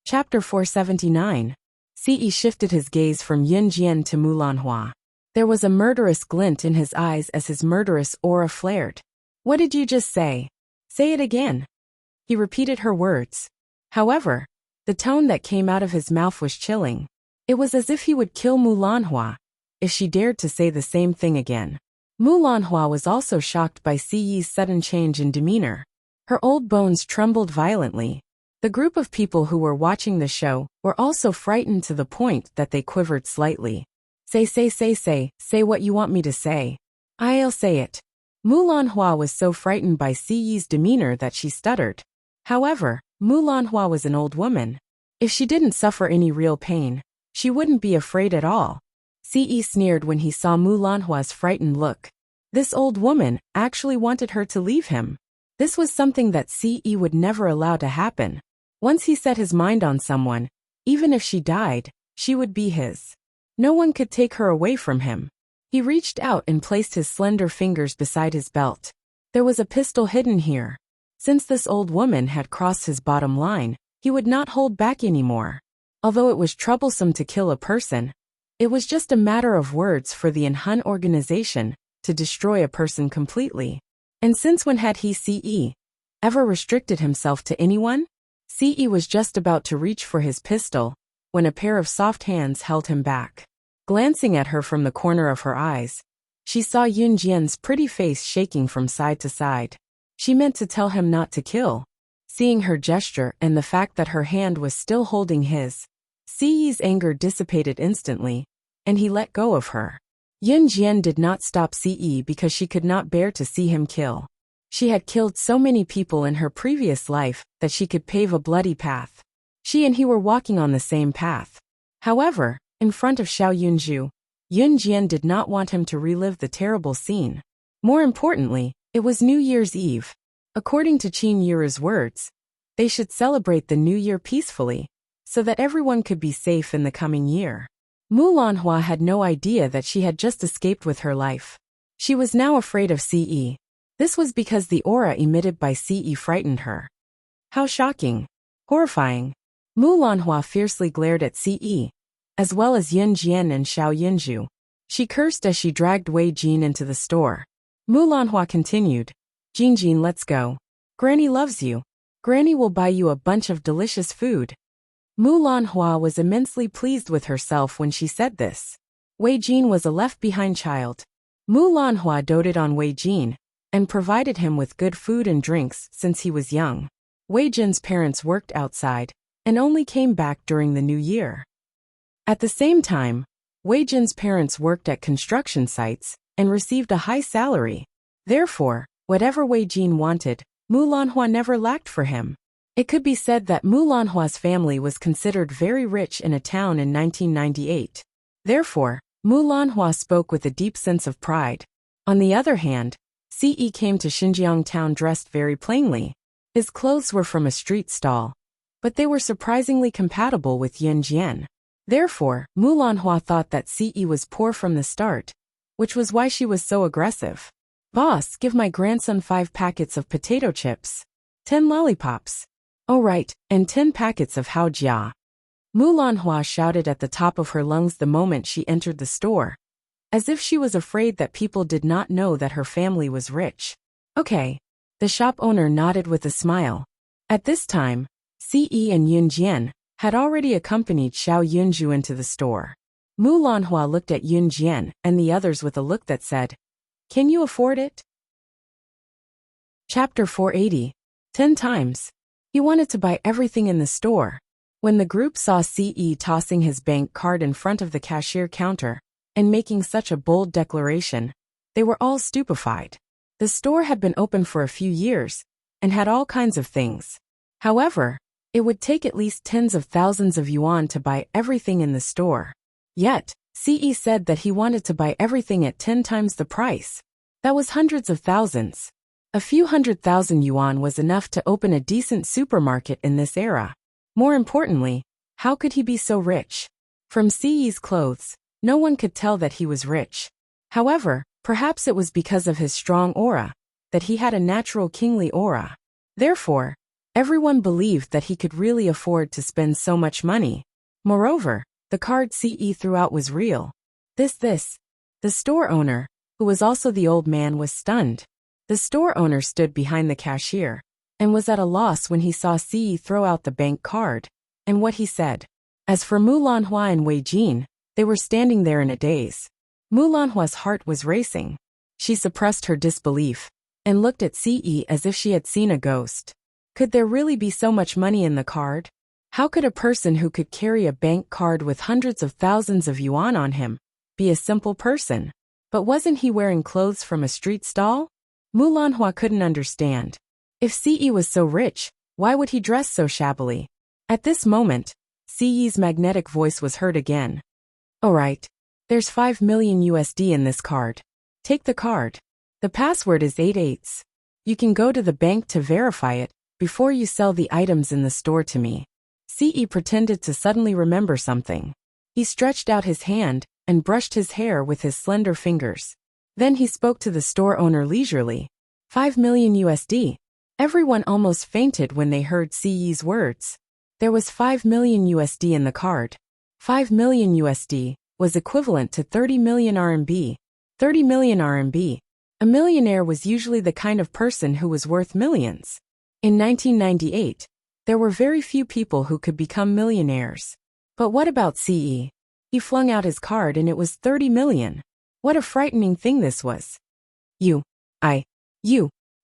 Chapter 479. Ce shifted his gaze from Yun Jian to Mulanhua. There was a murderous glint in his eyes as his murderous aura flared. What did you just say? Say it again. He repeated her words. However, the tone that came out of his mouth was chilling. It was as if he would kill Mulanhua if she dared to say the same thing again. Mulanhua was also shocked by Ci's sudden change in demeanor. Her old bones trembled violently. The group of people who were watching the show were also frightened to the point that they quivered slightly. Say what you want me to say. I'll say it. Mulanhua was so frightened by Ci's demeanor that she stuttered. However, Mulanhua was an old woman. If she didn't suffer any real pain, she wouldn't be afraid at all. Ce sneered when he saw Mulanhua's frightened look. This old woman actually wanted her to leave him. This was something that Ce would never allow to happen. Once he set his mind on someone, even if she died, she would be his. No one could take her away from him. He reached out and placed his slender fingers beside his belt. There was a pistol hidden here. Since this old woman had crossed his bottom line, he would not hold back anymore. Although it was troublesome to kill a person, it was just a matter of words for the Hun organization to destroy a person completely. And since when had he Ce ever restricted himself to anyone? Ce was just about to reach for his pistol when a pair of soft hands held him back. Glancing at her from the corner of her eyes, she saw Yun Jian's pretty face shaking from side to side. She meant to tell him not to kill. Seeing her gesture and the fact that her hand was still holding his, Ce's anger dissipated instantly, and he let go of her. Yun Jian did not stop Ce because she could not bear to see him kill. She had killed so many people in her previous life that she could pave a bloody path. She and he were walking on the same path. However, in front of Xiao Yunju, Yun Jian did not want him to relive the terrible scene. More importantly, it was New Year's Eve. According to Qin Yuru's words, they should celebrate the new year peacefully, so that everyone could be safe in the coming year. Mulanhua had no idea that she had just escaped with her life. She was now afraid of Ce. This was because the aura emitted by Ce frightened her. How shocking. Horrifying. Mulanhua fiercely glared at Ce, as well as Yun Jian and Xiao Yunju. She cursed as she dragged Wei Jin into the store. Mulanhua continued, Jin, let's go. Granny loves you. Granny will buy you a bunch of delicious food. Mulanhua was immensely pleased with herself when she said this. Wei Jin was a left-behind child. Mulanhua doted on Wei Jin and provided him with good food and drinks since he was young. Wei Jin's parents worked outside and only came back during the new year. At the same time, Wei Jin's parents worked at construction sites and received a high salary. Therefore, whatever Wei Jin wanted, Mulanhua never lacked for him. It could be said that Mulanhua's family was considered very rich in a town in 1998. Therefore, Mulanhua spoke with a deep sense of pride. On the other hand, Ce came to Xinjiang town dressed very plainly. His clothes were from a street stall, but they were surprisingly compatible with Yun Jian. Therefore, Mulanhua thought that Ce was poor from the start, which was why she was so aggressive. Boss, give my grandson 5 packets of potato chips, 10 lollipops. Oh right, and 10 packets of haojia. Mulanhua shouted at the top of her lungs the moment she entered the store, as if she was afraid that people did not know that her family was rich. Okay. The shop owner nodded with a smile. At this time, Ce and Yun Jian had already accompanied Xiao Yunju into the store. Mulanhua looked at Yun Jian and the others with a look that said, Can you afford it? Chapter 480. 10 times. He wanted to buy everything in the store. When the group saw Ce tossing his bank card in front of the cashier counter and making such a bold declaration, they were all stupefied. The store had been open for a few years and had all kinds of things. However, it would take at least tens of thousands of yuan to buy everything in the store. Yet, Ce said that he wanted to buy everything at 10 times the price. That was hundreds of thousands. A few 100,000 yuan was enough to open a decent supermarket in this era. More importantly, how could he be so rich? From Ce's clothes, no one could tell that he was rich. However, perhaps it was because of his strong aura, that he had a natural kingly aura. Therefore, Everyone believed that he could really afford to spend so much money. Moreover, the card CE threw out was real. This. The store owner, who was also the old man, was stunned. The store owner stood behind the cashier and was at a loss when he saw CE throw out the bank card and what he said. As for Mulanhua and Wei Jin, they were standing there in a daze. Mulanhua's heart was racing. She suppressed her disbelief and looked at CE as if she had seen a ghost. Could there really be so much money in the card? How could a person who could carry a bank card with hundreds of thousands of yuan on him be a simple person? But wasn't he wearing clothes from a street stall? Mulanhua couldn't understand. If CE was so rich, why would he dress so shabbily? At this moment, CE's magnetic voice was heard again. Alright. There's 5 million USD in this card. Take the card. The password is 88. You can go to the bank to verify it before you sell the items in the store to me. CE pretended to suddenly remember something. He stretched out his hand and brushed his hair with his slender fingers. Then he spoke to the store owner leisurely. 5 million USD. Everyone almost fainted when they heard CE's words. There was 5 million USD in the card. 5 million USD was equivalent to 30 million RMB. 30 million RMB. A millionaire was usually the kind of person who was worth millions. In 1998, there were very few people who could become millionaires. But what about CE? He flung out his card and it was 30 million. What a frightening thing this was. You.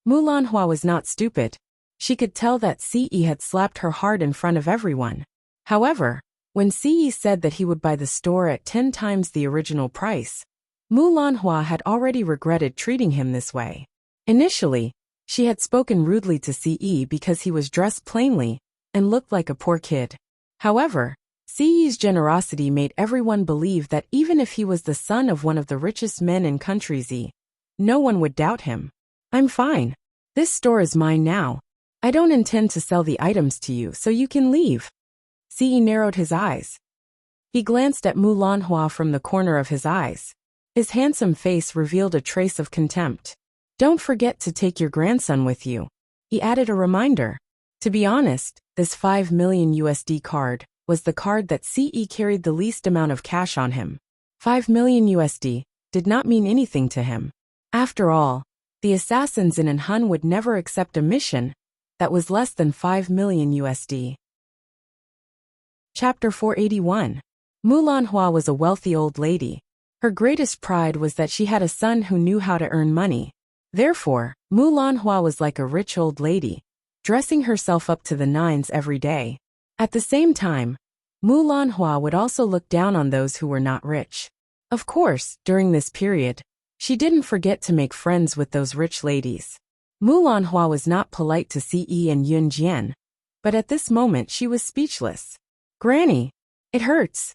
Mulanhua was not stupid. She could tell that CE had slapped her hard in front of everyone. However, when CE said that he would buy the store at 10 times the original price, Mulanhua had already regretted treating him this way. Initially, she had spoken rudely to CE because he was dressed plainly and looked like a poor kid. However, CE's generosity made everyone believe that even if he was the son of one of the richest men in country Z, no one would doubt him. I'm fine. This store is mine now. I don't intend to sell the items to you, so you can leave. CE narrowed his eyes. He glanced at Mulanhua from the corner of his eyes. His handsome face revealed a trace of contempt. Don't forget to take your grandson with you. He added a reminder. To be honest, this 5 million USD card was the card that CE carried the least amount of cash on him. 5 million USD did not mean anything to him. After all, the assassins in Anhun would never accept a mission that was less than 5 million USD. Chapter 481. Mulanhua was a wealthy old lady. Her greatest pride was that she had a son who knew how to earn money. Therefore, Mulanhua was like a rich old lady, dressing herself up to the nines every day. At the same time, Mulanhua would also look down on those who were not rich. Of course, during this period, she didn't forget to make friends with those rich ladies. Mulanhua was not polite to CE and Yunjian, but at this moment she was speechless. Granny, it hurts.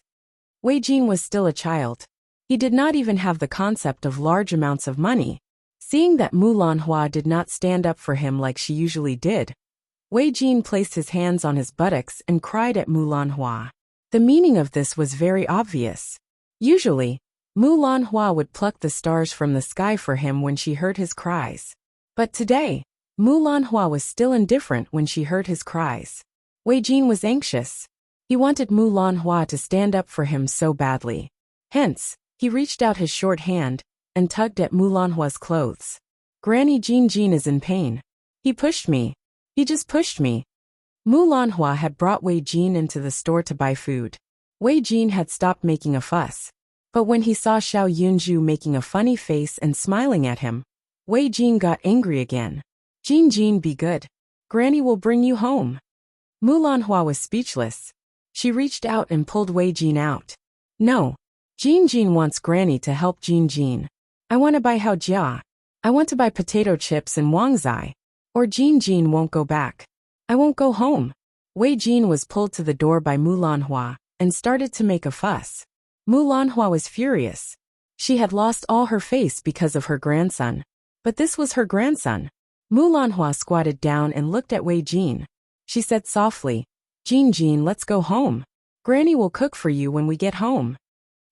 Wei Jin was still a child. He did not even have the concept of large amounts of money. Seeing that Mulanhua did not stand up for him like she usually did, Wei Jin placed his hands on his buttocks and cried at Mulanhua. The meaning of this was very obvious. Usually, Mulanhua would pluck the stars from the sky for him when she heard his cries. But today, Mulanhua was still indifferent when she heard his cries. Wei Jin was anxious. He wanted Mulanhua to stand up for him so badly. Hence, he reached out his short hand and tugged at Mulanhua's clothes. Granny Jin is in pain. He pushed me. He just pushed me. Mulanhua had brought Wei Jin into the store to buy food. Wei Jin had stopped making a fuss. But when he saw Xiao Yunju making a funny face and smiling at him, Wei Jin got angry again. Jin, be good. Granny will bring you home. Mulanhua was speechless. She reached out and pulled Wei Jin out. No. Jin wants Granny to help Jin. I want to buy Hao Jia. I want to buy potato chips and Wangzai. Or Jin won't go back. I won't go home. Wei Jin was pulled to the door by Mulanhua and started to make a fuss. Mulanhua was furious. She had lost all her face because of her grandson. But this was her grandson. Mulanhua squatted down and looked at Wei Jin. She said softly, Jin, let's go home. Granny will cook for you when we get home.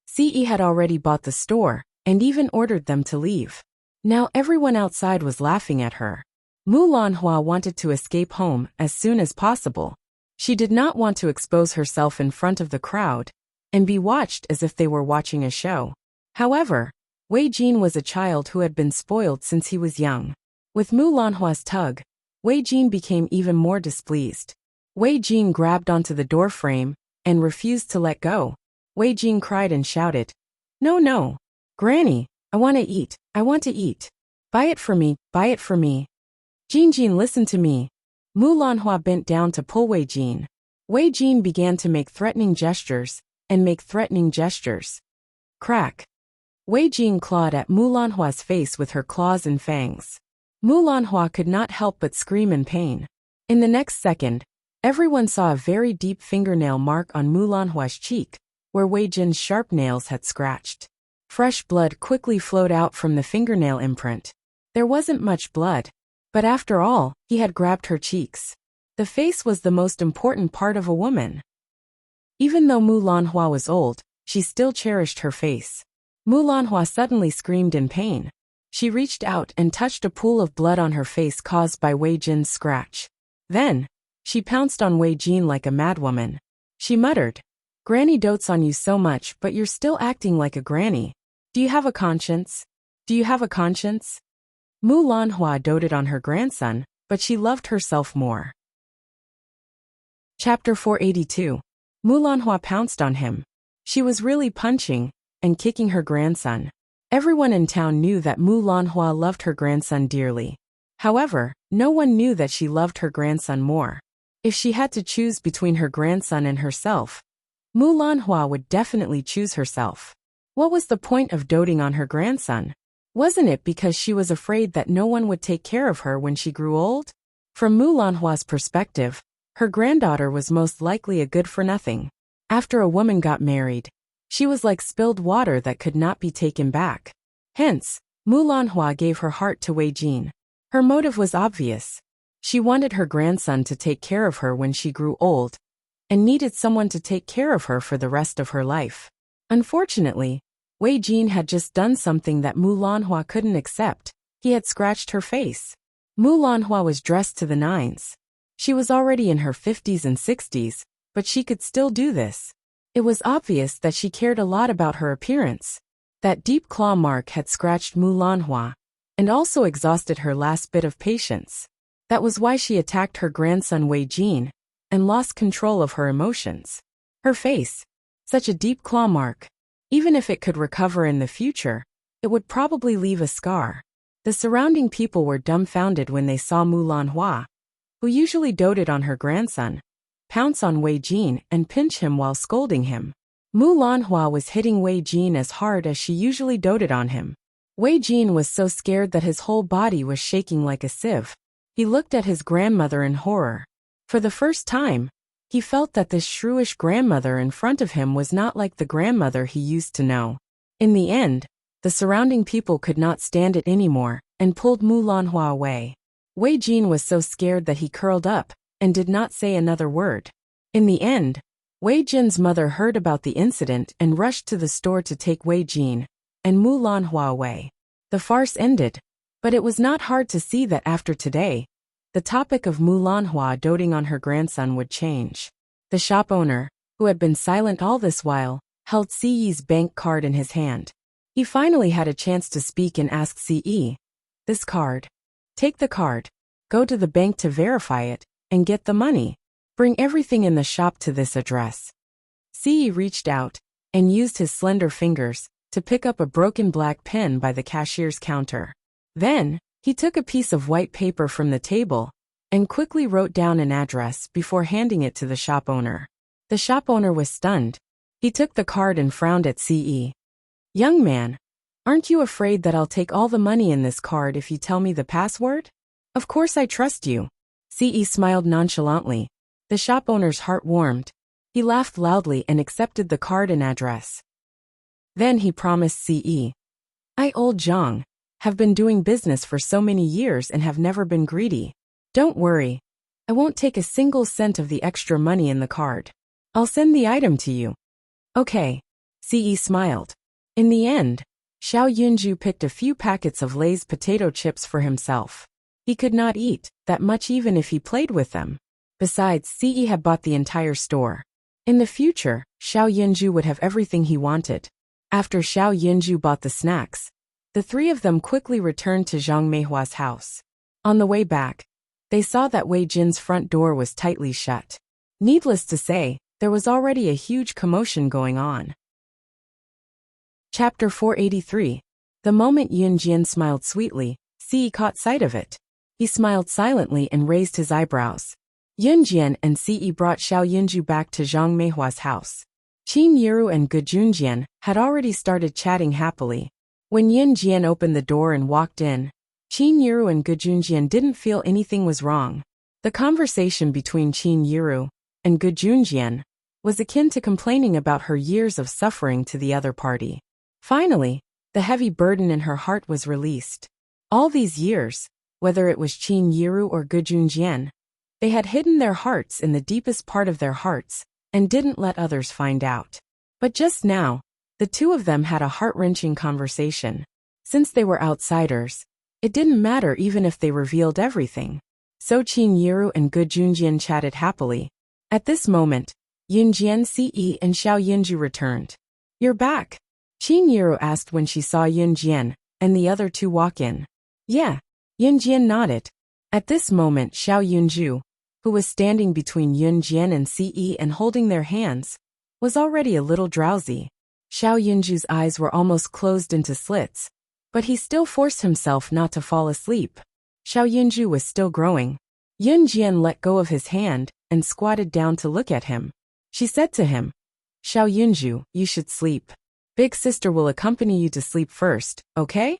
CE had already bought the store and even ordered them to leave. Now everyone outside was laughing at her. Mulanhua wanted to escape home as soon as possible. She did not want to expose herself in front of the crowd and be watched as if they were watching a show. However, Wei Jin was a child who had been spoiled since he was young. With Mulanhua's tug, Wei Jin became even more displeased. Wei Jin grabbed onto the door frame and refused to let go. Wei Jin cried and shouted, "No, no! Granny, I want to eat, I want to eat! Buy it for me, buy it for me! Jin, listen to me!" Mulanhua bent down to pull Wei Jin. Wei Jin began to make threatening gestures and make threatening gestures. Crack! Wei Jin clawed at Mulanhua's face with her claws and fangs. Mulanhua could not help but scream in pain. In the next second, everyone saw a very deep fingernail mark on Mulanhua's cheek, where Wei Jin's sharp nails had scratched. Fresh blood quickly flowed out from the fingernail imprint. There wasn't much blood, but after all, he had grabbed her cheeks. The face was the most important part of a woman. Even though Mulanhua was old, she still cherished her face. Mulanhua suddenly screamed in pain. She reached out and touched a pool of blood on her face caused by Wei Jin's scratch. Then, she pounced on Wei Jin like a madwoman. She muttered, "Granny dotes on you so much, but you're still acting like a granny. Do you have a conscience? Do you have a conscience?" Mulanhua doted on her grandson, but she loved herself more. Chapter 482. Mulanhua pounced on him. She was really punching and kicking her grandson. Everyone in town knew that Mulanhua loved her grandson dearly. However, no one knew that she loved her grandson more. If she had to choose between her grandson and herself, Mulanhua would definitely choose herself. What was the point of doting on her grandson? Wasn't it because she was afraid that no one would take care of her when she grew old? From Mulanhua's perspective, her granddaughter was most likely a good-for-nothing. After a woman got married, she was like spilled water that could not be taken back. Hence, Mulanhua gave her heart to Wei Jin. Her motive was obvious. She wanted her grandson to take care of her when she grew old, and needed someone to take care of her for the rest of her life. Unfortunately, Wei Jin had just done something that Mulanhua couldn't accept. He had scratched her face. Mulanhua was dressed to the nines. She was already in her 50s and 60s, but she could still do this. It was obvious that she cared a lot about her appearance. That deep claw mark had scratched Mulanhua, and also exhausted her last bit of patience. That was why she attacked her grandson Wei Jin, and lost control of her emotions. Her face, such a deep claw mark. Even if it could recover in the future, it would probably leave a scar. The surrounding people were dumbfounded when they saw Mulanhua, who usually doted on her grandson, pounce on Wei Jin and pinch him while scolding him. Mulanhua was hitting Wei Jin as hard as she usually doted on him. Wei Jin was so scared that his whole body was shaking like a sieve. He looked at his grandmother in horror. For the first time, he felt that this shrewish grandmother in front of him was not like the grandmother he used to know. In the end, the surrounding people could not stand it anymore and pulled Mulanhua away. Wei Jin was so scared that he curled up and did not say another word. In the end, Wei Jin's mother heard about the incident and rushed to the store to take Wei Jin and Mulanhua away. The farce ended, but it was not hard to see that after today, the topic of Mulanhua doting on her grandson would change. The shop owner, who had been silent all this while, held Siyi's bank card in his hand. He finally had a chance to speak and asked Siyi, "This card. Take the card, go to the bank to verify it, and get the money. Bring everything in the shop to this address." Siyi reached out and used his slender fingers to pick up a broken black pen by the cashier's counter. Then, he took a piece of white paper from the table and quickly wrote down an address before handing it to the shop owner. The shop owner was stunned. He took the card and frowned at Siyi. "Young man, aren't you afraid that I'll take all the money in this card if you tell me the password?" "Of course I trust you." Siyi smiled nonchalantly. The shop owner's heart warmed. He laughed loudly and accepted the card and address. Then he promised Siyi, "I, old Zhang, have been doing business for so many years and have never been greedy. Don't worry, I won't take a single cent of the extra money in the card. I'll send the item to you." "Okay," Siyi smiled. In the end, Xiao Yunju picked a few packets of Lay's potato chips for himself. He could not eat that much even if he played with them. Besides, Ce had bought the entire store. In the future, Xiao Yunju would have everything he wanted. After Xiao Yunju bought the snacks, the three of them quickly returned to Zhang Meihua's house. On the way back, they saw that Wei Jin's front door was tightly shut. Needless to say, there was already a huge commotion going on. Chapter 483. The moment Yun Jian smiled sweetly, Ce caught sight of it. He smiled silently and raised his eyebrows. Yun Jian and Ce brought Xiao Yunju back to Zhang Meihua's house. Qin Yiru and Ge Junjian had already started chatting happily. When Yun Jian opened the door and walked in, Qin Yiru and Ge Junjian didn't feel anything was wrong. The conversation between Qin Yiru and Ge Junjian was akin to complaining about her years of suffering to the other party. Finally, the heavy burden in her heart was released. All these years, whether it was Qin Yiru or Ge Junjian, they had hidden their hearts in the deepest part of their hearts and didn't let others find out. But just now, the two of them had a heart-wrenching conversation. Since they were outsiders, it didn't matter even if they revealed everything. So Qin Yiru and Ge Junjian chatted happily. At this moment, Yun Jian, Ce, and Xiao Yunju returned. "You're back?" Qin Yiru asked when she saw Yun Jian and the other two walk in. "Yeah." Yun Jian nodded. At this moment, Xiao Yunju, who was standing between Yun Jian and Ce and holding their hands, was already a little drowsy. Xiao Yunju's eyes were almost closed into slits, but he still forced himself not to fall asleep. Xiao Yunju was still growing. Yun Jian let go of his hand and squatted down to look at him. She said to him, "Xiao Yunju, you should sleep. Big sister will accompany you to sleep first, okay?"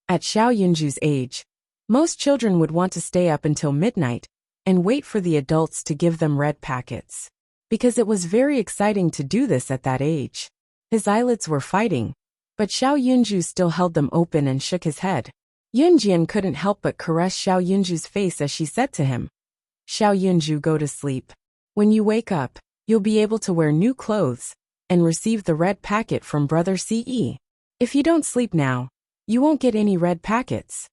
At Xiao Yunju's age, most children would want to stay up until midnight and wait for the adults to give them red packets. Because it was very exciting to do this at that age. His eyelids were fighting, but Xiao Yunju still held them open and shook his head. Yun Jian couldn't help but caress Xiao Yunju's face as she said to him, "Xiao Yunju, go to sleep. When you wake up, you'll be able to wear new clothes and receive the red packet from brother Ce. If you don't sleep now, you won't get any red packets."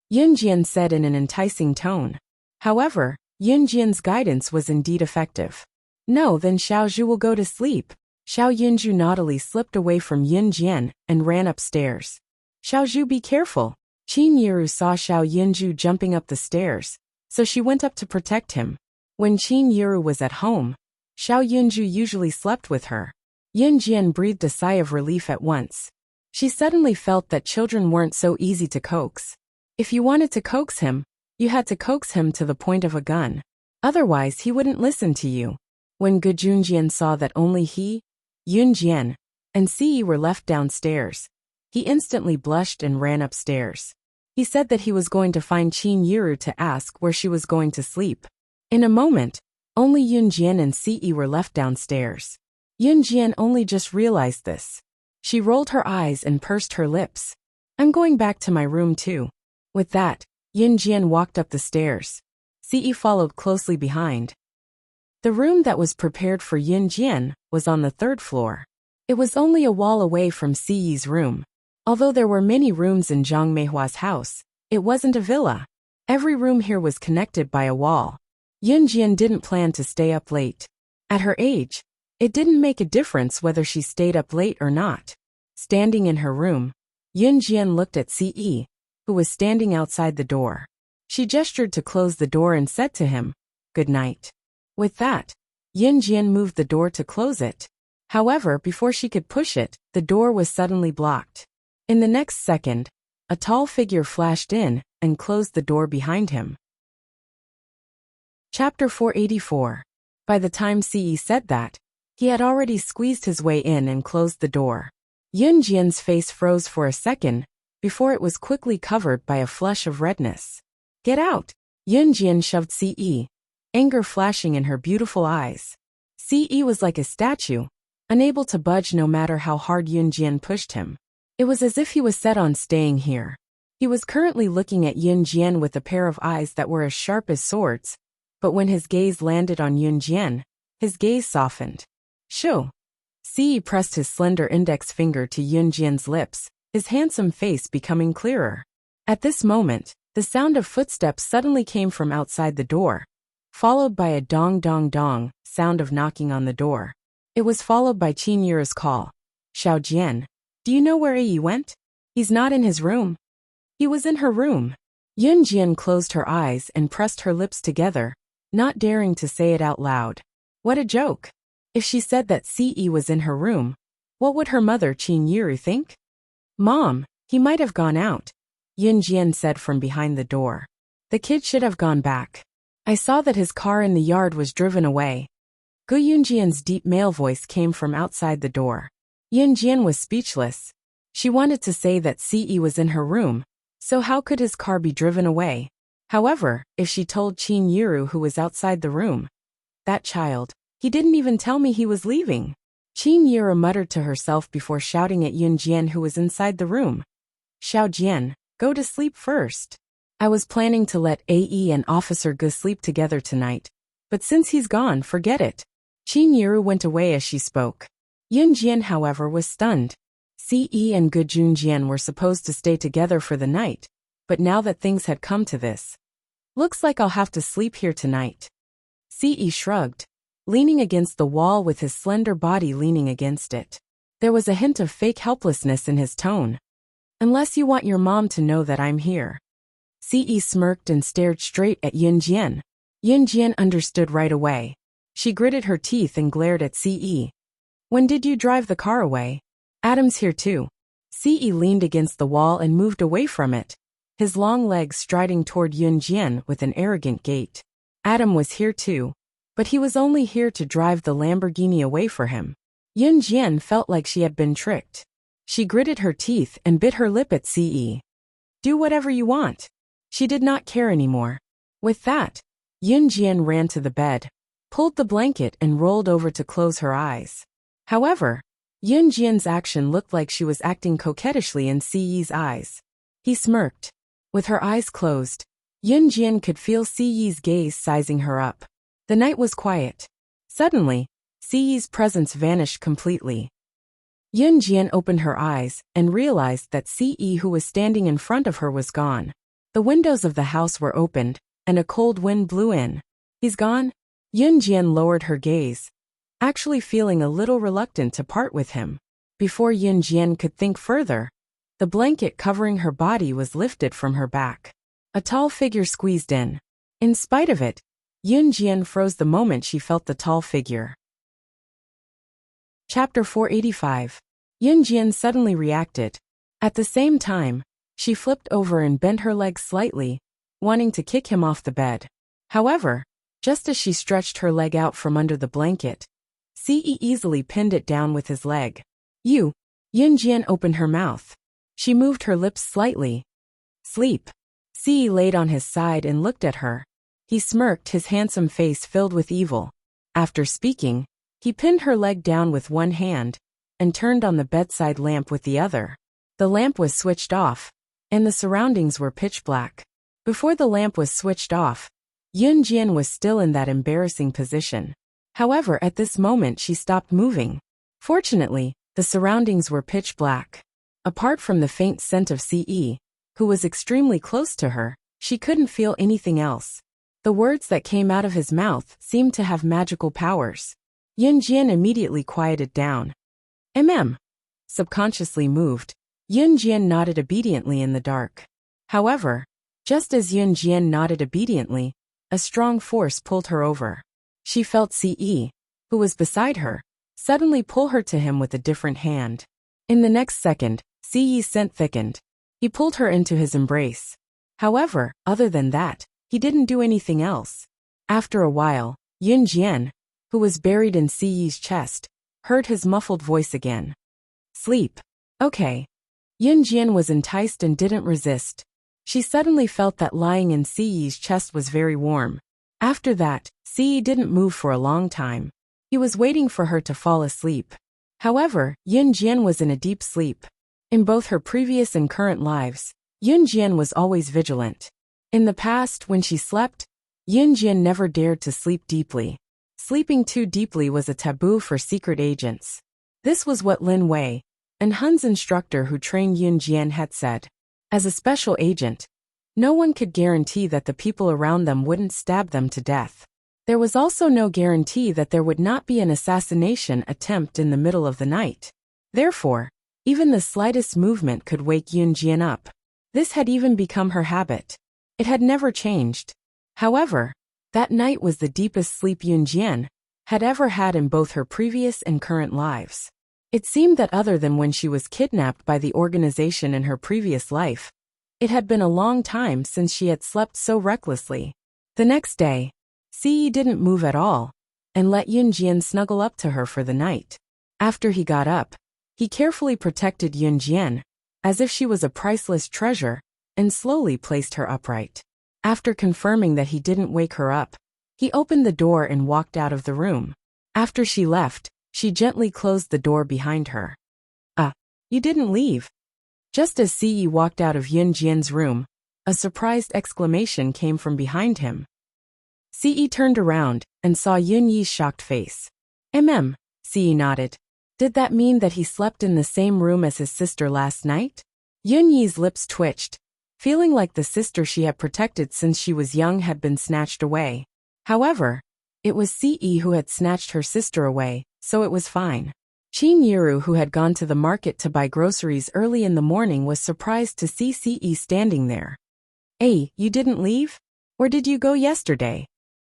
Yun Jian said in an enticing tone. However, Yun Jian's guidance was indeed effective. "No, then Xiao Zhu will go to sleep." Xiao Yunju naughtily slipped away from Yun Jian and ran upstairs. "Xiao Zhu, be careful." Qin Yiru saw Xiao Yunju jumping up the stairs, so she went up to protect him. When Qin Yiru was at home, Xiao Yunju usually slept with her. Yun Jian breathed a sigh of relief at once. She suddenly felt that children weren't so easy to coax. If you wanted to coax him, you had to coax him to the point of a gun. Otherwise, he wouldn't listen to you. When Ge Junjian saw that only he, Yun Jian, and Ce were left downstairs, he instantly blushed and ran upstairs. He said that he was going to find Qin Yiru to ask where she was going to sleep. In a moment, only Yun Jian and Ce were left downstairs. Yun Jian only just realized this. She rolled her eyes and pursed her lips. "I'm going back to my room too." With that, Yun Jian walked up the stairs. Ce followed closely behind. The room that was prepared for Yun Jian was on the third floor. It was only a wall away from Ce's room. Although there were many rooms in Zhang Meihua's house, it wasn't a villa. Every room here was connected by a wall. Yun Jian didn't plan to stay up late. At her age, it didn't make a difference whether she stayed up late or not. Standing in her room, Yun Jian looked at Ce, who was standing outside the door. She gestured to close the door and said to him, "Good night." With that, Yun Jian moved the door to close it. However, before she could push it, the door was suddenly blocked. In the next second, a tall figure flashed in and closed the door behind him. Chapter 484. By the time Ce said that, he had already squeezed his way in and closed the door. Yun Jian's face froze for a second, before it was quickly covered by a flush of redness. "Get out!" Yun Jian shoved Ce, anger flashing in her beautiful eyes. Ce was like a statue, unable to budge no matter how hard Yun Jian pushed him. It was as if he was set on staying here. He was currently looking at Yun Jian with a pair of eyes that were as sharp as swords, but when his gaze landed on Yun Jian, his gaze softened. "Shoo!" Ce pressed his slender index finger to Yun Jian's lips, his handsome face becoming clearer. At this moment, The sound of footsteps suddenly came from outside the door, followed by a dong dong dong sound of knocking on the door. It was followed by Qin Yuru's call. Xiao Jian, do you know where Yi went? He's not in his room. He was in her room. Yun Jian closed her eyes and pressed her lips together, not daring to say it out loud. What a joke. If she said that Ce was in her room, what would her mother Qin Yuru think? Mom, he might have gone out, Yun Jian said from behind the door. The kid should have gone back. I saw that his car in the yard was driven away. Gu Yunjian's deep male voice came from outside the door. Yun Jian was speechless. She wanted to say that Ce was in her room, so how could his car be driven away? However, if she told Qin Yuru who was outside the room, that child, he didn't even tell me he was leaving. Qin Yuru muttered to herself before shouting at Yun Jian who was inside the room. Xiao Jian, go to sleep first. I was planning to let AE and Officer Gu sleep together tonight, but since he's gone, forget it. Qin Yuru went away as she spoke. Yun Jian, however, was stunned. Ce and Gu Junjian were supposed to stay together for the night, but now that things had come to this, looks like I'll have to sleep here tonight. Ce shrugged, leaning against the wall with his slender body leaning against it. There was a hint of fake helplessness in his tone. Unless you want your mom to know that I'm here. Ce smirked and stared straight at Yun Jian. Yun Jian understood right away. She gritted her teeth and glared at Ce. When did you drive the car away? Adam's here too. Ce leaned against the wall and moved away from it, his long legs striding toward Yun Jian with an arrogant gait. Adam was here too, but he was only here to drive the Lamborghini away for him. Yun Jian felt like she had been tricked. She gritted her teeth and bit her lip at Ce. Do whatever you want. She did not care anymore. With that, Yun Jian ran to the bed, pulled the blanket and rolled over to close her eyes. However, Yun Jian's action looked like she was acting coquettishly in Ce's eyes. He smirked. With her eyes closed, Yun Jian could feel Ce's gaze sizing her up. The night was quiet. Suddenly, Ce's presence vanished completely. Yun Jian opened her eyes and realized that Ce who was standing in front of her was gone. The windows of the house were opened, and a cold wind blew in. He's gone? Yun Jian lowered her gaze, actually feeling a little reluctant to part with him. Before Yun Jian could think further, the blanket covering her body was lifted from her back. A tall figure squeezed in. In spite of it, Yun Jian froze the moment she felt the tall figure. Chapter 485. Yun Jian suddenly reacted. At the same time, she flipped over and bent her legs slightly, wanting to kick him off the bed. However, just as she stretched her leg out from under the blanket, Ce easily pinned it down with his leg. Yun Jian opened her mouth. She moved her lips slightly. Sleep. Ce laid on his side and looked at her. He smirked, his handsome face filled with evil. After speaking, he pinned her leg down with one hand and turned on the bedside lamp with the other. The lamp was switched off, and the surroundings were pitch black. Before the lamp was switched off, Yun Jian was still in that embarrassing position. However, at this moment she stopped moving. Fortunately, the surroundings were pitch black. Apart from the faint scent of Ce, who was extremely close to her, she couldn't feel anything else. The words that came out of his mouth seemed to have magical powers. Yun Jian immediately quieted down. Subconsciously moved, Yun Jian nodded obediently in the dark. However, just as Yun Jian nodded obediently, a strong force pulled her over. She felt Ce, who was beside her, suddenly pull her to him with a different hand. In the next second, Ce's scent thickened. He pulled her into his embrace. However, other than that, he didn't do anything else. After a while, Yun Jian, who was buried in Ce's chest, heard his muffled voice again. Sleep. Okay. Yun Jian was enticed and didn't resist. She suddenly felt that lying in Ce's chest was very warm. After that, Ce didn't move for a long time. He was waiting for her to fall asleep. However, Yun Jian was in a deep sleep. In both her previous and current lives, Yun Jian was always vigilant. In the past, when she slept, Yun Jian never dared to sleep deeply. Sleeping too deeply was a taboo for secret agents. This was what Lin Wei, an Hun's instructor who trained Yun Jian, had said. As a special agent, No one could guarantee that the people around them wouldn't stab them to death. There was also no guarantee that there would not be an assassination attempt in the middle of the night. Therefore, even the slightest movement could wake Yunjian up. This had even become her habit. It had never changed. However, that night was the deepest sleep Yunjian had ever had in both her previous and current lives. It seemed that other than when she was kidnapped by the organization in her previous life, it had been a long time since she had slept so recklessly. The next day, Ce didn't move at all, and let Yunjian snuggle up to her for the night. After he got up, he carefully protected Yunjian, as if she was a priceless treasure, and slowly placed her upright. After confirming that he didn't wake her up, he opened the door and walked out of the room. After she left, she gently closed the door behind her. You didn't leave. Just as Ce walked out of Yunjian's room, a surprised exclamation came from behind him. Ce turned around and saw Yunyi's shocked face. Ce nodded. Did that mean that he slept in the same room as his sister last night? Yunyi's lips twitched, feeling like the sister she had protected since she was young had been snatched away. However, it was Ce who had snatched her sister away, so it was fine. Qin Yuru, who had gone to the market to buy groceries early in the morning, was surprised to see Ce standing there. Hey, you didn't leave? Or did you go yesterday?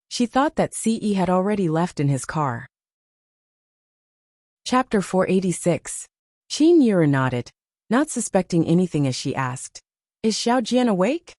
She thought that Ce had already left in his car. Chapter 486. Qin Yuru nodded, not suspecting anything as she asked, Is Xiaojian awake?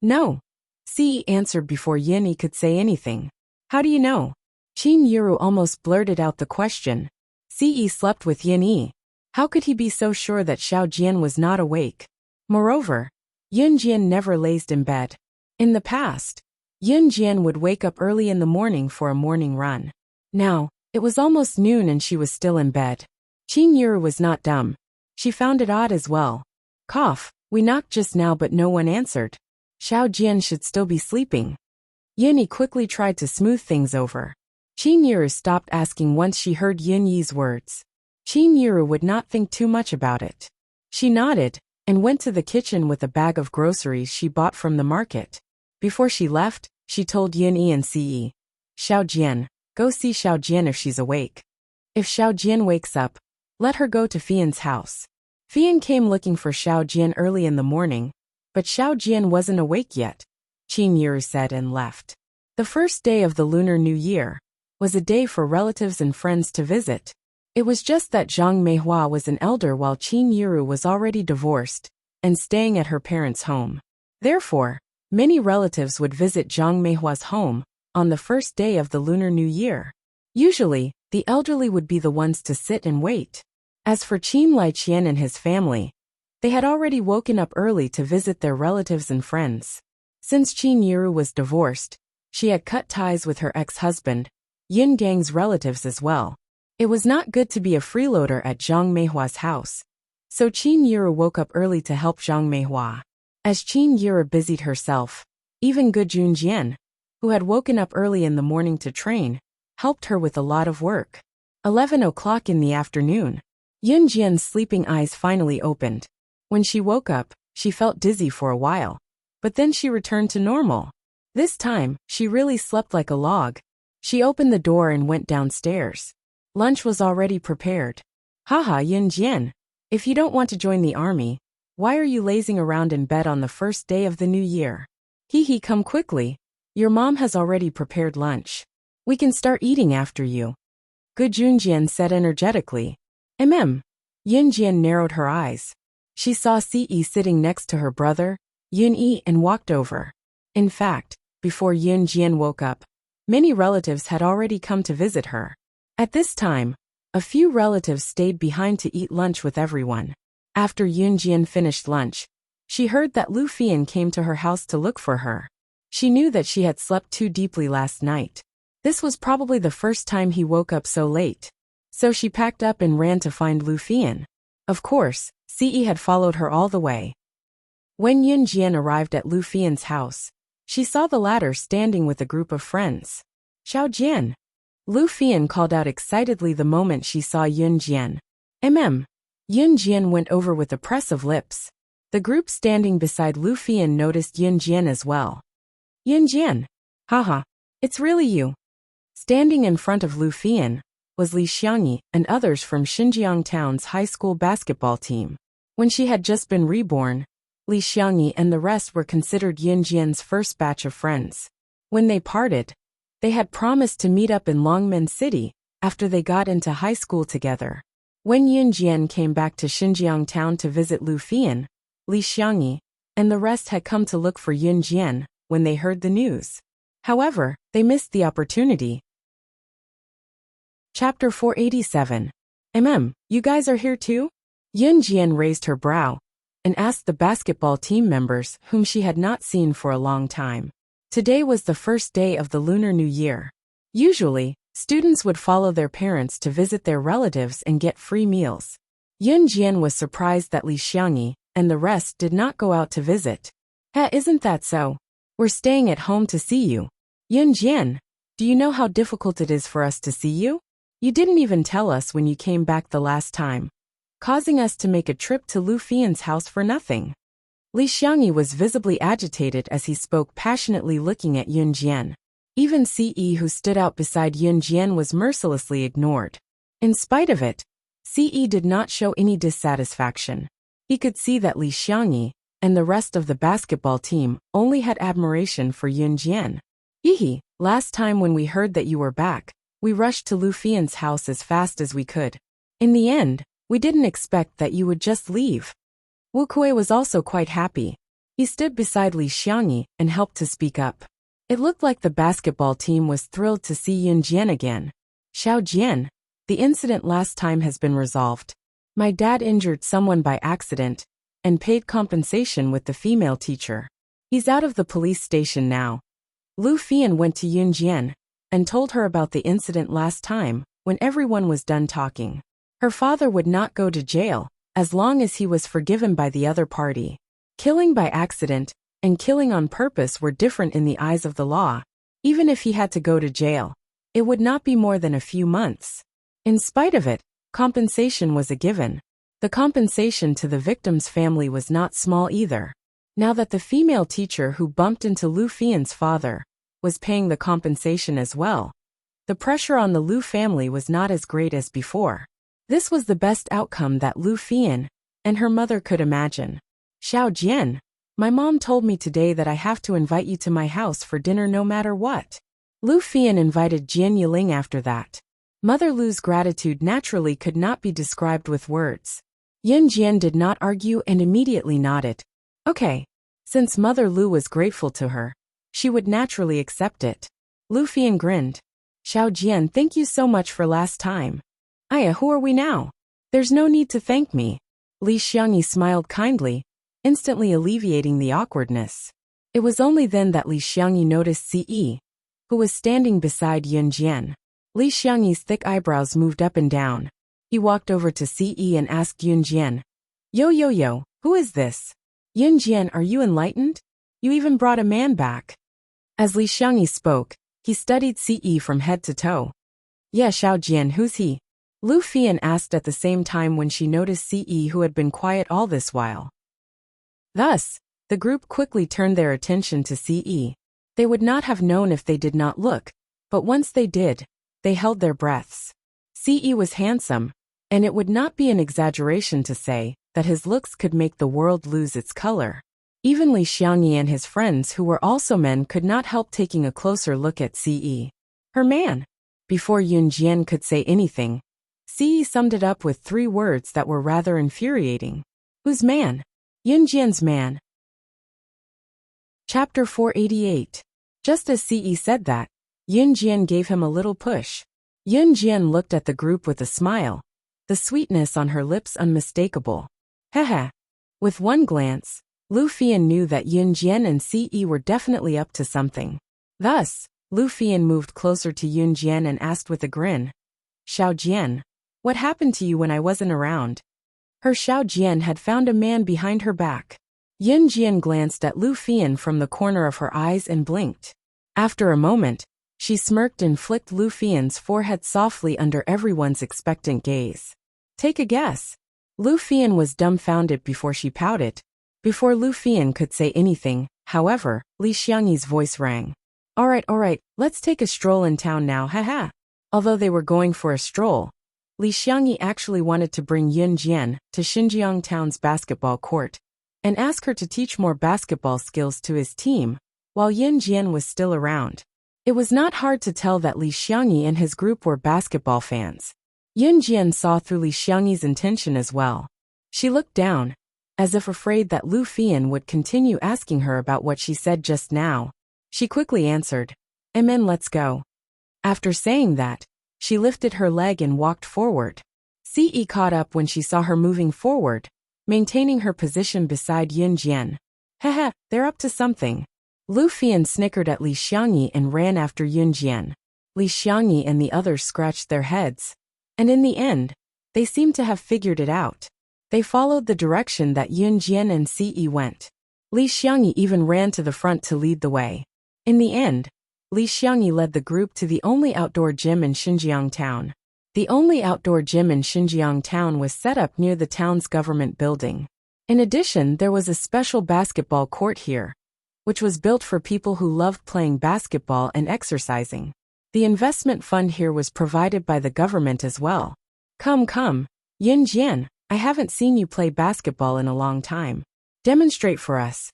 No. Ce answered before Yunyi could say anything. How do you know? Qin Yuru almost blurted out the question. Ce slept with Yunyi. How could he be so sure that Xiaojian was not awake? Moreover, Yunjian never lazed in bed. In the past, Yunjian would wake up early in the morning for a morning run. Now, it was almost noon and she was still in bed. Qin Yuru was not dumb. She found it odd as well. Cough, we knocked just now but no one answered. Xiaojian should still be sleeping. Yunyi quickly tried to smooth things over. Qin Yuru stopped asking once she heard Yunyi's words. Qin Yuru would not think too much about it. She nodded and went to the kitchen with a bag of groceries she bought from the market. Before she left, she told Yunyi and Ce, Xiaojian, go see Xiaojian if she's awake. If Xiaojian wakes up, let her go to Fian's house. Fian came looking for Xiaojian early in the morning, but Xiaojian wasn't awake yet, Qin Yuru said and left. The first day of the Lunar New Year was a day for relatives and friends to visit. It was just that Zhang Meihua was an elder while Qin Yuru was already divorced and staying at her parents' home. Therefore, many relatives would visit Zhang Meihua's home on the first day of the Lunar New Year. Usually, the elderly would be the ones to sit and wait. As for Qin Laiqian and his family, they had already woken up early to visit their relatives and friends. Since Qin Yuru was divorced, she had cut ties with her ex-husband, Yin Gang's relatives as well. It was not good to be a freeloader at Zhang Meihua's house, so Qin Yuru woke up early to help Zhang Meihua. As Qin Yuru busied herself, even Gu Junjian, who had woken up early in the morning to train, helped her with a lot of work. 11 o'clock in the afternoon. Yunjian's sleeping eyes finally opened. When she woke up, she felt dizzy for a while, but then she returned to normal. This time, she really slept like a log. She opened the door and went downstairs. Lunch was already prepared. Haha, Yunjian, if you don't want to join the army, why are you lazing around in bed on the first day of the new year? Hee, come quickly. Your mom has already prepared lunch. We can start eating after you. Gu Junjian said energetically. Yunjian narrowed her eyes. She saw Ce sitting next to her brother, Yunyi, and walked over. In fact, before Yunjian woke up, many relatives had already come to visit her. At this time, a few relatives stayed behind to eat lunch with everyone. After Yunjian finished lunch, she heard that Lu Fian came to her house to look for her. She knew that she had slept too deeply last night. This was probably the first time he woke up so late. So she packed up and ran to find Lu Fian. Of course, Ce had followed her all the way. When Yunjian arrived at Lu Fian's house, she saw the latter standing with a group of friends. Xiaojian. Lu Fian called out excitedly the moment she saw Yunjian. Yunjian went over with a press of lips. The group standing beside Lu Fian noticed Yin Jian as well. Yin Jian. Haha. It's really you. Standing in front of Lu Fian was Li Xiangyi and others from Xinjiang Town's high school basketball team. When she had just been reborn, Li Xiangyi and the rest were considered Yin Jian's first batch of friends. When they parted, they had promised to meet up in Longmen City after they got into high school together. When Yin Jian came back to Xinjiang Town to visit Lu Fian, Li Xiangyi and the rest had come to look for Yin Jian when they heard the news. However, they missed the opportunity. Chapter 487. You guys are here too? Yin Jian raised her brow and asked the basketball team members whom she had not seen for a long time. Today was the first day of the Lunar New Year. Usually, students would follow their parents to visit their relatives and get free meals. Yin Jian was surprised that Li Xiangyi and the rest did not go out to visit. Isn't that so? We're staying at home to see you. Yin Jian, do you know how difficult it is for us to see you? You didn't even tell us when you came back the last time, causing us to make a trip to Lu Fian's house for nothing. Li Xiangyi was visibly agitated as he spoke passionately, looking at Yin Jian. Even Ce, who stood out beside Yin Jian, was mercilessly ignored. In spite of it, Ce did not show any dissatisfaction. He could see that Li Xiangyi and the rest of the basketball team only had admiration for Yin Jian. Last time when we heard that you were back, we rushed to Lu Fian's house as fast as we could. In the end, we didn't expect that you would just leave. Wuxia was also quite happy. He stood beside Li Xiangyi and helped to speak up. It looked like the basketball team was thrilled to see Yin Jian again. Xiao Jian, the incident last time has been resolved. My dad injured someone by accident and paid compensation with the female teacher. He's out of the police station now. Lu Fian went to Yin Jian and told her about the incident last time when everyone was done talking. Her father would not go to jail as long as he was forgiven by the other party. Killing by accident and killing on purpose were different in the eyes of the law. Even if he had to go to jail, it would not be more than a few months. In spite of it, compensation was a given. The compensation to the victim's family was not small either. Now that the female teacher who bumped into Lu Fian's father was paying the compensation as well, the pressure on the Lu family was not as great as before. This was the best outcome that Lu Fian and her mother could imagine. Xiao Jian, my mom told me today that I have to invite you to my house for dinner no matter what. Lu Fian invited Jian Yiling after that. Mother Lu's gratitude naturally could not be described with words. Yin Jian did not argue and immediately nodded. Okay. Since Mother Lu was grateful to her, she would naturally accept it. Lu Fian grinned. Xiao Jian, thank you so much for last time. Who are we now? There's no need to thank me. Li Xiangyi smiled kindly, instantly alleviating the awkwardness. It was only then that Li Xiangyi noticed Ce, who was standing beside Yin Jian. Li Xiangyi's thick eyebrows moved up and down. He walked over to Ce and asked Yin Jian, Yo, who is this? Yin Jian, are you enlightened? You even brought a man back. As Li Xiangyi spoke, he studied Ce from head to toe. Yeah, Xiao Jian, who's he? Lu Fian asked at the same time when she noticed Ce, who had been quiet all this while. Thus, the group quickly turned their attention to Ce. They would not have known if they did not look, but once they did, they held their breaths. Ce was handsome, and it would not be an exaggeration to say that his looks could make the world lose its color. Even Li Xiangyi and his friends who were also men could not help taking a closer look at Ce. Her man. Before Yin Jian could say anything, Ce summed it up with 3 words that were rather infuriating. Whose man? Yin Jian's man. Chapter 488. Just as Ce said that, Yin Jian gave him a little push. Yin Jian looked at the group with a smile, the sweetness on her lips unmistakable. Haha. With one glance, Lu Fian knew that Yin Jian and Ce were definitely up to something. Thus, Lu Fian moved closer to Yin Jian and asked with a grin, Xiao Jian, what happened to you when I wasn't around? Her Xiao Jian had found a man behind her back. Yin Jian glanced at Lu Fian from the corner of her eyes and blinked. After a moment, she smirked and flicked Lu Fian's forehead softly under everyone's expectant gaze. Take a guess. Lu Fian was dumbfounded before she pouted, Before Lu Fian could say anything, however, Li Xiangyi's voice rang. All right, let's take a stroll in town now, haha. Although they were going for a stroll, Li Xiangyi actually wanted to bring Yun Jian to Xinjiang town's basketball court and ask her to teach more basketball skills to his team while Yun Jian was still around. It was not hard to tell that Li Xiangyi and his group were basketball fans. Yun Jian saw through Li Xiangyi's intention as well. She looked down, as if afraid that Lu Fian would continue asking her about what she said just now. She quickly answered, Amen, let's go. After saying that, she lifted her leg and walked forward. Ce caught up when she saw her moving forward, maintaining her position beside Yun Jian. Haha, they're up to something. Lu Fian snickered at Li Xiangyi and ran after Yun Jian. Li Xiangyi and the others scratched their heads. And in the end, they seemed to have figured it out. They followed the direction that Yun Jian and Ce went. Li Xiangyi even ran to the front to lead the way. In the end, Li Xiangyi led the group to the only outdoor gym in Xinjiang town. The only outdoor gym in Xinjiang town was set up near the town's government building. In addition, there was a special basketball court here, which was built for people who loved playing basketball and exercising. The investment fund here was provided by the government as well. Come, Yun Jian, I haven't seen you play basketball in a long time. Demonstrate for us.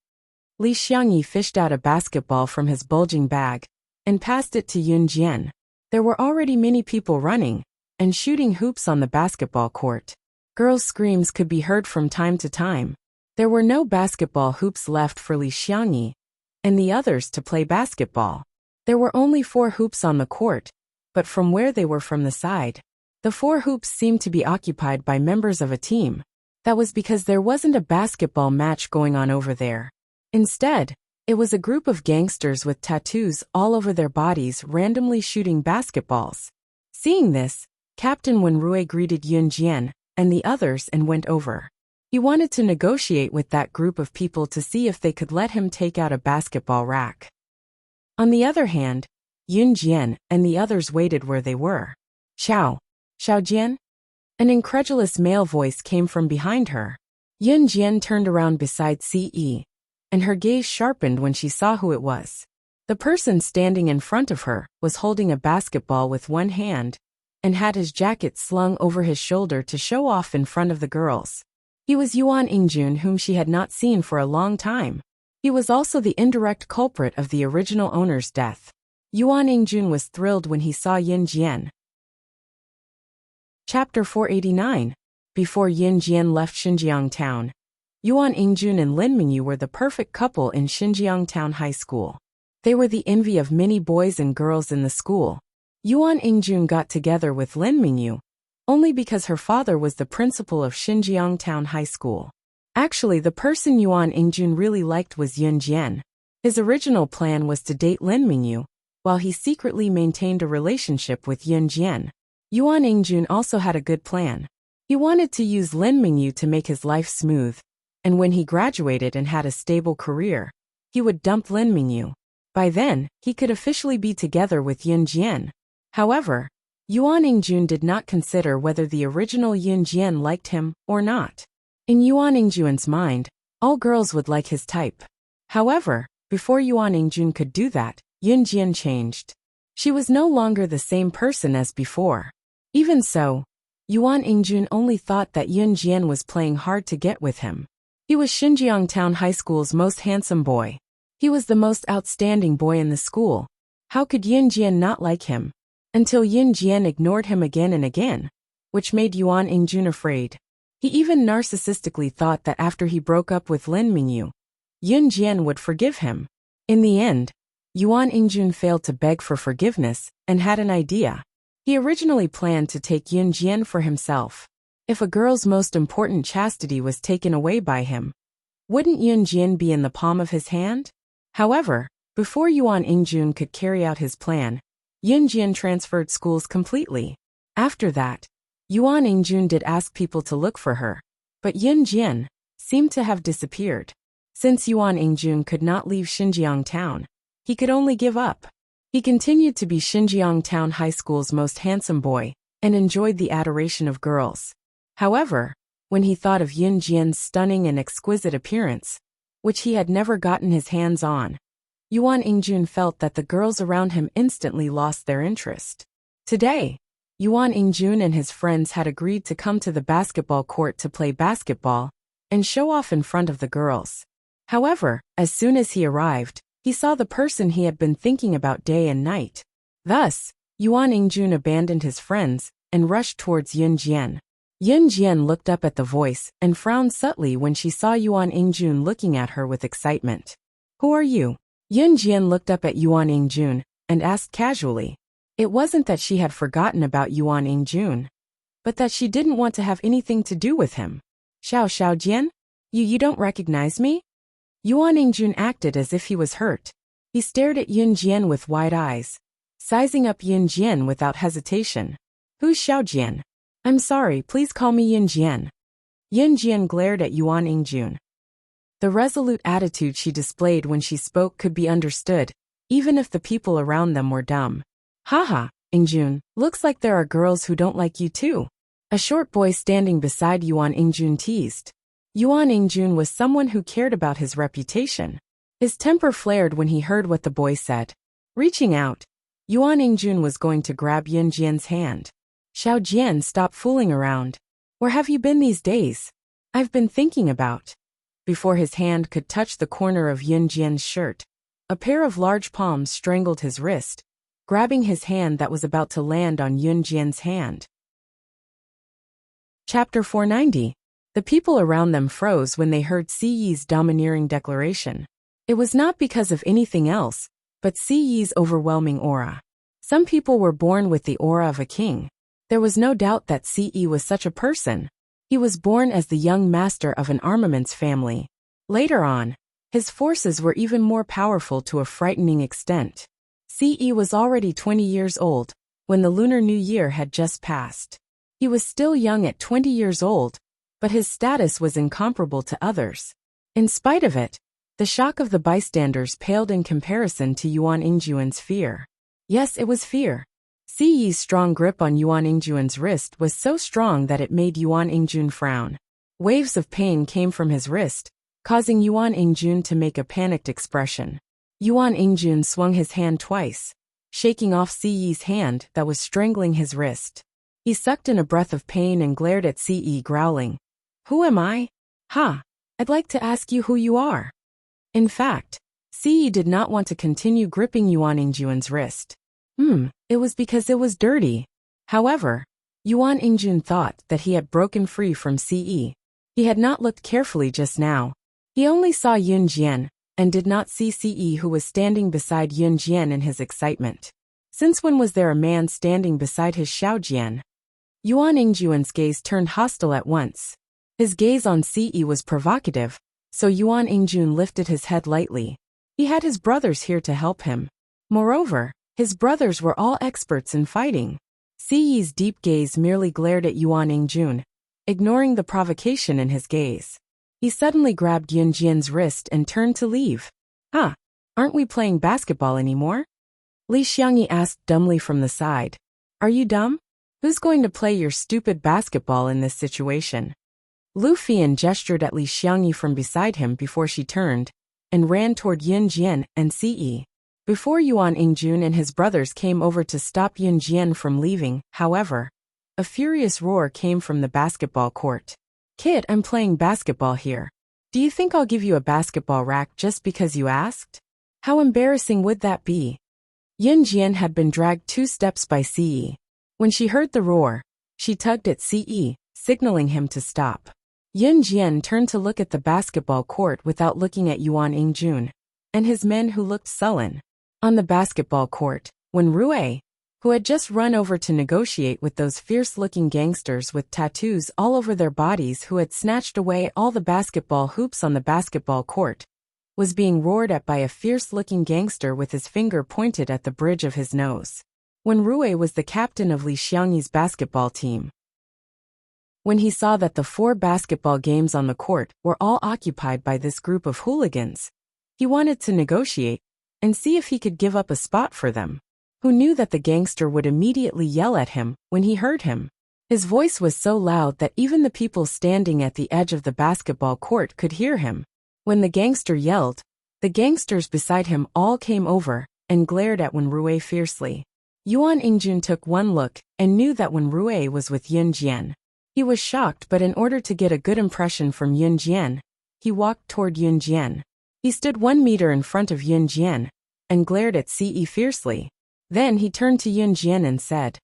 Li Xiangyi fished out a basketball from his bulging bag and passed it to Yun Jian. There were already many people running and shooting hoops on the basketball court. Girls' screams could be heard from time to time. There were no basketball hoops left for Li Xiangyi and the others to play basketball. There were only 4 hoops on the court, but from where they were from the side, the 4 hoops seemed to be occupied by members of a team. That was because there wasn't a basketball match going on over there. Instead, it was a group of gangsters with tattoos all over their bodies randomly shooting basketballs. Seeing this, Captain Wenrui greeted Yun Jian and the others and went over. He wanted to negotiate with that group of people to see if they could let him take out a basketball rack. On the other hand, Yun Jian and the others waited where they were. Xiao Jian? An incredulous male voice came from behind her. Yun Jian turned around beside Ce, and her gaze sharpened when she saw who it was. The person standing in front of her was holding a basketball with one hand and had his jacket slung over his shoulder to show off in front of the girls. He was Yuan Ingjun, whom she had not seen for a long time. He was also the indirect culprit of the original owner's death. Yuan Ingjun was thrilled when he saw Yun Jian. Chapter 489. Before Yun Jian left Xinjiang town, Yuan Ingjun and Lin Mingyu were the perfect couple in Xinjiang Town High School. They were the envy of many boys and girls in the school. Yuan Ingjun got together with Lin Mingyu only because her father was the principal of Xinjiang Town High School. Actually, the person Yuan Ingjun really liked was Yun Jian. His original plan was to date Lin Mingyu, while he secretly maintained a relationship with Yun Jian. Yuan Ingjun also had a good plan. He wanted to use Lin Mingyu to make his life smooth, and when he graduated and had a stable career, he would dump Lin Mingyu. By then, he could officially be together with Yun Jian. However, Yuan Ingjun did not consider whether the original Yun Jian liked him or not. In Yuan Ingjun's mind, all girls would like his type. However, before Yuan Ingjun could do that, Yun Jian changed. She was no longer the same person as before. Even so, Yuan Ingjun only thought that Yun Jian was playing hard to get with him. He was Xinjiang Town High School's most handsome boy. He was the most outstanding boy in the school. How could Yun Jian not like him? Until Yun Jian ignored him again and again, which made Yuan Ingjun afraid. He even narcissistically thought that after he broke up with Lin Mingyu, Yun Jian would forgive him. In the end, Yuan Ingjun failed to beg for forgiveness and had an idea. He originally planned to take Yun Jian for himself. If a girl's most important chastity was taken away by him, wouldn't Yun Jian be in the palm of his hand? However, before Yuan Ingjun could carry out his plan, Yun Jian transferred schools completely. After that, Yuan Ingjun did ask people to look for her, but Yun Jian seemed to have disappeared. Since Yuan Ingjun could not leave Xinjiang town, he could only give up. He continued to be Xinjiang Town High School's most handsome boy and enjoyed the adoration of girls. However, when he thought of Yin Jian's stunning and exquisite appearance, which he had never gotten his hands on. Yuan Ingjun felt that the girls around him instantly lost their interest. Today, Yuan Ingjun and his friends had agreed to come to the basketball court to play basketball and show off in front of the girls. However, as soon as he arrived, he saw the person he had been thinking about day and night. Thus, Yuan Ingjun abandoned his friends and rushed towards Yin Jian. Yin Jian looked up at the voice and frowned subtly when she saw Yuan Ingjun looking at her with excitement. "Who are you?" Yin Jian looked up at Yuan Ingjun and asked casually. It wasn't that she had forgotten about Yuan Ingjun, but that she didn't want to have anything to do with him. "Xiao Jian? You don't recognize me?" Yuan Ingjun acted as if he was hurt. He stared at Yin Jian with wide eyes, sizing up Yin Jian without hesitation. "Who's Xiao Jian? I'm sorry, please call me Yin Jian." Yin Jian glared at Yuan Ingjun. The resolute attitude she displayed when she spoke could be understood, even if the people around them were dumb. "Haha, Ingjun, looks like there are girls who don't like you too," a short boy standing beside Yuan Ingjun teased. Yuan Ingjun was someone who cared about his reputation. His temper flared when he heard what the boy said. Reaching out, Yuan Ingjun was going to grab Yin Jian's hand. "Xiao Jian, stop fooling around. Where have you been these days? I've been thinking about." Before his hand could touch the corner of Yin Jian's shirt, a pair of large palms strangled his wrist, grabbing his hand that was about to land on Yin Jian's hand. Chapter 490. The people around them froze when they heard Si Yi's domineering declaration. It was not because of anything else, but Si Yi's overwhelming aura. Some people were born with the aura of a king. There was no doubt that Si Yi was such a person. He was born as the young master of an armaments family. Later on, his forces were even more powerful to a frightening extent. Si Yi was already 20 years old when the Lunar New Year had just passed. He was still young at 20 years old, but his status was incomparable to others. In spite of it, the shock of the bystanders paled in comparison to Yuan Ingjun's fear. Yes, it was fear. Si Yi's strong grip on Yuan Ingjun's wrist was so strong that it made Yuan Ingjun frown. Waves of pain came from his wrist, causing Yuan Ingjun to make a panicked expression. Yuan Ingjun swung his hand twice, shaking off Si Yi's hand that was strangling his wrist. He sucked in a breath of pain and glared at Si Yi, growling, "Who am I? Ha! I'd like to ask you who you are." In fact, Si Yi did not want to continue gripping Yuan Ingjun's wrist. It was because it was dirty. However, Yuan Ingjun thought that he had broken free from Si Yi. He had not looked carefully just now. He only saw Yin Jian, and did not see Si Yi, who was standing beside Yin Jian in his excitement. Since when was there a man standing beside his Xiao Jian? Yuan Ingjun's gaze turned hostile at once. His gaze on Si Yi was provocative, so Yuan Ingjun lifted his head lightly. He had his brothers here to help him. Moreover, his brothers were all experts in fighting. Si Yi's deep gaze merely glared at Yuan Ingjun, ignoring the provocation in his gaze. He suddenly grabbed Yin Jian's wrist and turned to leave. "Huh, aren't we playing basketball anymore?" Li Xiangyi asked dumbly from the side. "Are you dumb? Who's going to play your stupid basketball in this situation?" Lu Fian gestured at Li Xiangyi from beside him before she turned and ran toward Yin Jian and Si Yi. Before Yuan Ingjun and his brothers came over to stop Yin Jian from leaving, however, a furious roar came from the basketball court. "Kid, I'm playing basketball here. Do you think I'll give you a basketball rack just because you asked? How embarrassing would that be?" Yin Jian had been dragged 2 steps by Si Yi. When she heard the roar, she tugged at Si Yi, signaling him to stop. Yin Jian turned to look at the basketball court without looking at Yuan Ingjun and his men, who looked sullen. On the basketball court, when Rui, who had just run over to negotiate with those fierce-looking gangsters with tattoos all over their bodies who had snatched away all the basketball hoops on the basketball court, was being roared at by a fierce-looking gangster with his finger pointed at the bridge of his nose. When Rui was the captain of Li Xiangyi's basketball team. When he saw that the 4 basketball games on the court were all occupied by this group of hooligans, he wanted to negotiate and see if he could give up a spot for them. Who knew that the gangster would immediately yell at him when he heard him? His voice was so loud that even the people standing at the edge of the basketball court could hear him. When the gangster yelled, the gangsters beside him all came over and glared at Wenrui fiercely. Yuan Ingjun took one look and knew that Wenrui was with Yun Jian. He was shocked, but in order to get a good impression from Yun Jian, he walked toward Yun Jian. He stood 1 meter in front of Yun Jian and glared at Ce fiercely. Then he turned to Yun Jian and said,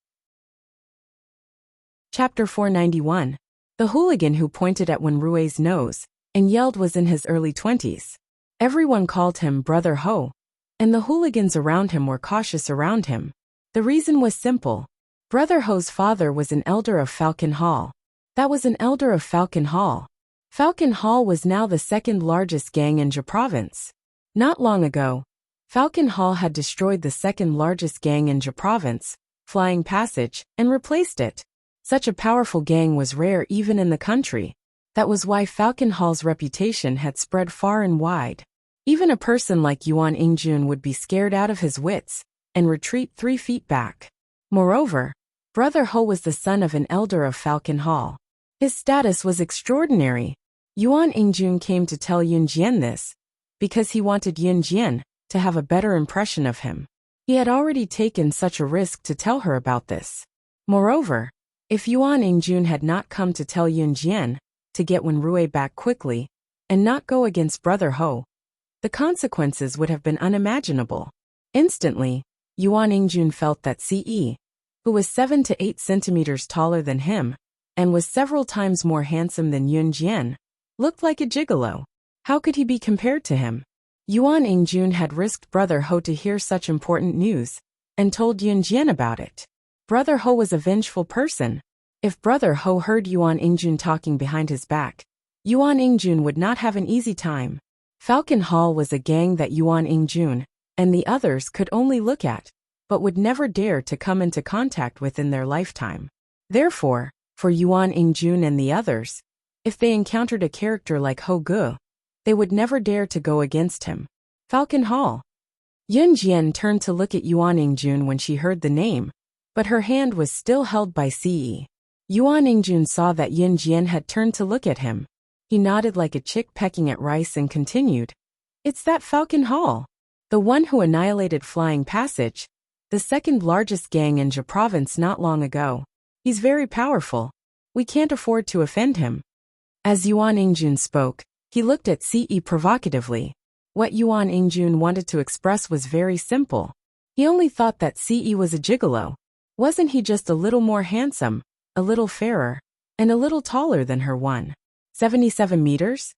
Chapter 491. The hooligan who pointed at Wenrui's nose and yelled was in his early 20s. Everyone called him Brother Ho, and the hooligans around him were cautious around him. The reason was simple. Brother Ho's father was an elder of Falcon Hall. That was an elder of Falcon Hall. Falcon Hall was now the second largest gang in Ja province. Not long ago, Falcon Hall had destroyed the second largest gang in Ja province, Flying Passage, and replaced it. Such a powerful gang was rare even in the country. That was why Falcon Hall's reputation had spread far and wide. Even a person like Yuan Ingjun would be scared out of his wits and retreat 3 feet back. Moreover, Brother Ho was the son of an elder of Falcon Hall. His status was extraordinary. Yuan Ingjun came to tell Yun Jian this because he wanted Yun Jian to have a better impression of him. He had already taken such a risk to tell her about this. Moreover, if Yuan Ingjun had not come to tell Yun Jian to get Wenrui back quickly and not go against Brother Ho, the consequences would have been unimaginable. Instantly, Yuan Ingjun felt that Ce, who was 7 to 8 centimeters taller than him and was several times more handsome than Yun Jian, looked like a gigolo. How could he be compared to him? Yuan Ingjun had risked Brother Ho to hear such important news and told Yun Jian about it. Brother Ho was a vengeful person. If Brother Ho heard Yuan Ingjun talking behind his back, Yuan Ingjun would not have an easy time. Falcon Hall was a gang that Yuan Ingjun and the others could only look at, but would never dare to come into contact with in their lifetime. Therefore, for Yuan Ingjun and the others, if they encountered a character like Ho Gu, they would never dare to go against him. Falcon Hall. Yun Jian turned to look at Yuan Ingjun when she heard the name, but her hand was still held by Ce. Yuan Ingjun saw that Yun Jian had turned to look at him. He nodded like a chick pecking at rice and continued, "It's that Falcon Hall. The one who annihilated Flying Passage, the second largest gang in Ja province not long ago. He's very powerful. We can't afford to offend him." As Yuan Ingjun spoke, he looked at Ce provocatively. What Yuan Ingjun wanted to express was very simple. He only thought that Ce was a gigolo. Wasn't he just a little more handsome, a little fairer, and a little taller than her 1.77 meters?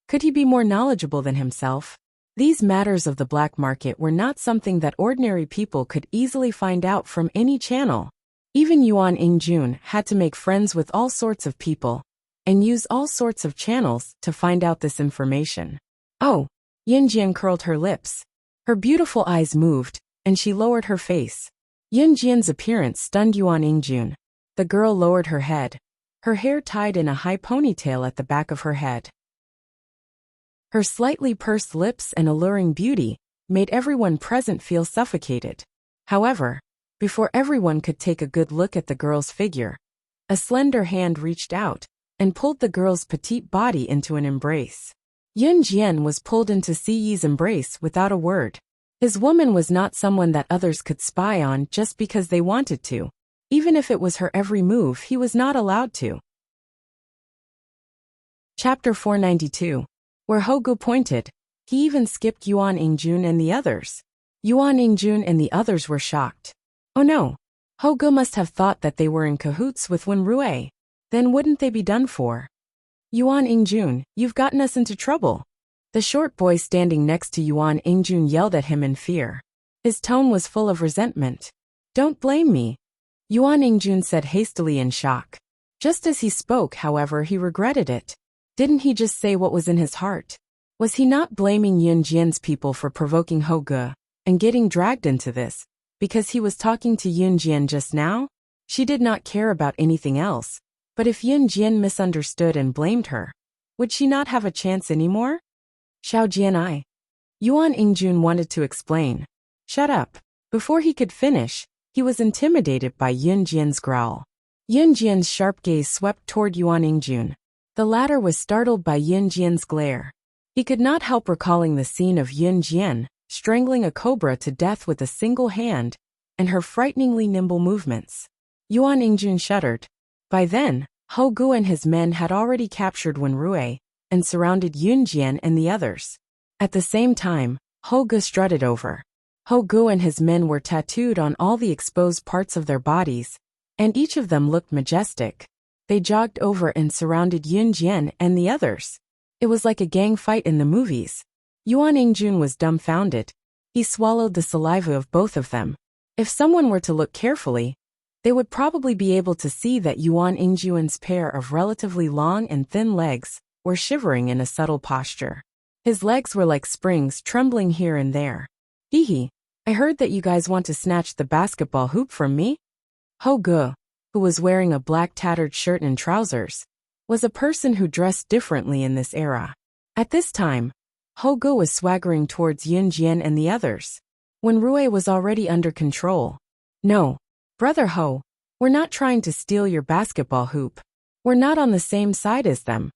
Could he be more knowledgeable than himself? These matters of the black market were not something that ordinary people could easily find out from any channel. Even Yuan Ingjun had to make friends with all sorts of people and use all sorts of channels to find out this information. Oh, Yun Jian curled her lips. Her beautiful eyes moved, and she lowered her face. Yun Jian's appearance stunned Yuan Ingjun. The girl lowered her head, her hair tied in a high ponytail at the back of her head. Her slightly pursed lips and alluring beauty made everyone present feel suffocated. However, before everyone could take a good look at the girl's figure, a slender hand reached out and pulled the girl's petite body into an embrace. Yun Jian was pulled into Ce's embrace without a word. His woman was not someone that others could spy on just because they wanted to. Even if it was her every move, he was not allowed to. Chapter 492. Where Ho Gu pointed, he even skipped Yuan Ingjun and the others. Yuan Ingjun and the others were shocked. Oh no, Ho Gu must have thought that they were in cahoots with Wenrui. Then wouldn't they be done for? Yuan Ingjun, you've gotten us into trouble. The short boy standing next to Yuan Ingjun yelled at him in fear. His tone was full of resentment. Don't blame me, Yuan Ingjun said hastily in shock. Just as he spoke, however, he regretted it. Didn't he just say what was in his heart? Was he not blaming Yun Jian's people for provoking Ho Gu and getting dragged into this because he was talking to Yun Jian just now? She did not care about anything else. But if Yun Jian misunderstood and blamed her, would she not have a chance anymore? Xiao Jianai. Yuan Ingjun wanted to explain. Shut up. Before he could finish, he was intimidated by Yun Jian's growl. Yin Jian's sharp gaze swept toward Yuan Ingjun. The latter was startled by Yin Jian's glare. He could not help recalling the scene of Yin Jian strangling a cobra to death with a single hand, and her frighteningly nimble movements. Yuan Ingjun shuddered. By then, Hou Gu and his men had already captured Wenrui and surrounded Yun Jian and the others. At the same time, Hou Gu strutted over. Hou Gu and his men were tattooed on all the exposed parts of their bodies, and each of them looked majestic. They jogged over and surrounded Yun Jian and the others. It was like a gang fight in the movies. Yuan Ingjun was dumbfounded. He swallowed the saliva of both of them. If someone were to look carefully, they would probably be able to see that Yuan Ingjun's pair of relatively long and thin legs were shivering in a subtle posture. His legs were like springs trembling here and there. Hee, I heard that you guys want to snatch the basketball hoop from me? Hou Gu, who was wearing a black tattered shirt and trousers, was a person who dressed differently in this era. At this time, Hou Gu was swaggering towards Yun Jian and the others. Wenrui was already under control. No, Brother Hou, we're not trying to steal your basketball hoop. We're not on the same side as them.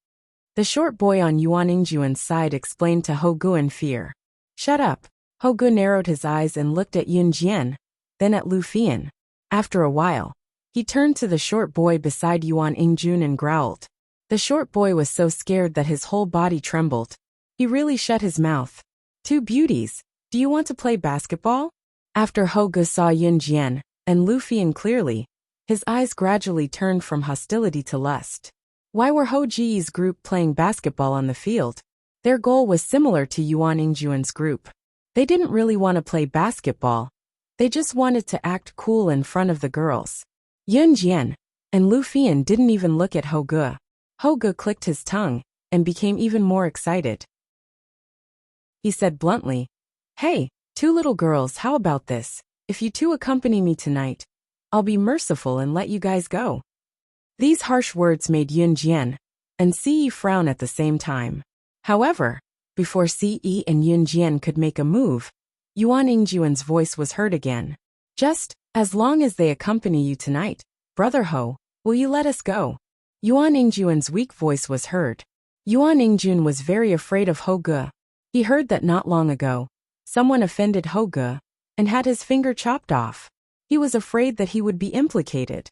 The short boy on Yuan Ingjun's side explained to Hou Gu in fear. Shut up. Hou Gu narrowed his eyes and looked at Yun Jian, then at Lu Fian. After a while, he turned to the short boy beside Yuan Ingjun and growled. The short boy was so scared that his whole body trembled. He really shut his mouth. Two beauties, do you want to play basketball? After Hou Gu saw Yun Jian and Lu Fian clearly, his eyes gradually turned from hostility to lust. Why were Hou Ji's group playing basketball on the field? Their goal was similar to Yuan Ingjun's group. They didn't really want to play basketball. They just wanted to act cool in front of the girls. Yun Jian and Lu Fian didn't even look at Hou Gu. Hou Gu clicked his tongue and became even more excited. He said bluntly, Hey, two little girls, how about this? If you two accompany me tonight, I'll be merciful and let you guys go. These harsh words made Yun Jian and Ce frown at the same time. However, before Ce and Yun Jian could make a move, Yuan Ingjun's voice was heard again. Just, as long as they accompany you tonight, Brother Hou, will you let us go? Yuan Ingjun's weak voice was heard. Yuan Ingjun was very afraid of Hou Gu. He heard that not long ago, someone offended Hou Gu and had his finger chopped off. He was afraid that he would be implicated.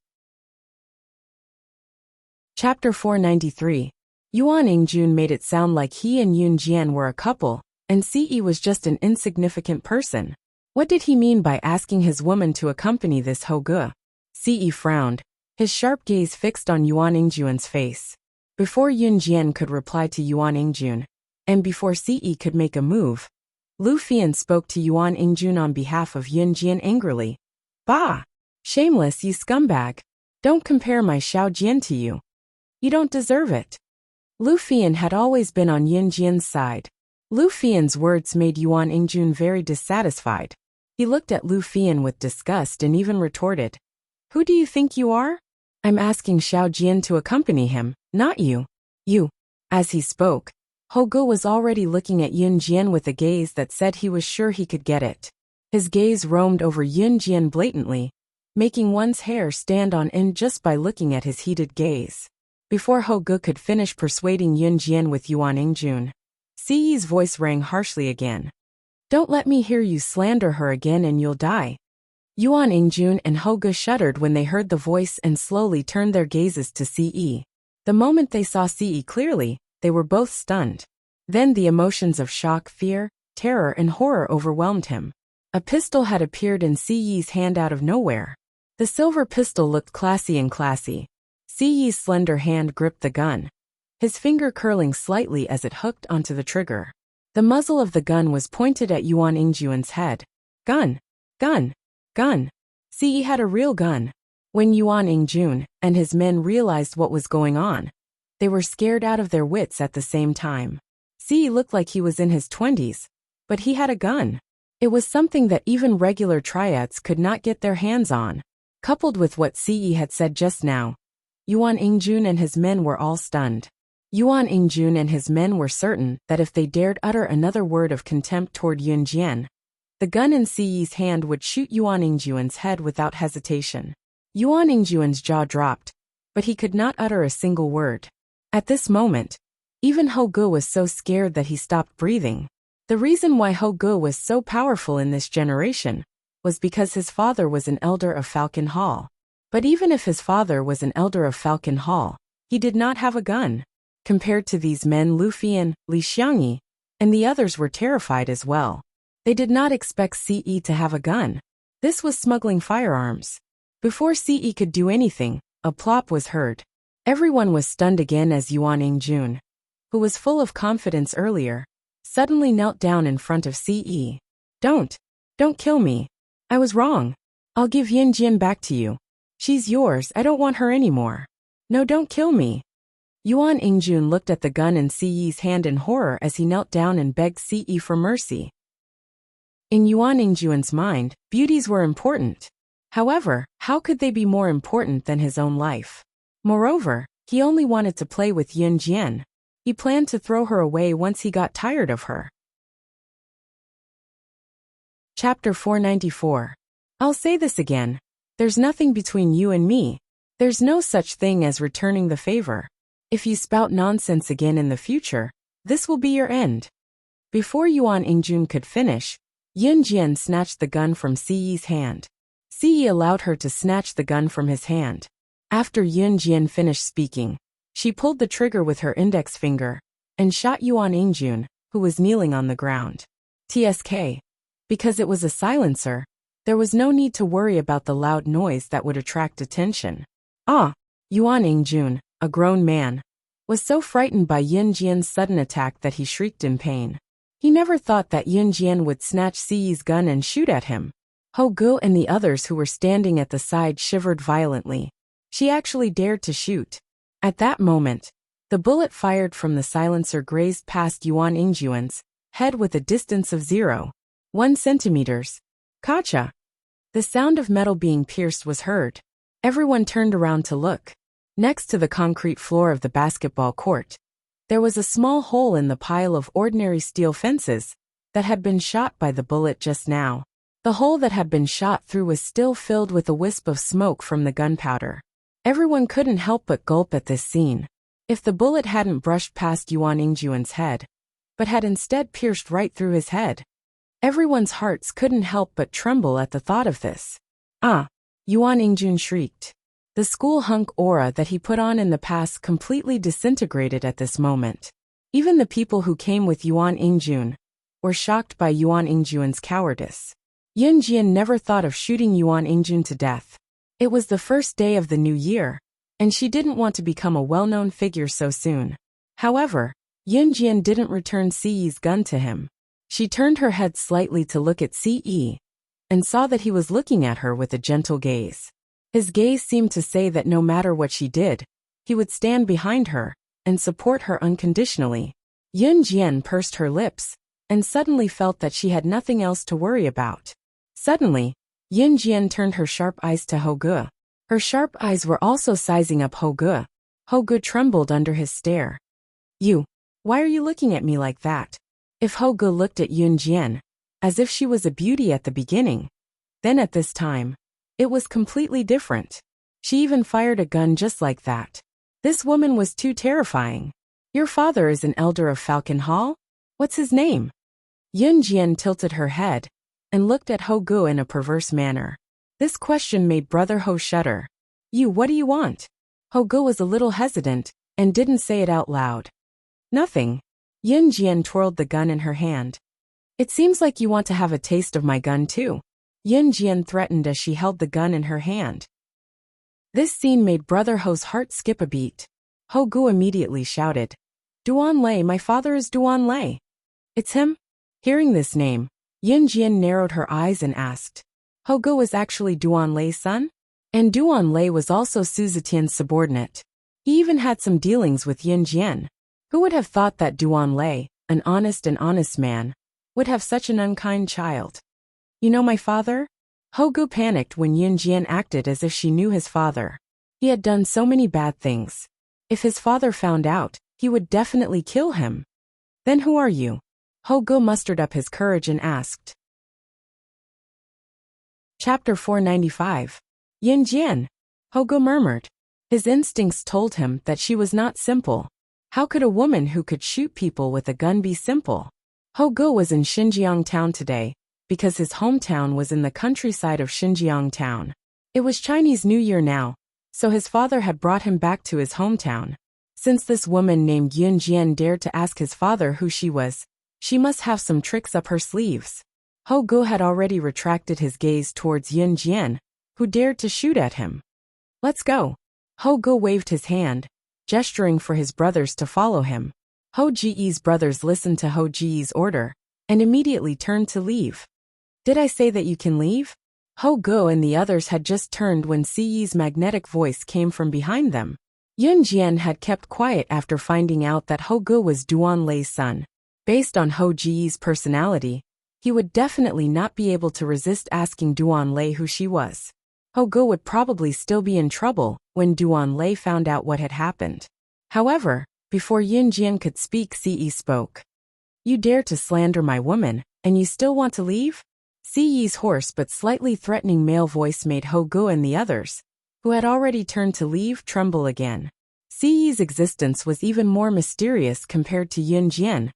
Chapter 493. Yuan Ingjun made it sound like he and Yun Jian were a couple, and Ce was just an insignificant person. What did he mean by asking his woman to accompany this Hou Gu? Ce frowned, his sharp gaze fixed on Yuan Ingjun's face. Before Yun Jian could reply to Yuan Ingjun, and before Ce could make a move, Lu Fian spoke to Yuan Ingjun on behalf of Yun Jian angrily. Bah! Shameless, you scumbag! Don't compare my Xiao Jian to you. You don't deserve it. Lu Fian had always been on Yun Jian's side. Lu Fian's words made Yuan Ingjun very dissatisfied. He looked at Lu Fian with disgust and even retorted. Who do you think you are? I'm asking Xiao Jian to accompany him, not you. You. As he spoke, Hou Gu was already looking at Yun Jian with a gaze that said he was sure he could get it. His gaze roamed over Yun Jian blatantly, making one's hair stand on end just by looking at his heated gaze. Before Hou Gu could finish persuading Yun Jian with Yuan Ingjun, Ce's voice rang harshly again. Don't let me hear you slander her again and you'll die. Yuan Ingjun and Hou Gu shuddered when they heard the voice and slowly turned their gazes to Ce. The moment they saw Ce clearly, they were both stunned. Then the emotions of shock, fear, terror, and horror overwhelmed him. A pistol had appeared in Ce's hand out of nowhere. The silver pistol looked classy and classy. Ce's slender hand gripped the gun, his finger curling slightly as it hooked onto the trigger. The muzzle of the gun was pointed at Yuan Ingjun's head. Gun! Gun! Gun! Ce had a real gun. When Yuan Ingjun and his men realized what was going on, they were scared out of their wits at the same time. Ce looked like he was in his 20s, but he had a gun. It was something that even regular triads could not get their hands on. Coupled with what Ce had said just now, Yuan Ingjun and his men were all stunned. Yuan Ingjun and his men were certain that if they dared utter another word of contempt toward Yun Jian, the gun in Ce's hand would shoot Yuan Ingjun's head without hesitation. Yuan Ingjuan's jaw dropped, but he could not utter a single word. At this moment, even Ho Ge was so scared that he stopped breathing. The reason why Ho Ge was so powerful in this generation was because his father was an elder of Falcon Hall. But even if his father was an elder of Falcon Hall, he did not have a gun. Compared to these men, Lu Fian, Li Xiangyi, and the others were terrified as well. They did not expect Ce to have a gun. This was smuggling firearms. Before Ce could do anything, a plop was heard. Everyone was stunned again as Yuan Ingjun, who was full of confidence earlier, suddenly knelt down in front of Ce. Don't kill me. I was wrong. I'll give Yin Jian back to you. She's yours, I don't want her anymore. No, don't kill me. Yuan Ingjun looked at the gun in Ce's hand in horror as he knelt down and begged Ce for mercy. In Yuan Ingjun's mind, beauties were important. However, how could they be more important than his own life? Moreover, he only wanted to play with Yin Jian. He planned to throw her away once he got tired of her. Chapter 494. I'll say this again. There's nothing between you and me. There's no such thing as returning the favor. If you spout nonsense again in the future, this will be your end. Before Yuan Ingjun could finish, Yin Jian snatched the gun from Ce's hand. Ce allowed her to snatch the gun from his hand. After Yin Jian finished speaking, she pulled the trigger with her index finger and shot Yuan Ingjun, who was kneeling on the ground. TSK. Because it was a silencer, there was no need to worry about the loud noise that would attract attention. Yuan Ingjun, a grown man, was so frightened by Yin Jian's sudden attack that he shrieked in pain. He never thought that Yin Jian would snatch Ce's gun and shoot at him. Ho Ge and the others who were standing at the side shivered violently. She actually dared to shoot. At that moment, the bullet fired from the silencer grazed past Yuan Ingjun's head with a distance of 0.1 centimeters. Kacha! The sound of metal being pierced was heard. Everyone turned around to look. Next to the concrete floor of the basketball court, there was a small hole in the pile of ordinary steel fences that had been shot by the bullet just now. The hole that had been shot through was still filled with a wisp of smoke from the gunpowder. Everyone couldn't help but gulp at this scene. If the bullet hadn't brushed past Yuan Ingjun's head, but had instead pierced right through his head, everyone's hearts couldn't help but tremble at the thought of this. Yuan Ingjun shrieked. The school hunk aura that he put on in the past completely disintegrated at this moment. Even the people who came with Yuan Ingjun were shocked by Yuan Ingjun's cowardice. Yin Jian never thought of shooting Yuan Ingjun to death. It was the first day of the new year, and she didn't want to become a well-known figure so soon. However, Yin Jian didn't return Ce's gun to him. She turned her head slightly to look at Ce, and saw that he was looking at her with a gentle gaze. His gaze seemed to say that no matter what she did, he would stand behind her and support her unconditionally. Yin Jian pursed her lips, and suddenly felt that she had nothing else to worry about. Suddenly, Yin Jian turned her sharp eyes to Ho Ge. Her sharp eyes were also sizing up Ho Ge. Ho Ge trembled under his stare. Why are you looking at me like that? If Ho Ge looked at Yin Jian, as if she was a beauty at the beginning, then at this time, it was completely different. She even fired a gun just like that. This woman was too terrifying. Your father is an elder of Falcon Hall? What's his name? Yin Jian tilted her head and looked at Ho Ge in a perverse manner. This question made Brother Ho shudder. What do you want? Ho Ge was a little hesitant and didn't say it out loud. Nothing. Yin Jian twirled the gun in her hand. It seems like you want to have a taste of my gun too. Yin Jian threatened as she held the gun in her hand. This scene made Brother Ho's heart skip a beat. Ho Ge immediately shouted, Duan Lei, my father is Duan Lei. It's him? Hearing this name, Yin Jian narrowed her eyes and asked, Ho Ge was actually Duan Lei's son? And Duan Lei was also Su Zetian's subordinate. He even had some dealings with Yin Jian. Who would have thought that Duan Lei, an honest man, would have such an unkind child? You know my father? Ho Ge panicked when Yin Jian acted as if she knew his father. He had done so many bad things. If his father found out, he would definitely kill him. Then who are you? Ho Ge mustered up his courage and asked. Chapter 495. Yin Jian. Hogo murmured. His instincts told him that she was not simple. How could a woman who could shoot people with a gun be simple? Hogo was in Xinjiang town today, because his hometown was in the countryside of Xinjiang town. It was Chinese New Year now, so his father had brought him back to his hometown. Since this woman named Yun Jian dared to ask his father who she was, she must have some tricks up her sleeves. Hogo had already retracted his gaze towards Yun Jian, who dared to shoot at him. Let's go. Hogo waved his hand, gesturing for his brothers to follow him. Ho Ji's brothers listened to Ho Ji's order, and immediately turned to leave. Did I say that you can leave? Hogo and the others had just turned when Siyi's magnetic voice came from behind them. Yun Jian had kept quiet after finding out that Hogo was Duan Lei's son. Based on Ho Ji's personality, he would definitely not be able to resist asking Duan Lei who she was. Hogo would probably still be in trouble when Duan Lei found out what had happened. However, before Yun Jian could speak, Siyi spoke. You dare to slander my woman, and you still want to leave? Siyi's hoarse but slightly threatening male voice made Hogo and the others, who had already turned to leave, tremble again. Siyi's existence was even more mysterious compared to Yun Jian,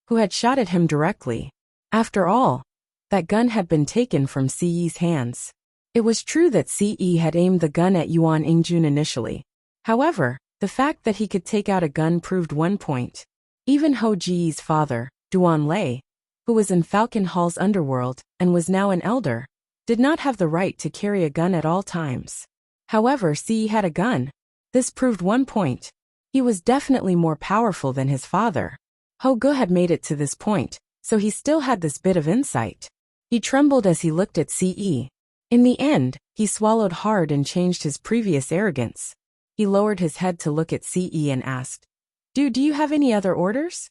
who had shot at him directly. After all, that gun had been taken from Siyi's hands. It was true that Siyi had aimed the gun at Yuan Ingjun initially. However, the fact that he could take out a gun proved one point. Even Ho Ji's father, Duan Lei, who was in Falcon Hall's underworld and was now an elder, did not have the right to carry a gun at all times. However, Siyi had a gun. This proved one point. He was definitely more powerful than his father. Hogo had made it to this point, so he still had this bit of insight. He trembled as he looked at Siyi. In the end, he swallowed hard and changed his previous arrogance. He lowered his head to look at Siyi and asked, Do you have any other orders?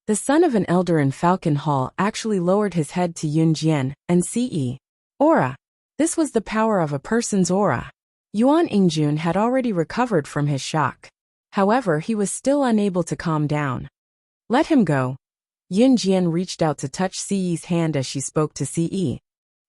The son of an elder in Falcon Hall actually lowered his head to Yun Jian and Siyi. Aura. This was the power of a person's aura. Yuan Ingjun had already recovered from his shock. However, he was still unable to calm down. Let him go. Yun Jian reached out to touch Siyi's hand as she spoke to Siyi.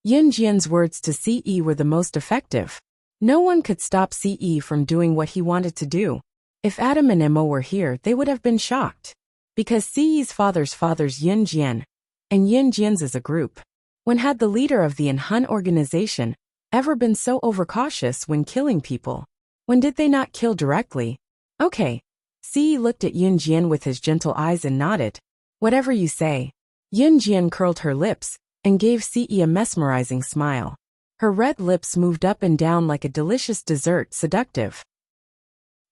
Yun Jian's words to Siyi were the most effective. No one could stop Siyi from doing what he wanted to do. If Adam and Emo were here, they would have been shocked. Because Siyi's father's Yun Jian, and Yun Jian's as a group. When had the leader of the Enhun organization ever been so overcautious when killing people? When did they not kill directly? Okay. Siyi looked at Yun Jian with his gentle eyes and nodded. Whatever you say. Yun Jian curled her lips and gave Siyi a mesmerizing smile. Her red lips moved up and down like a delicious dessert, seductive.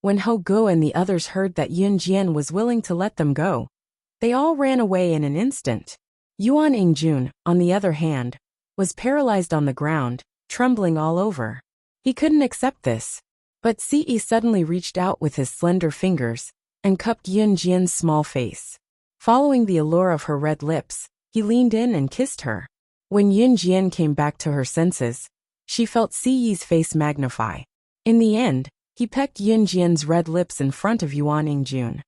When Hogo and the others heard that Yun Jian was willing to let them go, they all ran away in an instant. Yuan Ingjun, on the other hand, was paralyzed on the ground, trembling all over. He couldn't accept this. But Siyi suddenly reached out with his slender fingers and cupped Yun Jian's small face. Following the allure of her red lips, he leaned in and kissed her. When Yun Jian came back to her senses, she felt Siyi's face magnify. In the end, he pecked Yun Jian's red lips in front of Yuan Ingjun.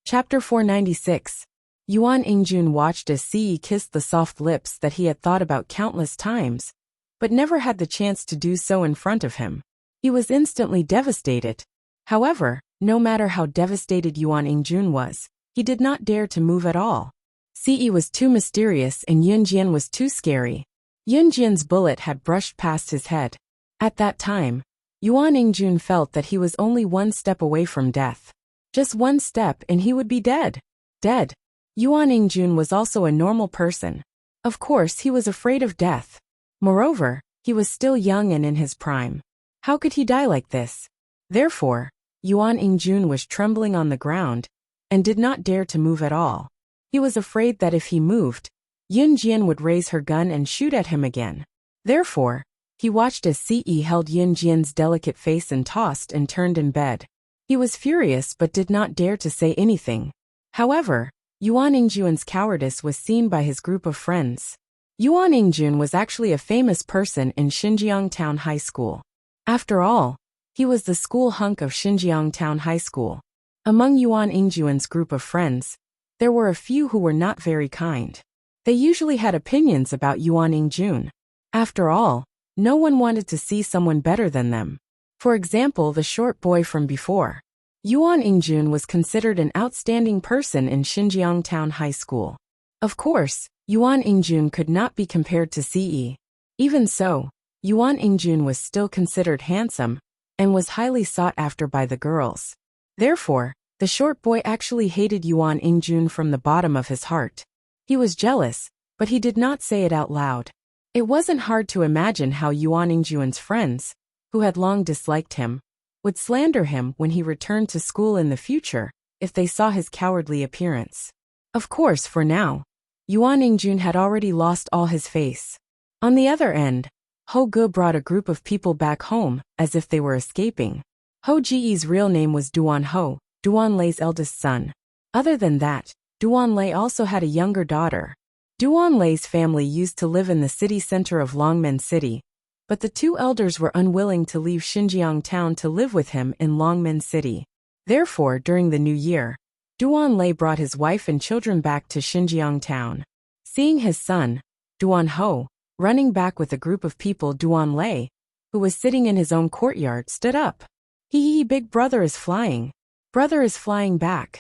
Chapter 496. Yuan Ingjun watched as Siyi kissed the soft lips that he had thought about countless times, but never had the chance to do so in front of him. He was instantly devastated. However, no matter how devastated Yuan Ingjun was, he did not dare to move at all. Siyi was too mysterious and Yun Jian was too scary. Yun Jian's bullet had brushed past his head. At that time, Yuan Ingjun felt that he was only one step away from death. Just one step and he would be dead. Dead. Yuan Ingjun was also a normal person. Of course, he was afraid of death. Moreover, he was still young and in his prime. How could he die like this? Therefore, Yuan Ingjun was trembling on the ground and did not dare to move at all. He was afraid that if he moved, Yun Jian would raise her gun and shoot at him again. Therefore, he watched as Siyi held Yun Jian's delicate face and tossed and turned in bed. He was furious but did not dare to say anything. However, Yuan Ingjun's cowardice was seen by his group of friends. Yuan Ingjun was actually a famous person in Xinjiang Town High School. After all, he was the school hunk of Xinjiang Town High School. Among Yuan Ingjun's group of friends, there were a few who were not very kind. They usually had opinions about Yuan Ingjun. After all, No one wanted to see someone better than them. For example, the short boy from before. Yuan Ingjun was considered an outstanding person in Xinjiang Town High School. Of course, Yuan Ingjun could not be compared to Ce. Even so, Yuan Ingjun was still considered handsome and was highly sought after by the girls. Therefore, the short boy actually hated Yuan Ingjun from the bottom of his heart. He was jealous, but he did not say it out loud. It wasn't hard to imagine how Yuan Ingjun's friends, who had long disliked him, would slander him when he returned to school in the future if they saw his cowardly appearance. Of course, for now, Yuan Ingjun had already lost all his face. On the other end, Ho Ge brought a group of people back home as if they were escaping. Ho Ji's real name was Duan Ho, Duan Lei's eldest son. Other than that, Duan Lei also had a younger daughter. Duan Lei's family used to live in the city center of Longmen City, but the two elders were unwilling to leave Xinjiang Town to live with him in Longmen City. Therefore, during the new year, Duan Lei brought his wife and children back to Xinjiang Town. Seeing his son, Duan Ho, running back with a group of people, Duan Lei, who was sitting in his own courtyard, stood up. Hee, big brother is flying. Brother is flying back.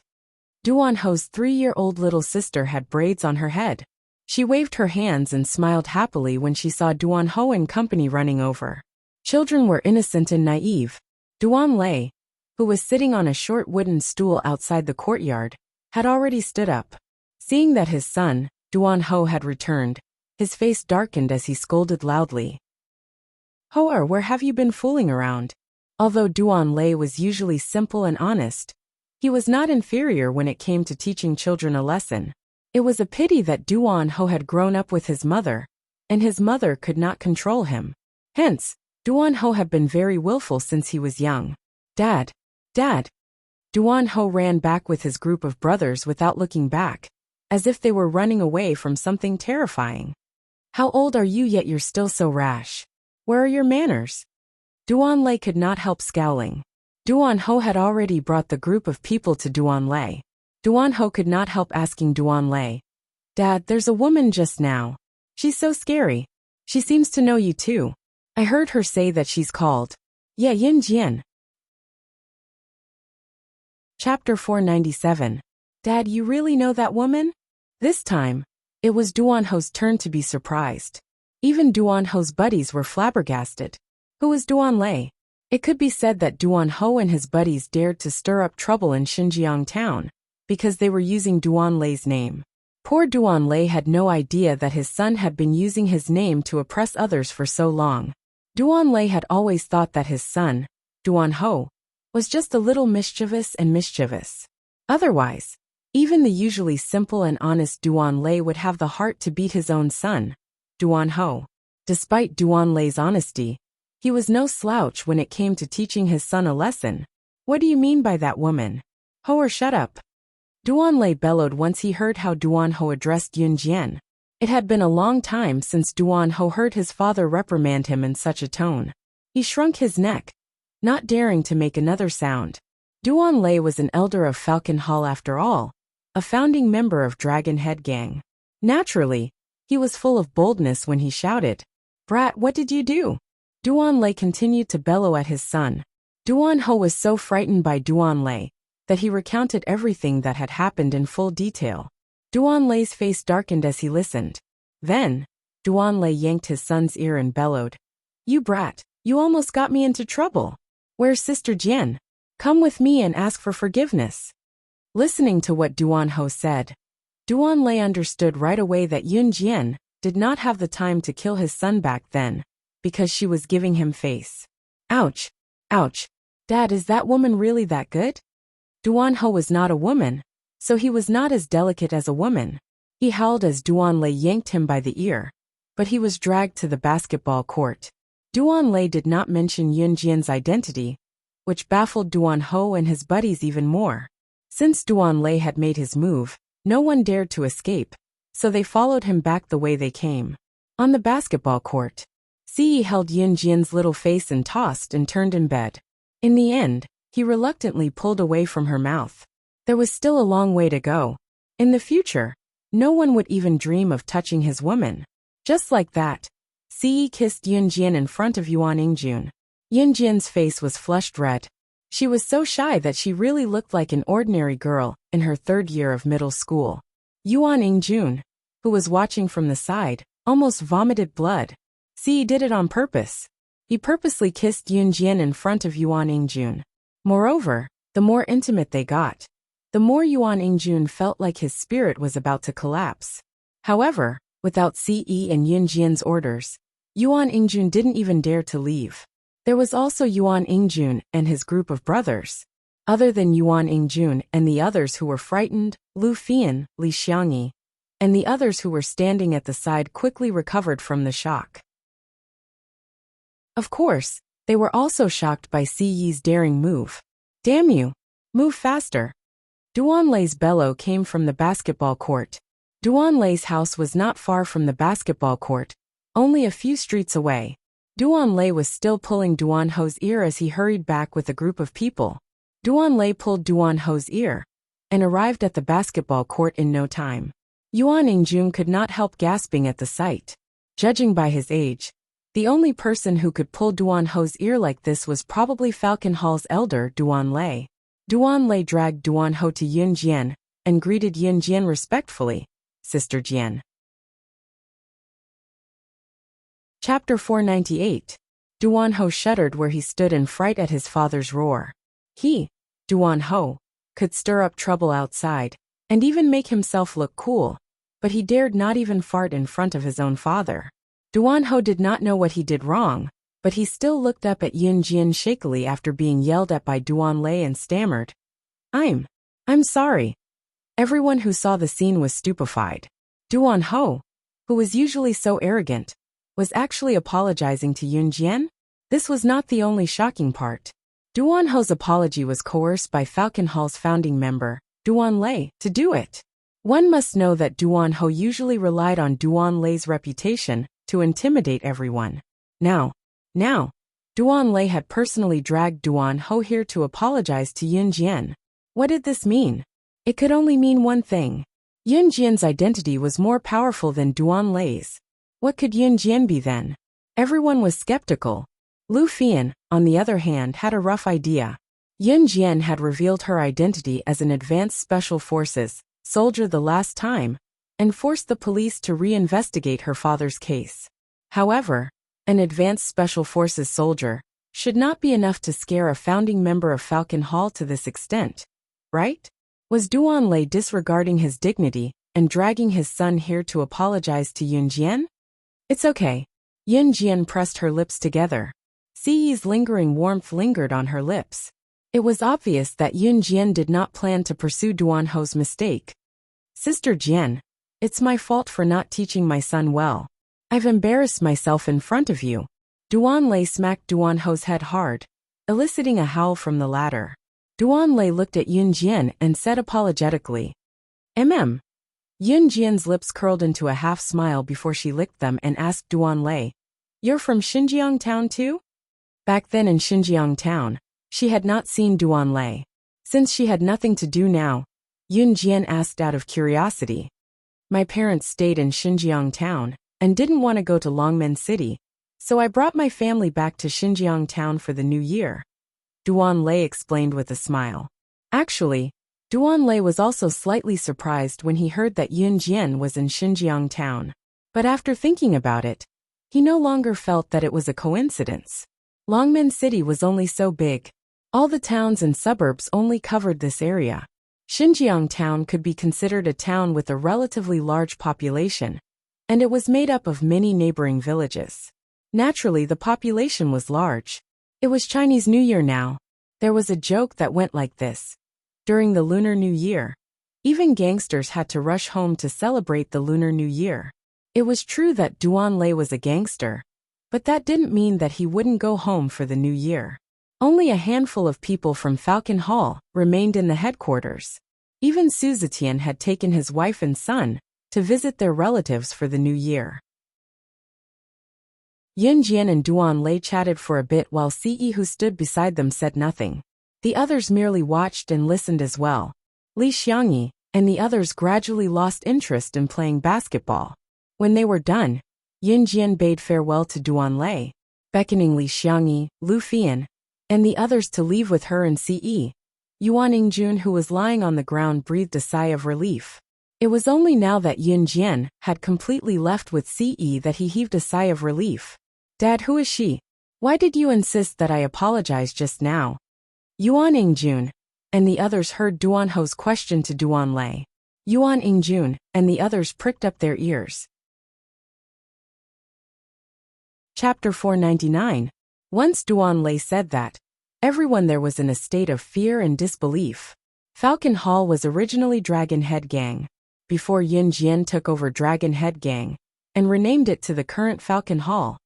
Duan Ho's 3-year-old little sister had braids on her head. She waved her hands and smiled happily when she saw Duan Ho and company running over. Children were innocent and naive. Duan Lei, who was sitting on a short wooden stool outside the courtyard, had already stood up. Seeing that his son, Duan Ho, had returned, his face darkened as he scolded loudly. Ho, where have you been fooling around? Although Duan Lei was usually simple and honest, he was not inferior when it came to teaching children a lesson. It was a pity that Duan Ho had grown up with his mother, and his mother could not control him. Hence, Duan Ho had been very willful since he was young. Dad! Dad! Duan Ho ran back with his group of brothers without looking back, as if they were running away from something terrifying. How old are you yet you're still so rash? Where are your manners? Duan Lei could not help scowling. Duan Ho had already brought the group of people to Duan Lei. Duan Ho could not help asking Duan Lei, Dad, there's a woman just now. She's so scary. She seems to know you too. I heard her say that she's called Yin Jian. Chapter 497. Dad, you really know that woman? This time, it was Duan Ho's turn to be surprised. Even Duan Ho's buddies were flabbergasted. Who was Duan Lei? It could be said that Duan Ho and his buddies dared to stir up trouble in Xinjiang Town, because they were using Duan Lei's name. Poor Duan Lei had no idea that his son had been using his name to oppress others for so long. Duan Lei had always thought that his son, Duan Ho, was just a little mischievous. Otherwise, even the usually simple and honest Duan Lei would have the heart to beat his own son, Duan Ho. Despite Duan Lei's honesty, he was no slouch when it came to teaching his son a lesson. What do you mean by that woman? Ho, shut up. Duan Lei bellowed once he heard how Duan Ho addressed Yun Jian. It had been a long time since Duan Ho heard his father reprimand him in such a tone. He shrunk his neck, not daring to make another sound. Duan Lei was an elder of Falcon Hall after all, a founding member of Dragon Head Gang. Naturally, he was full of boldness when he shouted, Brat, what did you do? Duan Lei continued to bellow at his son. Duan Ho was so frightened by Duan Lei that he recounted everything that had happened in full detail. Duan Lei's face darkened as he listened. Then, Duan Lei yanked his son's ear and bellowed, You brat, you almost got me into trouble. Where's Sister Jian? Come with me and ask for forgiveness. Listening to what Duan Ho said, Duan Lei understood right away that Yun Jian did not have the time to kill his son back then, because she was giving him face. Ouch! Ouch! Dad, is that woman really that good? Duan Ho was not a woman, so he was not as delicate as a woman. He howled as Duan Lei yanked him by the ear, but he was dragged to the basketball court. Duan Lei did not mention Yun Jian's identity, which baffled Duan Ho and his buddies even more. Since Duan Lei had made his move, no one dared to escape, so they followed him back the way they came. On the basketball court, Ce held Yun Jian's little face and tossed and turned in bed. In the end, he reluctantly pulled away from her mouth. There was still a long way to go. In the future, no one would even dream of touching his woman. Just like that, Ce kissed Yun Jian in front of Yuan Ingjun. Yun Jian's face was flushed red. She was so shy that she really looked like an ordinary girl in her 3rd year of middle school. Yuan Ingjun, who was watching from the side, almost vomited blood. Ce did it on purpose. He purposely kissed Yun Jian in front of Yuan Ingjun. Moreover, the more intimate they got, the more Yuan Ingjun felt like his spirit was about to collapse. However, without Ce and Yun Jian's orders, Yuan Ingjun didn't even dare to leave. There was also Yuan Ingjun and his group of brothers. Other than Yuan Ingjun and the others who were frightened, Lu Fian, Li Xiangyi, and the others who were standing at the side quickly recovered from the shock. Of course, they were also shocked by Ci's daring move. Damn you! Move faster! Duanlei's bellow came from the basketball court. Duanlei's house was not far from the basketball court, only a few streets away. Duanlei was still pulling Duanho's ear as he hurried back with a group of people. Duanlei pulled Duanho's ear and arrived at the basketball court in no time. Yuan Ingjun could not help gasping at the sight. Judging by his age, the only person who could pull Duanho's ear like this was probably Falcon Hall's elder, Duanlei. Duanlei dragged Duanho to Yun Jian and greeted Yun Jian respectfully. Sister Jian. Chapter 498. Duanho shuddered where he stood in fright at his father's roar. He, Duanho, could stir up trouble outside and even make himself look cool, but he dared not even fart in front of his own father. Duanho did not know what he did wrong, but he still looked up at Yun Jian shakily after being yelled at by Duanlei and stammered, I'm sorry. Everyone who saw the scene was stupefied. Duanho, who was usually so arrogant, was actually apologizing to Yun Jian? This was not the only shocking part. Duanho's apology was coerced by Falcon Hall's founding member, Duanlei, to do it. One must know that Duanho usually relied on Duanlei's reputation to intimidate everyone. Now, Duanlei had personally dragged Duanho here to apologize to Yun Jian. What did this mean? It could only mean one thing. Yun Jian's identity was more powerful than Duanlei's. What could Yun Jian be then? Everyone was skeptical. Lu Fian, on the other hand, had a rough idea. Yun Jian had revealed her identity as an advanced special forces soldier the last time, and forced the police to reinvestigate her father's case. However, an advanced special forces soldier should not be enough to scare a founding member of Falcon Hall to this extent, right? Was Duanlei disregarding his dignity and dragging his son here to apologize to Yun Jian? It's okay. Yun Jian pressed her lips together. Ci's lingering warmth lingered on her lips. It was obvious that Yun Jian did not plan to pursue Duanho's mistake. Sister Jian, it's my fault for not teaching my son well. I've embarrassed myself in front of you. Duanlei smacked Duanho's head hard, eliciting a howl from the latter. Duanlei looked at Yun Jian and said apologetically, Yun Jian's lips curled into a half smile before she licked them and asked Duanlei, You're from Xinjiang town too? Back then in Xinjiang town, she had not seen Duanlei. Since she had nothing to do now, Yun Jian asked out of curiosity. My parents stayed in Xinjiang town and didn't want to go to Longmen City, so I brought my family back to Xinjiang town for the new year. Duanlei explained with a smile. Actually, Duanlei was also slightly surprised when he heard that Yun Jian was in Xinjiang town. But after thinking about it, he no longer felt that it was a coincidence. Longmen City was only so big. All the towns and suburbs only covered this area. Xinjiang town could be considered a town with a relatively large population, and it was made up of many neighboring villages. Naturally, the population was large. It was Chinese New Year now. There was a joke that went like this. During the Lunar New Year, even gangsters had to rush home to celebrate the Lunar New Year. It was true that Duanlei was a gangster, but that didn't mean that he wouldn't go home for the New Year. Only a handful of people from Falcon Hall remained in the headquarters. Even Su Zetian had taken his wife and son to visit their relatives for the New Year. Yun Jian and Duanlei chatted for a bit while Ce, who stood beside them, said nothing. The others merely watched and listened as well. Li Xiangyi and the others gradually lost interest in playing basketball. When they were done, Yin Jian bade farewell to Duan Lei, beckoning Li Xiangyi, Lu Fian, and the others to leave with her and Ce. Yuan Yingjun, who was lying on the ground, breathed a sigh of relief. It was only now that Yin Jian had completely left with Ce that he heaved a sigh of relief. Dad, who is she? Why did you insist that I apologize just now? Yuan Yingjun and the others heard Duan Ho's question to Duan Lei. Yuan Yingjun and the others pricked up their ears. Chapter 499. Once Duan Lei said that, everyone there was in a state of fear and disbelief. Falcon Hall was originally Dragon Head Gang, before Yin Jian took over Dragon Head Gang, and renamed it to the current Falcon Hall.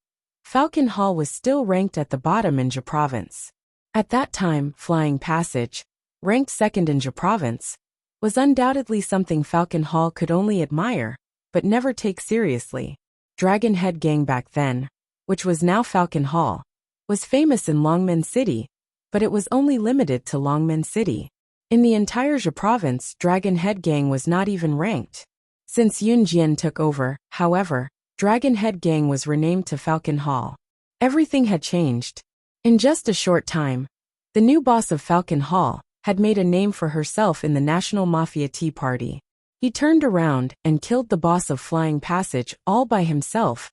Falcon Hall was still ranked at the bottom in Jia Province. At that time, Flying Passage, ranked second in Jia Province, was undoubtedly something Falcon Hall could only admire, but never take seriously. Dragon Head Gang back then, which was now Falcon Hall, was famous in Longmen City, but it was only limited to Longmen City. In the entire Jia Province, Dragon Head Gang was not even ranked. Since Yin Jian took over, however, Dragon Head Gang was renamed to Falcon Hall. Everything had changed. In just a short time, the new boss of Falcon Hall had made a name for herself in the National Mafia Tea Party. He turned around and killed the boss of Flying Passage all by himself,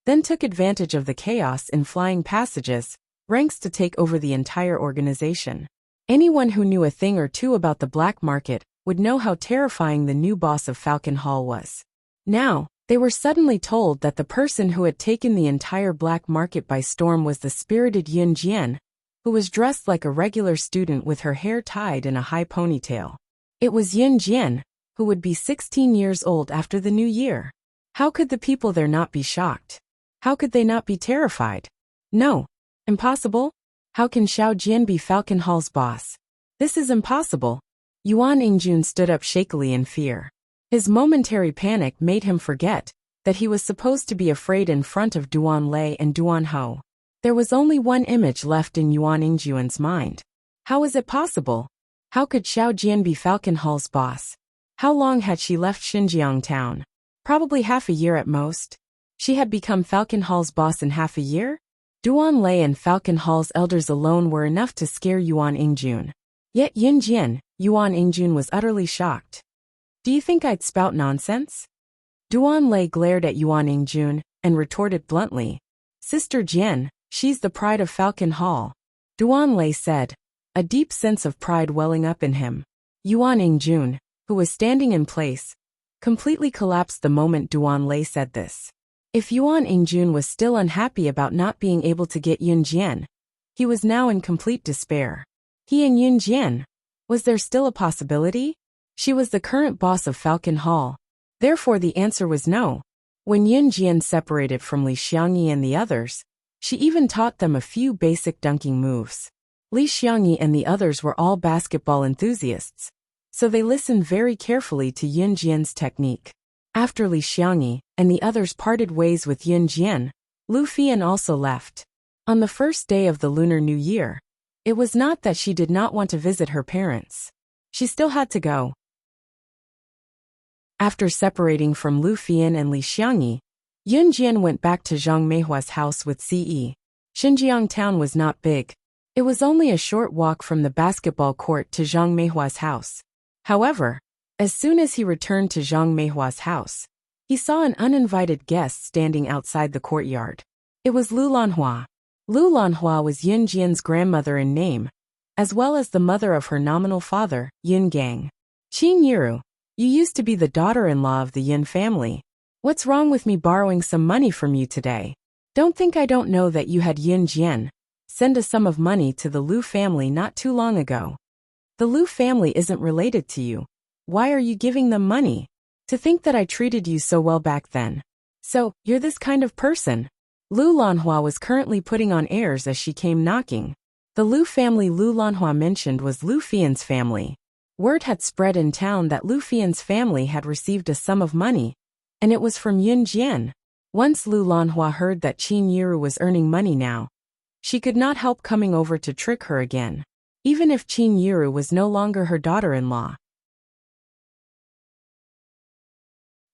then took advantage of the chaos in Flying Passage's ranks to take over the entire organization. Anyone who knew a thing or two about the black market would know how terrifying the new boss of Falcon Hall was. Now, they were suddenly told that the person who had taken the entire black market by storm was the spirited Yin Jian, who was dressed like a regular student with her hair tied in a high ponytail. It was Yin Jian, who would be 16 years old after the new year. How could the people there not be shocked? How could they not be terrified? No. Impossible? How can Xiao Jian be Falcon Hall's boss? This is impossible. Yuan Yingjun stood up shakily in fear. His momentary panic made him forget that he was supposed to be afraid in front of Duan Lei and Duan Ho. There was only one image left in Yuan Yingjun's mind. How is it possible? How could Xiao Jian be Falcon Hall's boss? How long had she left Xinjiang town? Probably half a year at most. She had become Falcon Hall's boss in half a year? Duan Lei and Falcon Hall's elders alone were enough to scare Yuan Yingjun. Yet Yin Jian, Yuan Yingjun was utterly shocked. Do you think I'd spout nonsense? Duan Lei glared at Yuan Yingjun and retorted bluntly. Sister Jian, she's the pride of Falcon Hall. Duan Lei said, a deep sense of pride welling up in him. Yuan Yingjun, who was standing in place, completely collapsed the moment Duan Lei said this. If Yuan Yingjun was still unhappy about not being able to get Yin Jian, he was now in complete despair. He and Yin Jian, was there still a possibility? She was the current boss of Falcon Hall. Therefore the answer was no. When Yin Jian separated from Li Xiangyi and the others, she even taught them a few basic dunking moves. Li Xiangyi and the others were all basketball enthusiasts, so they listened very carefully to Yin Jian's technique. After Li Xiangyi and the others parted ways with Yin Jian, Lu Fian also left. On the first day of the Lunar New Year, it was not that she did not want to visit her parents. She still had to go. After separating from Lu Fian and Li Xiangyi, Yin Jian went back to Zhang Meihua's house with Ce. Xinjiang town was not big. It was only a short walk from the basketball court to Zhang Meihua's house. However, as soon as he returned to Zhang Meihua's house, he saw an uninvited guest standing outside the courtyard. It was Lu Lanhua. Lu Lanhua was Yin Jian's grandmother in name, as well as the mother of her nominal father, Yin Gang. Qin Yiru, you used to be the daughter-in-law of the Yin family. What's wrong with me borrowing some money from you today? Don't think I don't know that you had Yin Jian send a sum of money to the Lu family not too long ago. The Lu family isn't related to you. Why are you giving them money? To think that I treated you so well back then. So, you're this kind of person. Lu Lanhua was currently putting on airs as she came knocking. The Lu family Lu Lanhua mentioned was Lu Fian's family. Word had spread in town that Lu Fian's family had received a sum of money, and it was from Yin Jian. Once Lu Lanhua heard that Qin Yiru was earning money now, she could not help coming over to trick her again, even if Qin Yiru was no longer her daughter-in-law.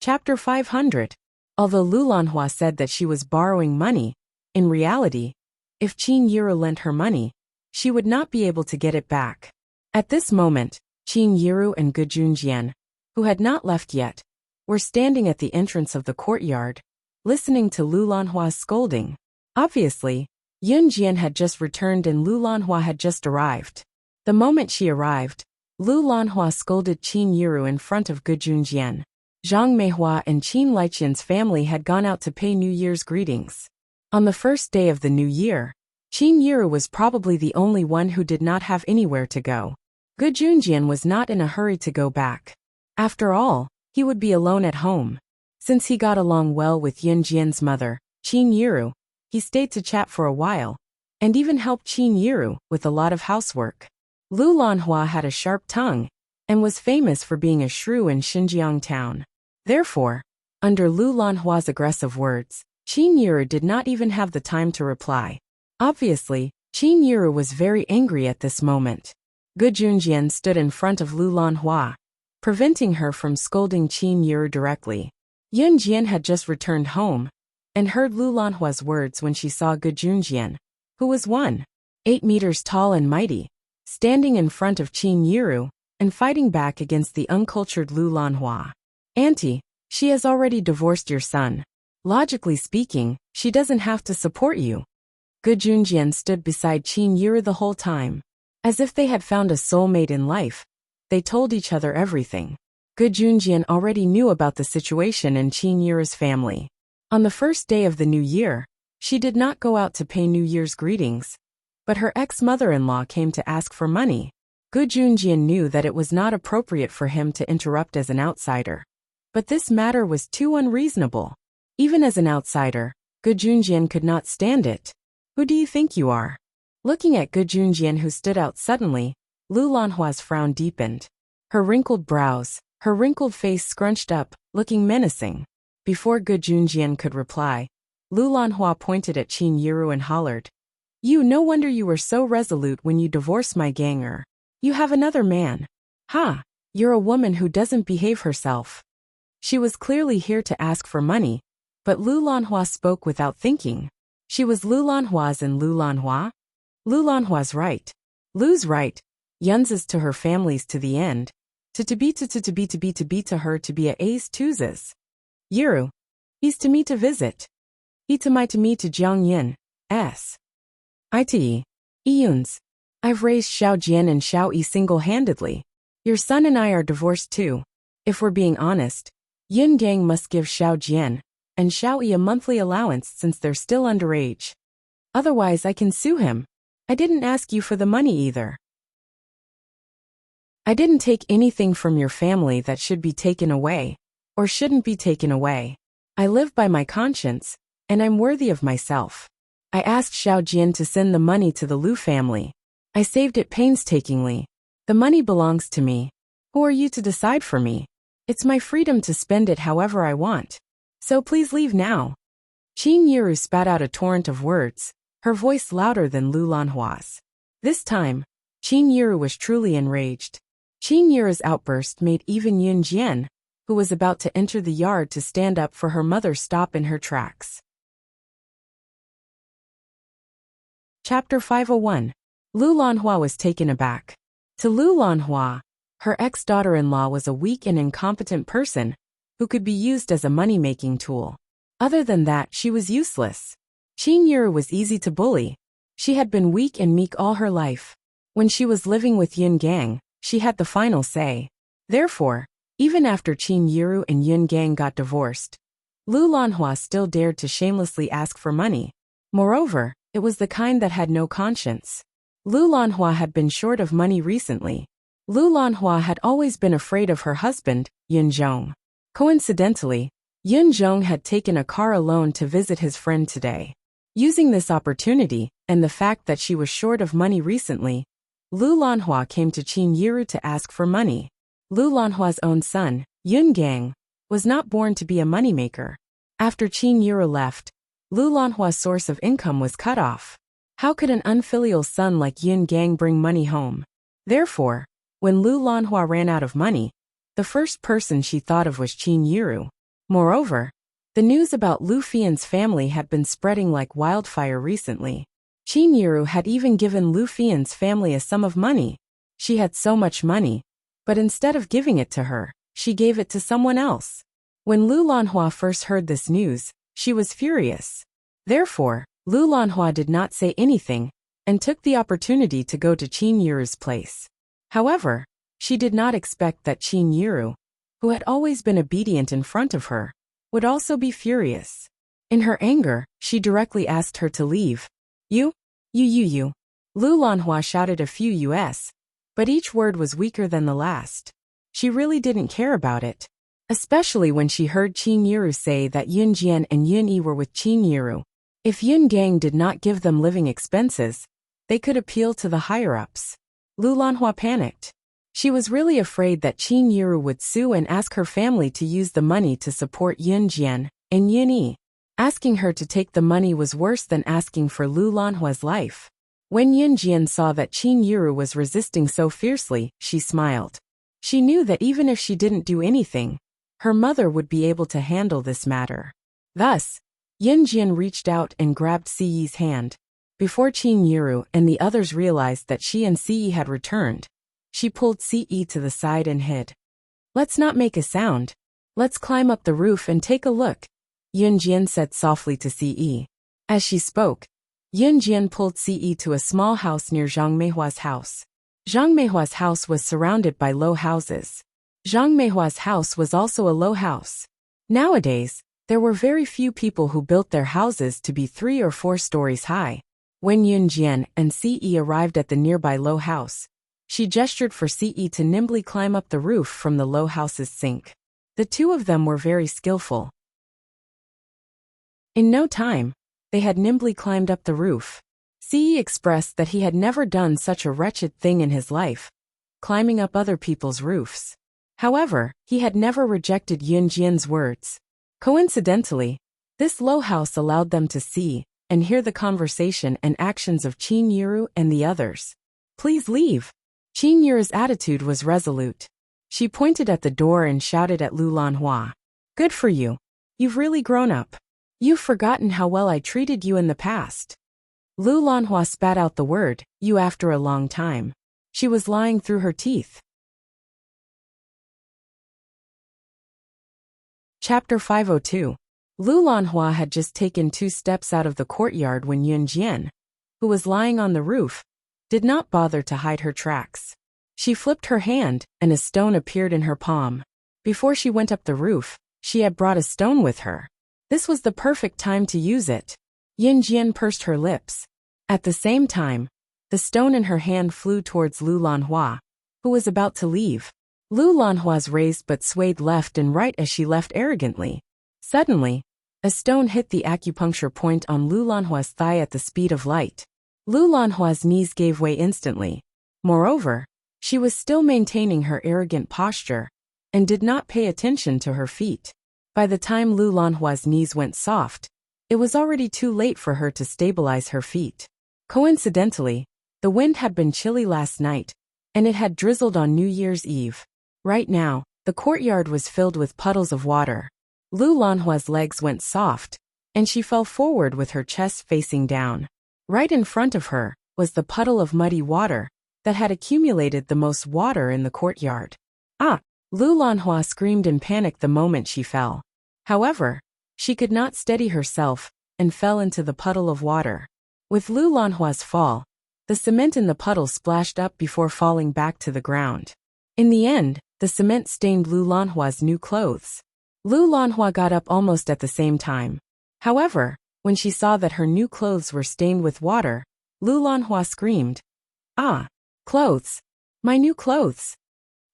Chapter 500. Although Lu Lanhua said that she was borrowing money, in reality, if Qin Yiru lent her money, she would not be able to get it back. At this moment, Qin Yiru and Gu Junjian, who had not left yet, were standing at the entrance of the courtyard, listening to Lu Lanhua's scolding. Obviously, Yun Jian had just returned and Lu Lanhua had just arrived. The moment she arrived, Lu Lanhua scolded Qin Yiru in front of Gu Junjian. Zhang Meihua and Qin Liqian's family had gone out to pay New Year's greetings. On the first day of the new year, Qin Yiru was probably the only one who did not have anywhere to go. Gu Junjian was not in a hurry to go back. After all, he would be alone at home. Since he got along well with Yun Jian's mother, Qin Yiru, he stayed to chat for a while, and even helped Qin Yiru with a lot of housework. Lu Lanhua had a sharp tongue, and was famous for being a shrew in Xinjiang town. Therefore, under Lu Lanhua's aggressive words, Qin Yiru did not even have the time to reply. Obviously, Qin Yiru was very angry at this moment. Gu Junjian stood in front of Lu Lanhua, preventing her from scolding Qin Yiru directly. Yun Jian had just returned home, and heard Lu Lanhua's words when she saw Gu Junjian, who was 1.8 meters tall and mighty, standing in front of Qin Yiru, and fighting back against the uncultured Lu Lanhua. Auntie, she has already divorced your son. Logically speaking, she doesn't have to support you. Gu Junjian stood beside Qin Yiru the whole time. As if they had found a soulmate in life, they told each other everything. Gu Junjian already knew about the situation in Qin Yiru's family. On the first day of the new year, she did not go out to pay New Year's greetings, but her ex-mother-in-law came to ask for money. Gu Junjian knew that it was not appropriate for him to interrupt as an outsider. But this matter was too unreasonable. Even as an outsider, Gu Junjian could not stand it. Who do you think you are? Looking at Gu Junjian, who stood out suddenly, Lu Lanhua's frown deepened. Her wrinkled brows, her wrinkled face scrunched up, looking menacing. Before Gu Junjian could reply, Lu Lanhua pointed at Qin Yiru and hollered, "You, no wonder you were so resolute when you divorced my ganger. You have another man. Ha, you're a woman who doesn't behave herself." She was clearly here to ask for money, but Lu Lanhua spoke without thinking. She was Lu Lanhua's and Lu Lanhua? Lu Lanhua's right. Lu's right. Yun's is to her family's to the end. To be to her to be a a's two's. Yiru. He's to me to visit. He to me to Jiang Yin. S. I to yi. Iyun's. I've raised Xiao Jian and Xiao Yi single-handedly. Your son and I are divorced too. If we're being honest, Yun Gang must give Xiao Jian and Xiao Yi a monthly allowance since they're still underage. Otherwise I can sue him. I didn't ask you for the money either. I didn't take anything from your family that should be taken away, or shouldn't be taken away. I live by my conscience, and I'm worthy of myself. I asked Xiao Jian to send the money to the Lu family. I saved it painstakingly. The money belongs to me. Who are you to decide for me? It's my freedom to spend it however I want. So please leave now. Qin Yiru spat out a torrent of words, her voice louder than Lu Lanhua's. This time, Qin Yiru was truly enraged. Qin Yiru's outburst made even Yun Jian, who was about to enter the yard to stand up for her mother, stop in her tracks. Chapter 501. Lu Lanhua was taken aback. To Lu Lanhua, her ex-daughter-in-law was a weak and incompetent person who could be used as a money-making tool. Other than that, she was useless. Qin Yiru was easy to bully. She had been weak and meek all her life. When she was living with Yun Gang, she had the final say. Therefore, even after Qin Yiru and Yun Gang got divorced, Lu Lanhua still dared to shamelessly ask for money. Moreover, it was the kind that had no conscience. Lu Lanhua had been short of money recently. Lu Lanhua had always been afraid of her husband, Yun Zhong. Coincidentally, Yun Zhong had taken a car alone to visit his friend today. Using this opportunity, and the fact that she was short of money recently, Lu Lanhua came to Qin Yiru to ask for money. Lu Lanhua's own son, Yun Gang, was not born to be a moneymaker. After Qin Yiru left, Lu Lanhua's source of income was cut off. How could an unfilial son like Yun Gang bring money home? Therefore, when Lu Lanhua ran out of money, the first person she thought of was Qin Yiru. Moreover, The news about Lu Fian's family had been spreading like wildfire recently. Qin Yiru had even given Lu Fian's family a sum of money. She had so much money, but instead of giving it to her, she gave it to someone else. When Lu Lanhua first heard this news, she was furious. Therefore, Lu Lanhua did not say anything, and took the opportunity to go to Qin Yiru's place. However, she did not expect that Qin Yiru, who had always been obedient in front of her, would also be furious. In her anger, she directly asked her to leave. You. Lu Lanhua shouted a few US, but each word was weaker than the last. She really didn't care about it, especially when she heard Qin Yiru say that Yun Jian and Yun Yi were with Qin Yiru. If Yun Gang did not give them living expenses, they could appeal to the higher-ups. Lu Lanhua panicked. She was really afraid that Qin Yiru would sue and ask her family to use the money to support Yun Jian and Yun Yi. Asking her to take the money was worse than asking for Lu Lanhua's life. When Yun Jian saw that Qin Yiru was resisting so fiercely, she smiled. She knew that even if she didn't do anything, her mother would be able to handle this matter. Thus, Yun Jian reached out and grabbed Siyi's hand. Before Qin Yiru and the others realized that she and Siyi had returned, she pulled Siyi to the side and hid. Let's not make a sound. Let's climb up the roof and take a look, Yun Jian said softly to Siyi. As she spoke, Yun Jian pulled Siyi to a small house near Zhang Meihua's house. Zhang Meihua's house was surrounded by low houses. Zhang Meihua's house was also a low house. Nowadays, there were very few people who built their houses to be 3 or 4 stories high. When Yun Jian and Siyi arrived at the nearby low house, she gestured for Siyi to nimbly climb up the roof from the low house's sink. The two of them were very skillful. In no time, they had nimbly climbed up the roof. Siyi expressed that he had never done such a wretched thing in his life, climbing up other people's roofs. However, he had never rejected Yun Jian's words. Coincidentally, this low house allowed them to see and hear the conversation and actions of Qin Yiru and the others. Please leave. Qin Yiru's attitude was resolute. She pointed at the door and shouted at Lu Lanhua. Good for you. You've really grown up. You've forgotten how well I treated you in the past. Lu Lanhua spat out the word, you after a long time. She was lying through her teeth. Chapter 502. Lu Lanhua had just taken 2 steps out of the courtyard when Yun Jian, who was lying on the roof, did not bother to hide her tracks. She flipped her hand, and a stone appeared in her palm. Before she went up the roof, she had brought a stone with her. This was the perfect time to use it. Yun Jian pursed her lips. At the same time, the stone in her hand flew towards Lu Lanhua, who was about to leave. Lu Lanhua's raised but swayed left and right as she left arrogantly. Suddenly, a stone hit the acupuncture point on Lu Lanhua's thigh at the speed of light. Lu Lanhua's knees gave way instantly. Moreover, she was still maintaining her arrogant posture, and did not pay attention to her feet. By the time Lu Lanhua's knees went soft, it was already too late for her to stabilize her feet. Coincidentally, the wind had been chilly last night, and it had drizzled on New Year's Eve. Right now, the courtyard was filled with puddles of water. Lu Lanhua's legs went soft, and she fell forward with her chest facing down. Right in front of her was the puddle of muddy water that had accumulated the most water in the courtyard. Ah! Lu Lanhua screamed in panic the moment she fell. However, she could not steady herself and fell into the puddle of water. With Lu Lanhua's fall, the cement in the puddle splashed up before falling back to the ground. In the end, the cement stained Lu Lanhua's new clothes. Lu Lanhua got up almost at the same time. However, when she saw that her new clothes were stained with water, Lu Lanhua screamed, Ah! Clothes! My new clothes!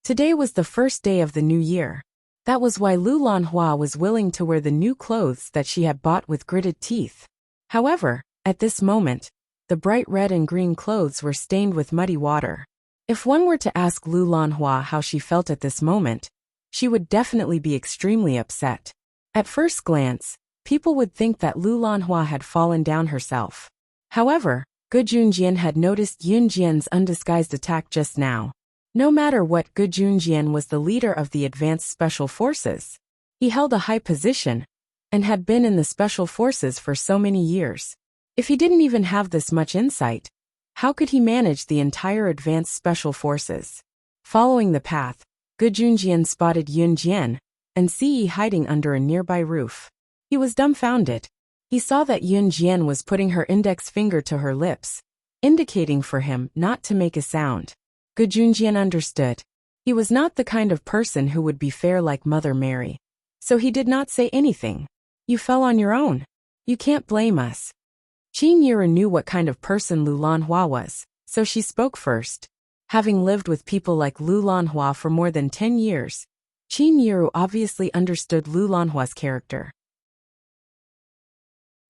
Today was the first day of the new year. That was why Lu Lanhua was willing to wear the new clothes that she had bought with gritted teeth. However, at this moment, the bright red and green clothes were stained with muddy water. If one were to ask Lu Lanhua how she felt at this moment, she would definitely be extremely upset. At first glance, people would think that Lu Lanhua had fallen down herself. However, Gu Junjian had noticed Yun Jian's undisguised attack just now. No matter what, Gu Junjian was the leader of the advanced special forces. He held a high position, and had been in the special forces for so many years. If he didn't even have this much insight, how could he manage the entire advanced special forces? Following the path, Gu Junjian spotted Yun Jian and Ce hiding under a nearby roof. He was dumbfounded. He saw that Yun Jian was putting her index finger to her lips, indicating for him not to make a sound. Gu Junjian understood. He was not the kind of person who would be fair like Mother Mary. So he did not say anything. You fell on your own. You can't blame us. Qin Yiru knew what kind of person Lu Lanhua was, so she spoke first. Having lived with people like Lu Lanhua for more than 10 years, Qin Yiru obviously understood Lu Lanhua's character.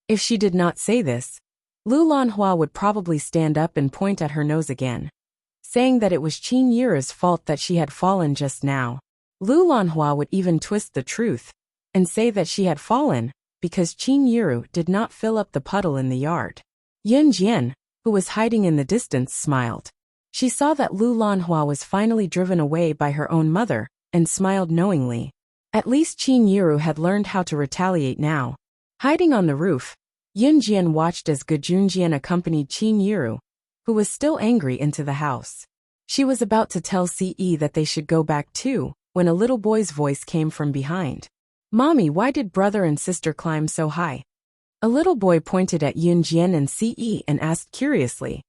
If she did not say this, Lu Lanhua would probably stand up and point at her nose again, saying that it was Qin Yiru's fault that she had fallen just now. Lu Lanhua would even twist the truth and say that she had fallen because Qin Yiru did not fill up the puddle in the yard. Yun Jian, who was hiding in the distance, smiled. She saw that Lu Lanhua was finally driven away by her own mother and smiled knowingly. At least Qin Yiru had learned how to retaliate now. Hiding on the roof, Yun Jian watched as Gu Junjian accompanied Qin Yiru, who was still angry, into the house. She was about to tell Ce that they should go back too, when a little boy's voice came from behind. Mommy, why did brother and sister climb so high? A little boy pointed at Yun Jian and Ce and asked curiously.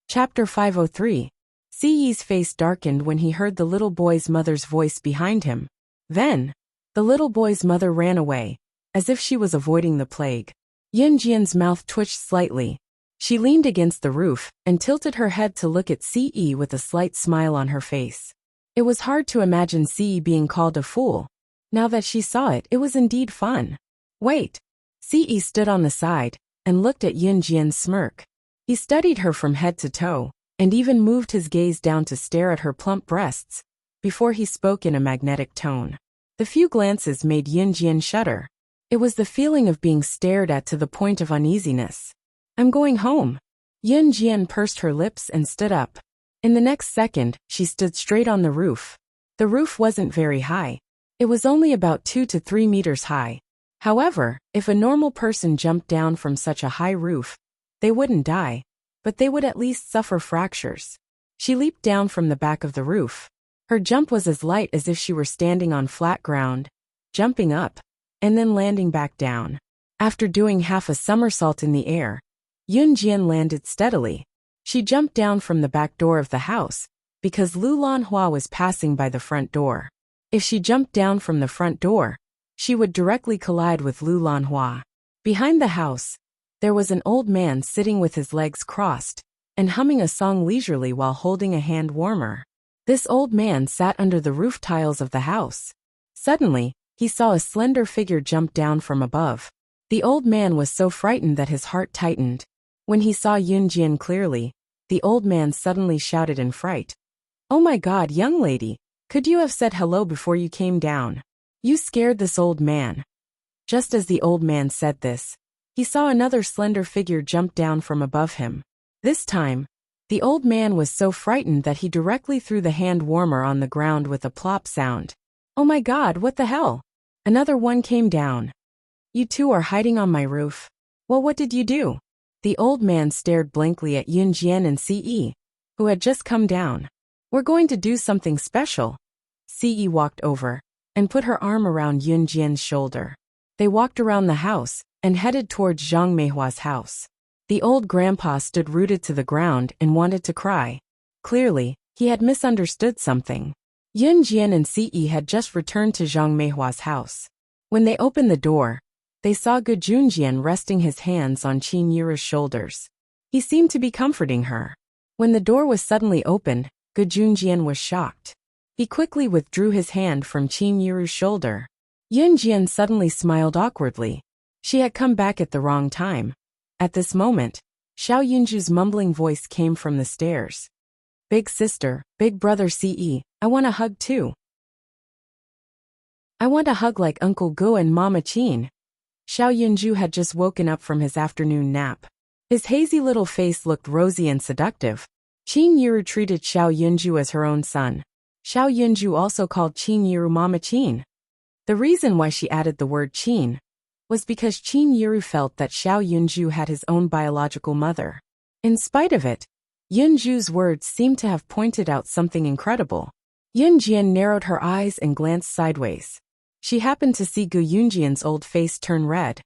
Chapter 503. Ce's face darkened when he heard the little boy's mother's voice behind him. Then, the little boy's mother ran away, as if she was avoiding the plague. Yun Jian's mouth twitched slightly. She leaned against the roof and tilted her head to look at Ce with a slight smile on her face. It was hard to imagine Ce being called a fool. Now that she saw it, it was indeed fun. Wait. Ce stood on the side and looked at Yun Jian's smirk. He studied her from head to toe, and even moved his gaze down to stare at her plump breasts, before he spoke in a magnetic tone. The few glances made Yun Jian shudder. It was the feeling of being stared at to the point of uneasiness. I'm going home. Yun Jian pursed her lips and stood up. In the next second, she stood straight on the roof. The roof wasn't very high. It was only about 2 to 3 meters high. However, if a normal person jumped down from such a high roof, they wouldn't die, but they would at least suffer fractures. She leaped down from the back of the roof. Her jump was as light as if she were standing on flat ground, jumping up, and then landing back down. After doing half a somersault in the air, Yun Jian landed steadily. She jumped down from the back door of the house, because Lu Lanhua was passing by the front door. If she jumped down from the front door, she would directly collide with Lu Lanhua. Behind the house, there was an old man sitting with his legs crossed and humming a song leisurely while holding a hand warmer. This old man sat under the roof tiles of the house. Suddenly, he saw a slender figure jump down from above. The old man was so frightened that his heart tightened. When he saw Yun Jian clearly, the old man suddenly shouted in fright. Oh my God, young lady, could you have said hello before you came down? You scared this old man. Just as the old man said this, he saw another slender figure jump down from above him. This time, the old man was so frightened that he directly threw the hand warmer on the ground with a plop sound. Oh my God, what the hell? Another one came down. You two are hiding on my roof. Well, what did you do? The old man stared blankly at Yun Jian and Ce, who had just come down. We're going to do something special. Ce walked over and put her arm around Yun Jian's shoulder. They walked around the house and headed towards Zhang Meihua's house. The old grandpa stood rooted to the ground and wanted to cry. Clearly, he had misunderstood something. Yun Jian and Ce had just returned to Zhang Meihua's house. When they opened the door, they saw Gu Junjian resting his hands on Qin Yiru's shoulders. He seemed to be comforting her. When the door was suddenly opened, Gu Junjian was shocked. He quickly withdrew his hand from Qin Yiru's shoulder. Yun Jian suddenly smiled awkwardly. She had come back at the wrong time. At this moment, Xiao Yunju's mumbling voice came from the stairs. Big sister, big brother Ce, I want a hug too. I want a hug like Uncle Gu and Mama Qin. Xiao Yunju had just woken up from his afternoon nap. His hazy little face looked rosy and seductive. Qin Yiru treated Xiao Yunju as her own son. Xiao Yunju also called Qin Yiru Mama Qin. The reason why she added the word Qin was because Qin Yiru felt that Xiao Yunju had his own biological mother. In spite of it, Yunju's words seemed to have pointed out something incredible. Yunjian narrowed her eyes and glanced sideways. She happened to see Gu Yunjian's old face turn red.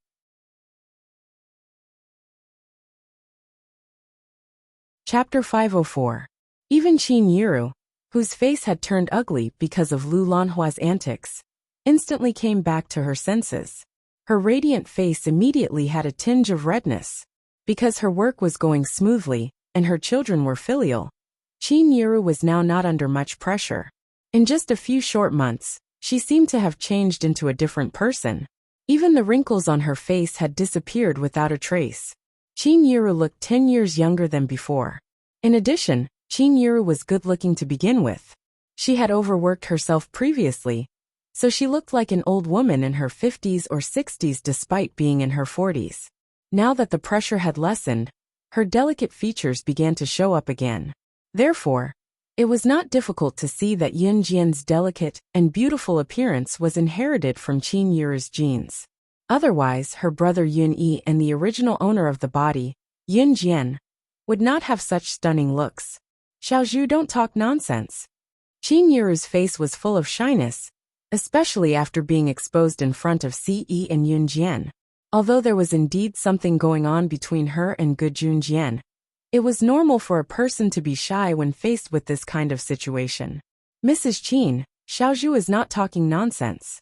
Chapter 504. Even Qin Yiru, whose face had turned ugly because of Lu Lanhua's antics, instantly came back to her senses. Her radiant face immediately had a tinge of redness. Because her work was going smoothly, and her children were filial, Qin Yiru was now not under much pressure. In just a few short months, she seemed to have changed into a different person. Even the wrinkles on her face had disappeared without a trace. Qin Yiru looked 10 years younger than before. In addition, Qin Yiru was good-looking to begin with. She had overworked herself previously, so she looked like an old woman in her 50s or 60s despite being in her 40s. Now that the pressure had lessened, her delicate features began to show up again. Therefore, it was not difficult to see that Yun Jian's delicate and beautiful appearance was inherited from Qin Yiru's genes. Otherwise, her brother Yun Yi and the original owner of the body, Yun Jian, would not have such stunning looks. Xiaozhu, don't talk nonsense. Qin Yiru's face was full of shyness, especially after being exposed in front of Ce and Yun Jian. Although there was indeed something going on between her and Gu Junjian, it was normal for a person to be shy when faced with this kind of situation. Mrs. Qin, Xiaozhu is not talking nonsense.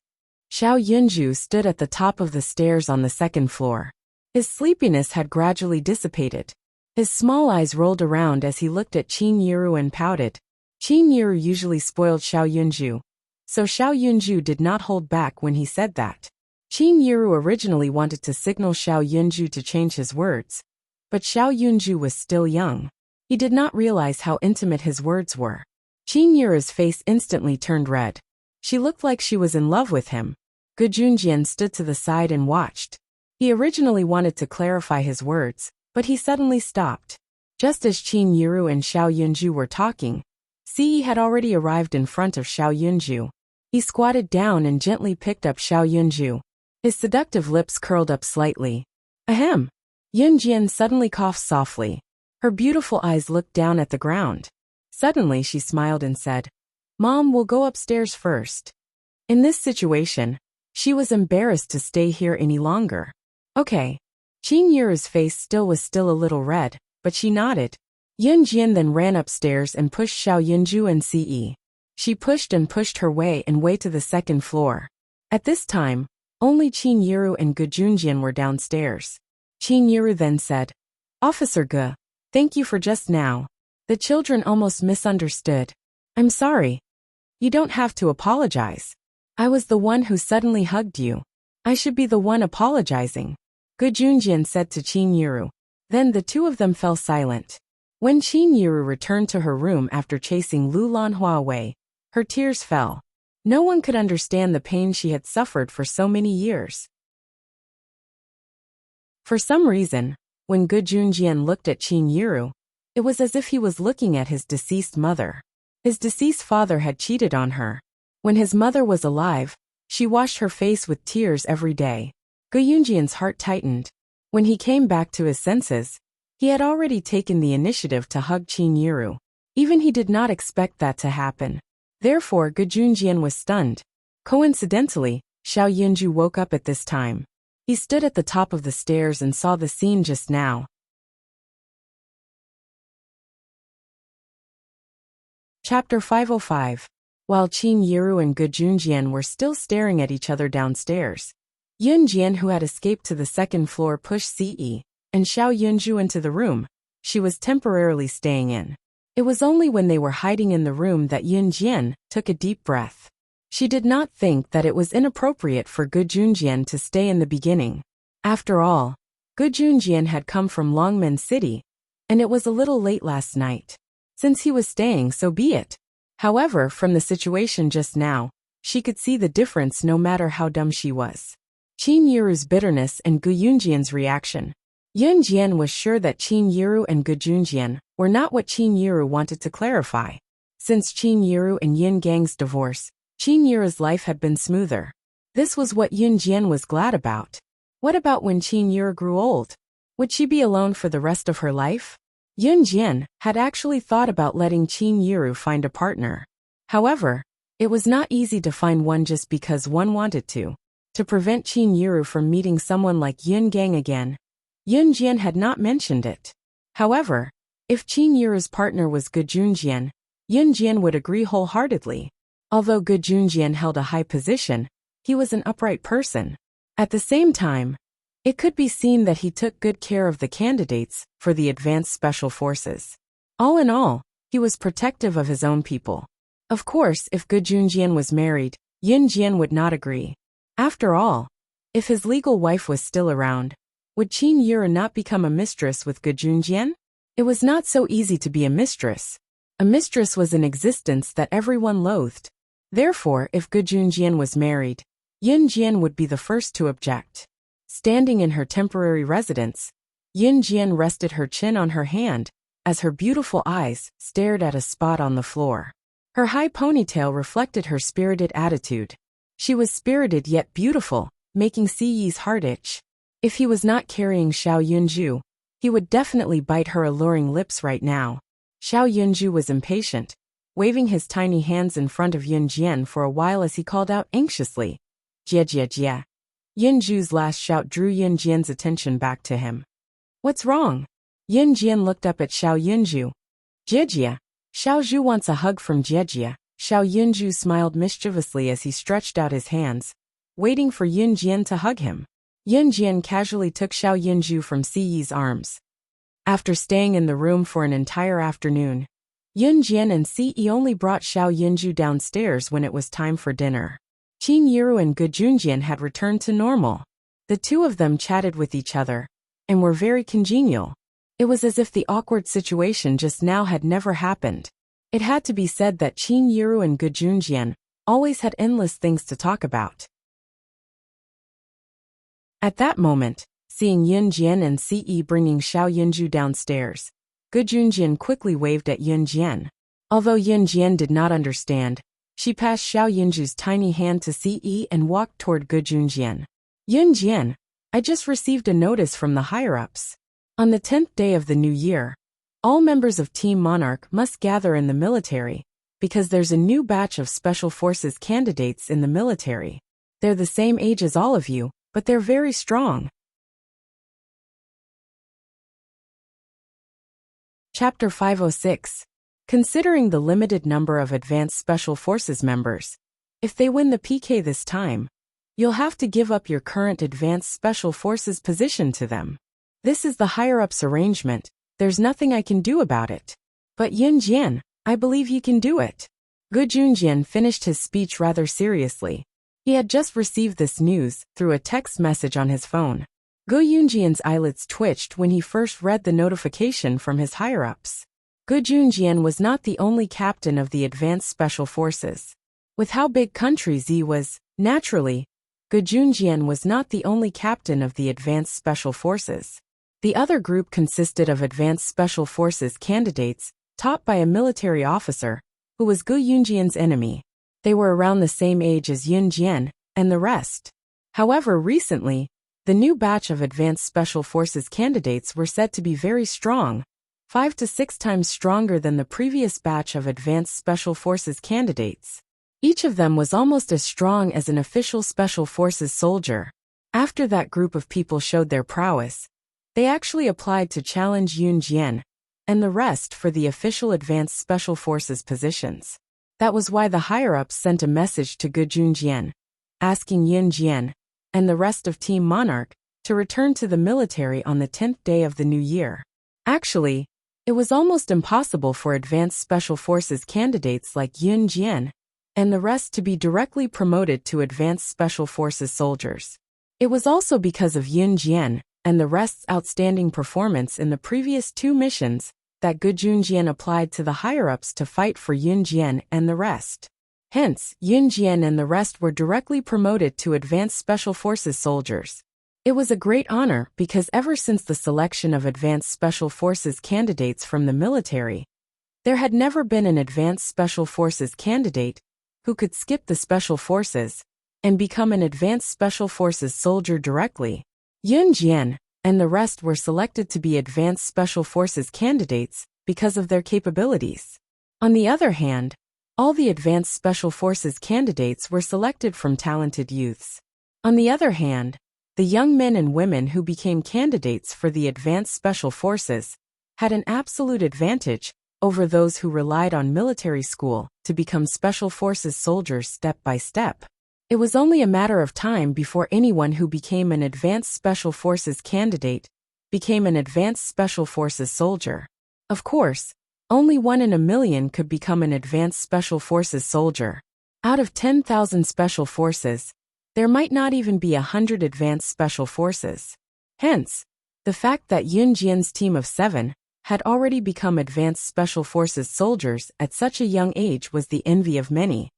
Xiao Yunju stood at the top of the stairs on the second floor. His sleepiness had gradually dissipated. His small eyes rolled around as he looked at Qin Yiru and pouted. Qin Yiru usually spoiled Xiao Yunju, so Xiao Yunju did not hold back when he said that. Qin Yiru originally wanted to signal Xiao Yunju to change his words, but Xiao Yunju was still young. He did not realize how intimate his words were. Qin Yiru's face instantly turned red. She looked like she was in love with him. Gu Junjian stood to the side and watched. He originally wanted to clarify his words, but he suddenly stopped. Just as Qin Yiru and Xiao Yunju were talking, Ce had already arrived in front of Xiao Yunju. He squatted down and gently picked up Xiao Yunju. His seductive lips curled up slightly. Ahem. Yunjian suddenly coughed softly. Her beautiful eyes looked down at the ground. Suddenly she smiled and said, "Mom, we'll go upstairs first." In this situation, she was embarrassed to stay here any longer. Okay. Qin Yiru's face was still a little red, but she nodded. Yunjian then ran upstairs and pushed Xiao Yunju and Ce. She pushed and pushed her way to the second floor. At this time, only Qin Yiru and Gu Junjian were downstairs. Qin Yiru then said, "Officer Gu, thank you for just now." The children almost misunderstood. "I'm sorry. You don't have to apologize. I was the one who suddenly hugged you. I should be the one apologizing," Gu Junjian said to Qin Yiru. Then the two of them fell silent. When Qin Yiru returned to her room after chasing Lu Lanhua away, her tears fell. No one could understand the pain she had suffered for so many years. For some reason, when Gu Junjian looked at Qin Yiru, it was as if he was looking at his deceased mother. His deceased father had cheated on her. When his mother was alive, she washed her face with tears every day. Gu Yunjian's heart tightened. When he came back to his senses, he had already taken the initiative to hug Qin Yiru. Even he did not expect that to happen. Therefore, Gu Junjian was stunned. Coincidentally, Xiao Yunju woke up at this time. He stood at the top of the stairs and saw the scene just now. Chapter 505. While Qin Yiru and Gu Junjian were still staring at each other downstairs, Yun Jian, who had escaped to the second floor, pushed Ce and Xiao Yunju into the room she was temporarily staying in. It was only when they were hiding in the room that Yun Jian took a deep breath. She did not think that it was inappropriate for Gu Junjian to stay in the beginning. After all, Gu Junjian had come from Longmen City, and it was a little late last night. Since he was staying, so be it. However, from the situation just now, she could see the difference no matter how dumb she was. Qin Yiru's bitterness and Gu Yunjian's reaction. Yun Jian was sure that Qin Yiru and Gu Junjian were not what Qin Yiru wanted to clarify. Since Qin Yiru and Yin Gang's divorce, Qin Yiru's life had been smoother. This was what Yun Jian was glad about. What about when Qin Yiru grew old? Would she be alone for the rest of her life? Yun Jian had actually thought about letting Qin Yiru find a partner. However, it was not easy to find one just because one wanted to. To prevent Qin Yiru from meeting someone like Yun Gang again, Yun Jian had not mentioned it. However, if Qin Yiru's partner was Ge Junjian, Yun Jian would agree wholeheartedly. Although Ge Junjian held a high position, he was an upright person. At the same time, it could be seen that he took good care of the candidates for the advanced special forces. All in all, he was protective of his own people. Of course, if Ge Junjian was married, Yun Jian would not agree. After all, if his legal wife was still around, would Qin Yiru not become a mistress with Ge Junjian? It was not so easy to be a mistress. A mistress was an existence that everyone loathed. Therefore, if Ge Junjian was married, Yun Jian would be the first to object. Standing in her temporary residence, Yun Jian rested her chin on her hand as her beautiful eyes stared at a spot on the floor. Her high ponytail reflected her spirited attitude. She was spirited yet beautiful, making Siyi's heart itch. If he was not carrying Xiao Yunju, he would definitely bite her alluring lips right now. Xiao Yunju was impatient, waving his tiny hands in front of Yun Jian for a while as he called out anxiously, "Jia jia jia." Yunju's last shout drew Yun Jian's attention back to him. "What's wrong?" Yun Jian looked up at Xiao Yunju. "Jia jia. Xiao Zhu wants a hug from Jia jia." Xiao Yunju smiled mischievously as he stretched out his hands, waiting for Yun Jian to hug him. Yun Jian casually took Xiao Yunju from Siyi's arms. After staying in the room for an entire afternoon, Yun Jian and Siyi only brought Xiao Yunju downstairs when it was time for dinner. Qin Yiru and Ge Junjian had returned to normal. The two of them chatted with each other and were very congenial. It was as if the awkward situation just now had never happened. It had to be said that Qin Yiru and Ge Junjian always had endless things to talk about. At that moment, seeing Yun Jian and Siyi bringing Xiao Yunju downstairs, Ge Junjian quickly waved at Yun Jian. Although Yun Jian did not understand, she passed Xiao Yunju's tiny hand to Siyi and walked toward Ge Junjian. "Yun Jian, I just received a notice from the higher-ups. On the 10th day of the new year, all members of Team Monarch must gather in the military, because there's a new batch of Special Forces candidates in the military. They're the same age as all of you, but they're very strong." Chapter 506. Considering the limited number of Advanced Special Forces members, if they win the PK this time, you'll have to give up your current Advanced Special Forces position to them. This is the higher-ups arrangement. There's nothing I can do about it. But Yun Jian, I believe you can do it. Ge Junjian finished his speech rather seriously. He had just received this news through a text message on his phone. Ge Junjian's eyelids twitched when he first read the notification from his higher-ups. Ge Junjian was not the only captain of the Advanced Special Forces. With how big country Z was, naturally, Ge Junjian was not the only captain of the Advanced Special Forces. The other group consisted of Advanced Special Forces candidates, taught by a military officer, who was Ge Junjian's enemy. They were around the same age as Yun Jian and the rest. However, recently, the new batch of Advanced Special Forces candidates were said to be very strong, 5 to 6 times stronger than the previous batch of Advanced Special Forces candidates. Each of them was almost as strong as an official Special Forces soldier. After that group of people showed their prowess, they actually applied to challenge Yun Jian and the rest for the official Advanced Special Forces positions. That was why the higher-ups sent a message to Ge Junjian, asking Yun Jian and the rest of Team Monarch to return to the military on the 10th day of the new year. Actually, it was almost impossible for Advanced Special Forces candidates like Yun Jian and the rest to be directly promoted to Advanced Special Forces soldiers. It was also because of Yun Jian and the rest's outstanding performance in the previous 2 missions that Ge Junjian applied to the higher-ups to fight for Yun Jian and the rest. Hence, Yun Jian and the rest were directly promoted to Advanced Special Forces soldiers. It was a great honor because ever since the selection of Advanced Special Forces candidates from the military, There had never been an advanced special forces candidate who could skip the special forces and become an advanced special forces soldier directly. Yun Jian and the rest were selected to be advanced special forces candidates because of their capabilities. On the other hand, all the advanced special forces candidates were selected from talented youths. On the other hand, the young men and women who became candidates for the advanced special forces had an absolute advantage over those who relied on military school to become special forces soldiers step by step. It was only a matter of time before anyone who became an advanced special forces candidate became an advanced special forces soldier. Of course, only 1 in a million could become an advanced special forces soldier. Out of 10,000 special forces, there might not even be 100 advanced special forces. Hence, the fact that Yun Jian's team of 7 had already become advanced special forces soldiers at such a young age was the envy of many.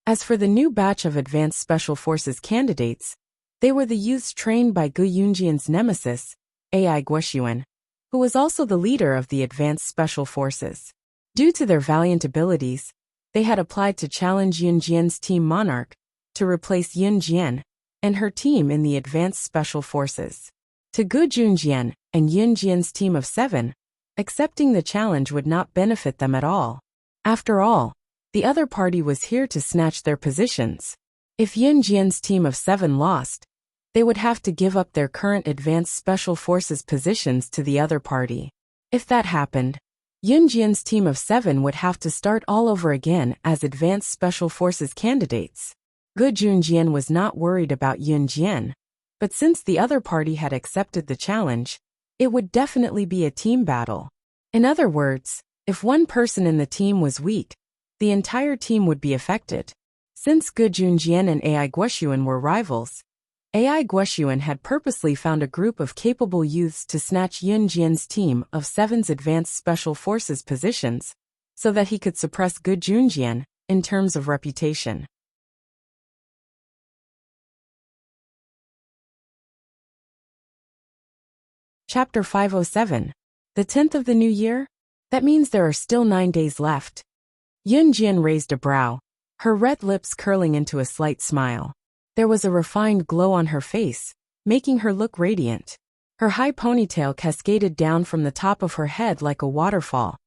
As for the new batch of advanced special forces candidates, they were the youths trained by Gu Yunjian's nemesis, Ai Guoxuan, who was also the leader of the advanced special forces. Due to their valiant abilities, they had applied to challenge Yun Jian's team Monarch to replace Yun Jian and her team in the advanced special forces. To Gu Junjian and Yun Jian's team of 7, accepting the challenge would not benefit them at all. After all, the other party was here to snatch their positions. If Yun Jian's team of 7 lost, they would have to give up their current advanced special forces positions to the other party. If that happened, Yun Jian's team of 7 would have to start all over again as advanced special forces candidates. Gu Junjian was not worried about Yun Jian, but since the other party had accepted the challenge, it would definitely be a team battle. In other words, if one person in the team was weak, the entire team would be affected. Since Gu Junjian and Ai Guoxuan were rivals, Ai Guoxuan had purposely found a group of capable youths to snatch Yun Jian's team of 7's advanced special forces positions, so that he could suppress Gu Junjian in terms of reputation. Chapter 507. The 10th of the new year? That means there are still 9 days left. Yun Jian raised a brow, her red lips curling into a slight smile. There was a refined glow on her face, making her look radiant. Her high ponytail cascaded down from the top of her head like a waterfall,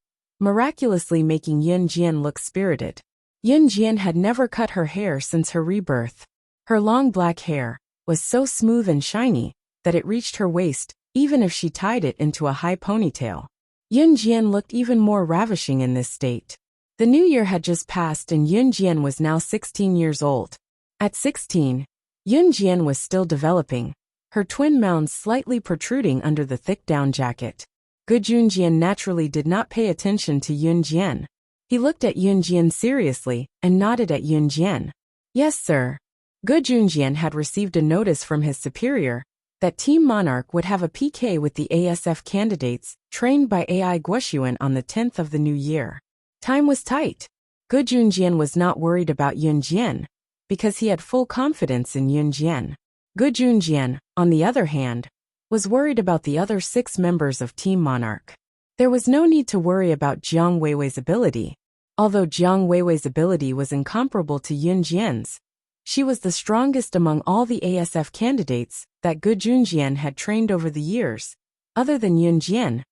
miraculously making Yun Jian look spirited. Yun Jian had never cut her hair since her rebirth. Her long black hair was so smooth and shiny that it reached her waist, even if she tied it into a high ponytail. Yun Jian looked even more ravishing in this state. The new year had just passed and Yun Jian was now 16 years old. At 16, Yun Jian was still developing, her twin mounds slightly protruding under the thick down jacket. Gu Junjian naturally did not pay attention to Yun Jian. He looked at Yun Jian seriously and nodded at Yun Jian. Yes, sir. Gu Junjian had received a notice from his superior that Team Monarch would have a PK with the ASF candidates trained by Ai Guoxuan on the 10th of the new year. Time was tight. Gu Junjian was not worried about Yun Jian, because he had full confidence in Yun Jian. Gu Junjian, on the other hand, was worried about the other 6 members of Team Monarch. There was no need to worry about Jiang Weiwei's ability. Although Jiang Weiwei's ability was incomparable to Yun Jian's, she was the strongest among all the ASF candidates that Gu Junjian had trained over the years, other than Yun Jian,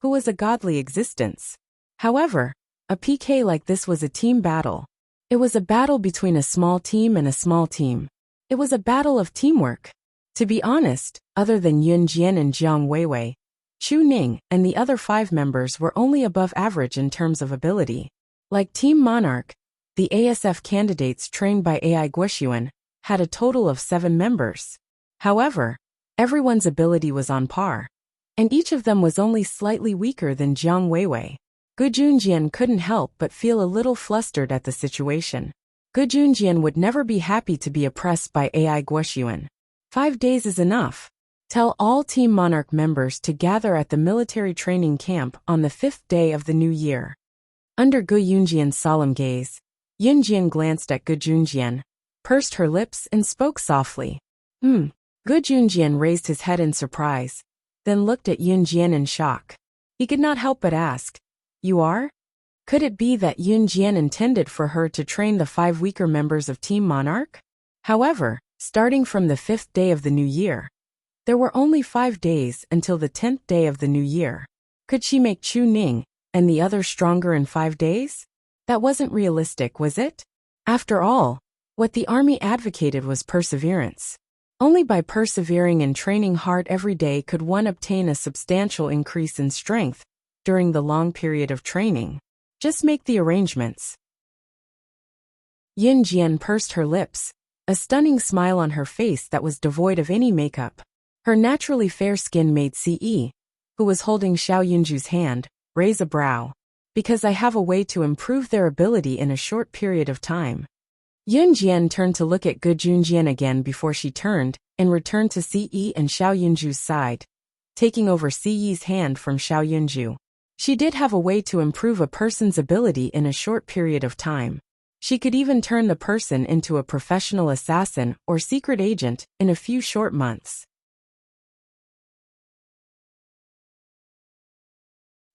who was a godly existence. However, a PK like this was a team battle. It was a battle between a small team and a small team. It was a battle of teamwork. To be honest, other than Yun Jian and Jiang Weiwei, Chu Ning and the other 5 members were only above average in terms of ability. Like Team Monarch, the ASF candidates trained by Ai Guoxuan had a total of 7 members. However, everyone's ability was on par, and each of them was only slightly weaker than Jiang Weiwei. Gu Junjian couldn't help but feel a little flustered at the situation. Gu Junjian would never be happy to be oppressed by Ai Guoxuan. 5 days is enough. Tell all Team Monarch members to gather at the military training camp on the 5th day of the new year. Under Gu Junjian's solemn gaze, Yun Jian glanced at Gu Junjian, pursed her lips and spoke softly. Gu Junjian raised his head in surprise, then looked at Yun Jian in shock. He could not help but ask, "You are?" Could it be that Yun Jian intended for her to train the 5 weaker members of Team Monarch? However, starting from the 5th day of the new year, there were only 5 days until the 10th day of the new year. Could she make Chu Ning and the others stronger in 5 days? That wasn't realistic, was it? After all, what the army advocated was perseverance. Only by persevering and training hard every day could one obtain a substantial increase in strength during the long period of training. Just make the arrangements. Yin Jian pursed her lips, a stunning smile on her face that was devoid of any makeup. Her naturally fair skin made Ce, who was holding Xiao Yunju's hand, raise a brow. Because I have a way to improve their ability in a short period of time. Yun Jian turned to look at Gu Junjian again before she turned and returned to Ce and Xiao Yunju's side, taking over Ce's hand from Xiao Yunju. She did have a way to improve a person's ability in a short period of time. She could even turn the person into a professional assassin or secret agent in a few short months.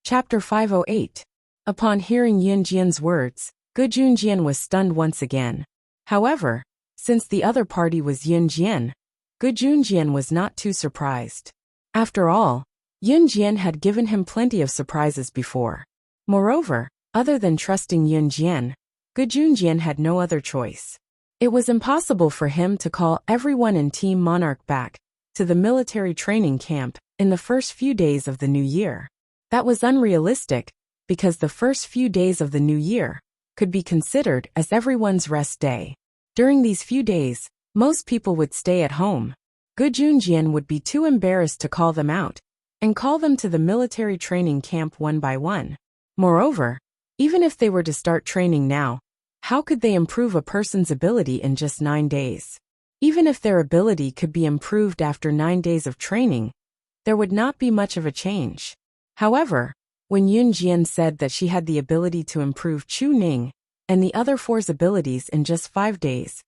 Chapter 508. Upon hearing Yun Jian's words, Gu Junjian was stunned once again. However, since the other party was Yun Jian, Gu Junjian was not too surprised. After all, Yun Jian had given him plenty of surprises before. Moreover, other than trusting Yun Jian, Gu Junjian had no other choice. It was impossible for him to call everyone in Team Monarch back to the military training camp in the first few days of the new year. That was unrealistic, because the first few days of the new year could be considered as everyone's rest day. During these few days, most people would stay at home. Gu Junjian would be too embarrassed to call them out and call them to the military training camp one by one. Moreover, even if they were to start training now, how could they improve a person's ability in just 9 days? Even if their ability could be improved after 9 days of training, there would not be much of a change. However, when Yun Jian said that she had the ability to improve Chu Ning and the other 4's abilities in just 5 days,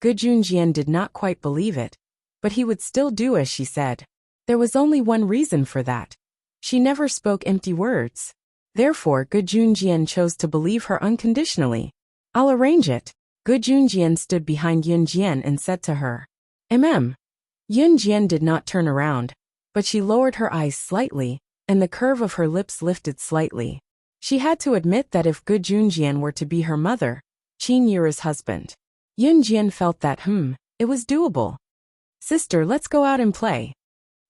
Gu Junjian did not quite believe it, but he would still do as she said. There was only one reason for that. She never spoke empty words. Therefore, Gu Junjian chose to believe her unconditionally. "I'll arrange it." Gu Junjian stood behind Yun Jian and said to her, "Mm." Yun Jian did not turn around, but she lowered her eyes slightly, and the curve of her lips lifted slightly. She had to admit that if Gu Junjian were to be her mother, Qin Yuru's husband, Yun Jian felt that, it was doable. "Sister, let's go out and play."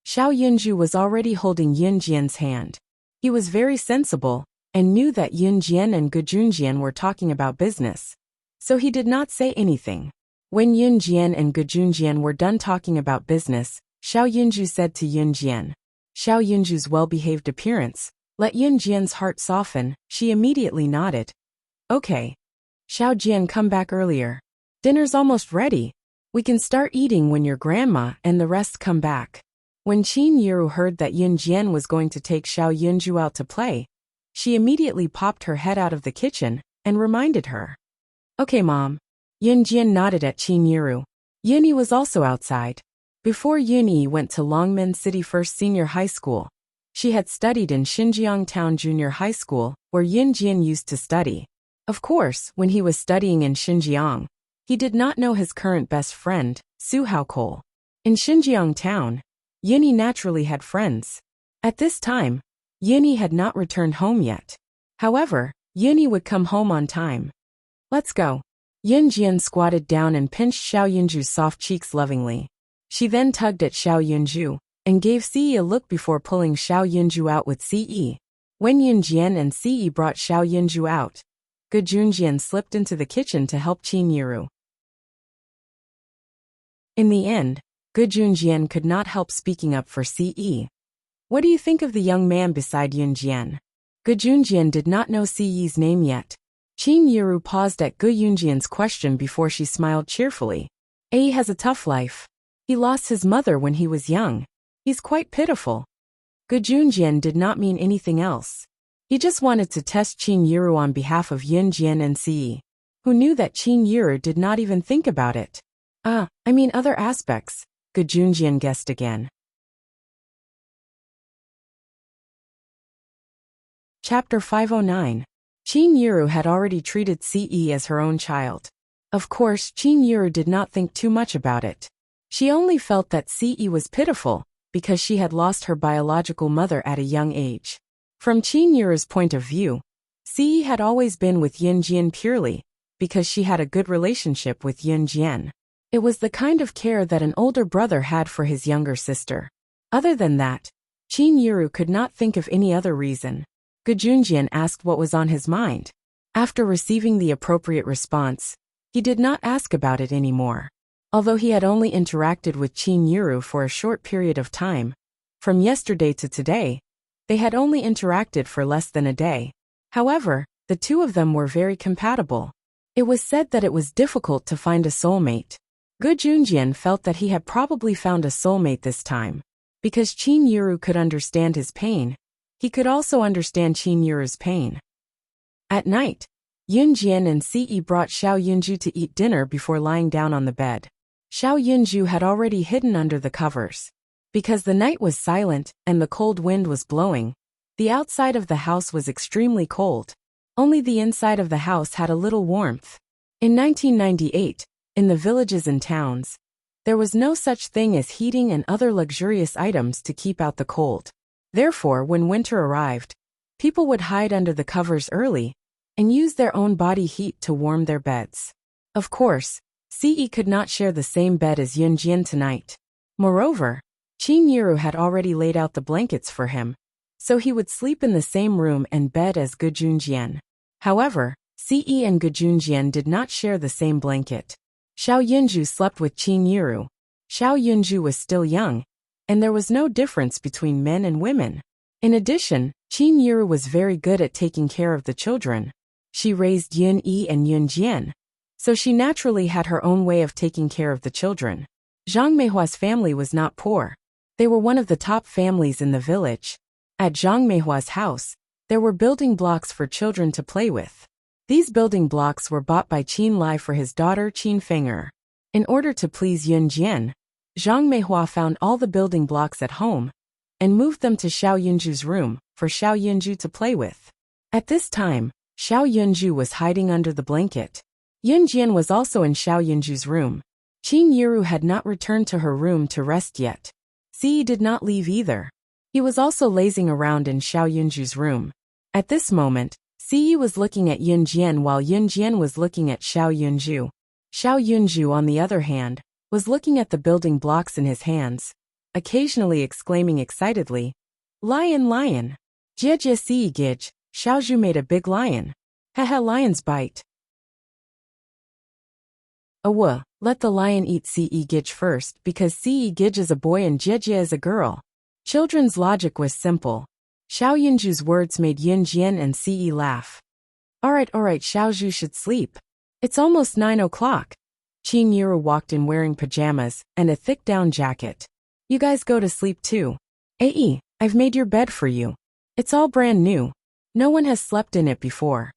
Xiao Yunju was already holding Yun Jian's hand. He was very sensible, and knew that Yun Jian and Gu Junjian were talking about business. So he did not say anything. When Yun Jian and Gu Junjian were done talking about business, Xiao Yunju said to Yun Jian. Xiao Yunju's well-behaved appearance let Yun Jian's heart soften. She immediately nodded. "Okay. Xiao Jian, come back earlier. Dinner's almost ready. We can start eating when your grandma and the rest come back." When Qin Yuru heard that Yun Jian was going to take Xiao Yunju out to play, she immediately popped her head out of the kitchen and reminded her. "Okay, Mom." Yun Jian nodded at Qin Yuru. Yunyi was also outside. Before Yunyi went to Longmen City First Senior High School, she had studied in Xinjiang Town Junior High School, where Yun Jian used to study. Of course, when he was studying in Xinjiang, he did not know his current best friend, Su Haokol. In Xinjiang Town, Yunyi naturally had friends. At this time, Yunyi had not returned home yet. However, Yunyi would come home on time. "Let's go." Yun Jian squatted down and pinched Xiao Yunju's soft cheeks lovingly. She then tugged at Xiao Yunju and gave Ce a look before pulling Xiao Yunju out with Ce. When Yun Jian and Ce brought Xiao Yunju out, Gu Junjian slipped into the kitchen to help Qin Yuru. In the end, Gu Junjian could not help speaking up for Ce. "What do you think of the young man beside Yun Jian?" Gu Junjian did not know Ce's name yet. Qin Yuru paused at Gu Junjian's question before she smiled cheerfully. "He has a tough life. He lost his mother when he was young. He's quite pitiful." Gu Junjian did not mean anything else. He just wanted to test Qin Yuru on behalf of Yun Jian and Ce, who knew that Qin Yuru did not even think about it. Other aspects, Gu Junjian guessed again. Chapter 509. Qin Yiru had already treated Ce as her own child. Of course, Qin Yiru did not think too much about it. She only felt that Ce was pitiful, because she had lost her biological mother at a young age. From Qin Yiru's point of view, Ce had always been with Yin Jian purely, because she had a good relationship with Yin Jian. It was the kind of care that an older brother had for his younger sister. Other than that, Qin Yiru could not think of any other reason. Gu Junjian asked what was on his mind. After receiving the appropriate response, he did not ask about it anymore. Although he had only interacted with Qin Yiru for a short period of time, from yesterday to today, they had only interacted for less than a day. However, the two of them were very compatible. It was said that it was difficult to find a soulmate. Gu Junjian felt that he had probably found a soulmate this time. Because Qin Yiru could understand his pain, he could also understand Qin Yiru's pain. At night, Yun Jian and Ce brought Xiao Yunju to eat dinner before lying down on the bed. Xiao Yunju had already hidden under the covers. Because the night was silent and the cold wind was blowing, the outside of the house was extremely cold. Only the inside of the house had a little warmth. In 1998, in the villages and towns, there was no such thing as heating and other luxurious items to keep out the cold. Therefore, when winter arrived, people would hide under the covers early and use their own body heat to warm their beds. Of course, Ce could not share the same bed as Yun Jian tonight. Moreover, Qin Yiru had already laid out the blankets for him, so he would sleep in the same room and bed as Gu Junjian. However, Ce and Gu Junjian did not share the same blanket. Xiao Yunju slept with Qin Yiru. Xiao Yunju was still young, and there was no difference between men and women. In addition, Qin Yiru was very good at taking care of the children. She raised Yun Yi and Yun Jian, so she naturally had her own way of taking care of the children. Zhang Meihua's family was not poor. They were one of the top families in the village. At Zhang Meihua's house, there were building blocks for children to play with. These building blocks were bought by Qin Lai for his daughter Qin Feng'er. In order to please Yun Jian, Zhang Meihua found all the building blocks at home and moved them to Xiao Yunju's room for Xiao Yunju to play with. At this time, Xiao Yunju was hiding under the blanket. Yun Jian was also in Xiao Yunju's room. Qin Yiru had not returned to her room to rest yet. Ce did not leave either. He was also lazing around in Xiao Yunju's room. At this moment, Ce was looking at Yun Jian while Yun Jian was looking at Xiao Yunju. Xiao Yunju, on the other hand, was looking at the building blocks in his hands, occasionally exclaiming excitedly, "Lion, lion! Jie jie Si gij, Xiaozhu made a big lion. Haha, lion's bite." Let the lion eat Ce gij first because Ce gij is a boy and Jie jie is a girl. Children's logic was simple. Xiao Yunju's words made Yun Jian and Ce laugh. Alright, Xiaozhu should sleep. It's almost 9 o'clock. Qin Yiru walked in wearing pajamas and a thick down jacket. You guys go to sleep too. I've made your bed for you. It's all brand new. No one has slept in it before.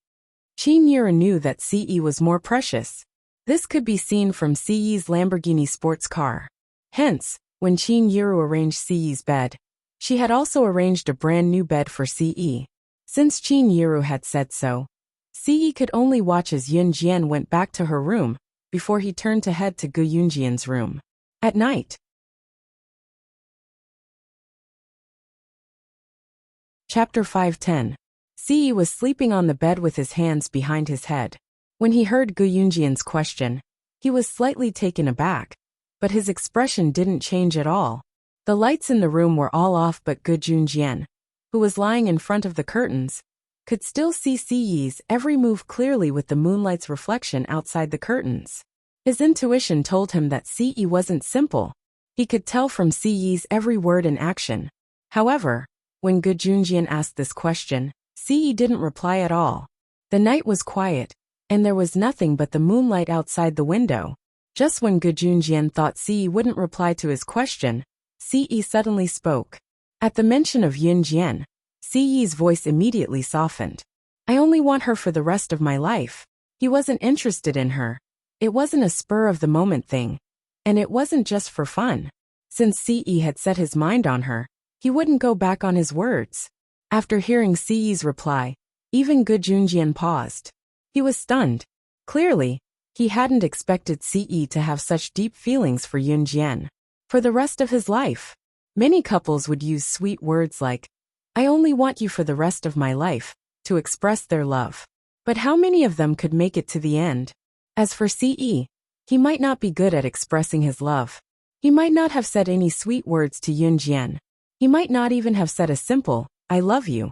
Qin Yiru knew that Ce was more precious. This could be seen from Ce's Lamborghini sports car. Hence, when Qin Yiru arranged Ce's bed, she had also arranged a brand new bed for Ce. Since Qin Yiru had said so, Ce could only watch as Yun Jian went back to her room before he turned to head to Gu Yunjian's room. At night. Chapter 510. Ce was sleeping on the bed with his hands behind his head. When he heard Gu Yunjian's question, he was slightly taken aback, but his expression didn't change at all. The lights in the room were all off, but Gu Junjian, who was lying in front of the curtains, could still see Ce's every move clearly with the moonlight's reflection outside the curtains. His intuition told him that Ce wasn't simple. He could tell from Ce's every word and action. However, when Gu Junjian asked this question, Ce didn't reply at all. The night was quiet, and there was nothing but the moonlight outside the window. Just when Gu Junjian thought Ce wouldn't reply to his question, Ce suddenly spoke. At the mention of Yun Jian, Ce's voice immediately softened. I only want her for the rest of my life. He wasn't interested in her. It wasn't a spur-of-the-moment thing. And it wasn't just for fun. Since Ce had set his mind on her, he wouldn't go back on his words. After hearing Siyi's reply, even Gu Junjian paused. He was stunned. Clearly, he hadn't expected Siyi to have such deep feelings for Yunjian. For the rest of his life, many couples would use sweet words like, "I only want you for the rest of my life," to express their love. But how many of them could make it to the end? As for Siyi, he might not be good at expressing his love. He might not have said any sweet words to Yunjian. He might not even have said a simple, "I love you."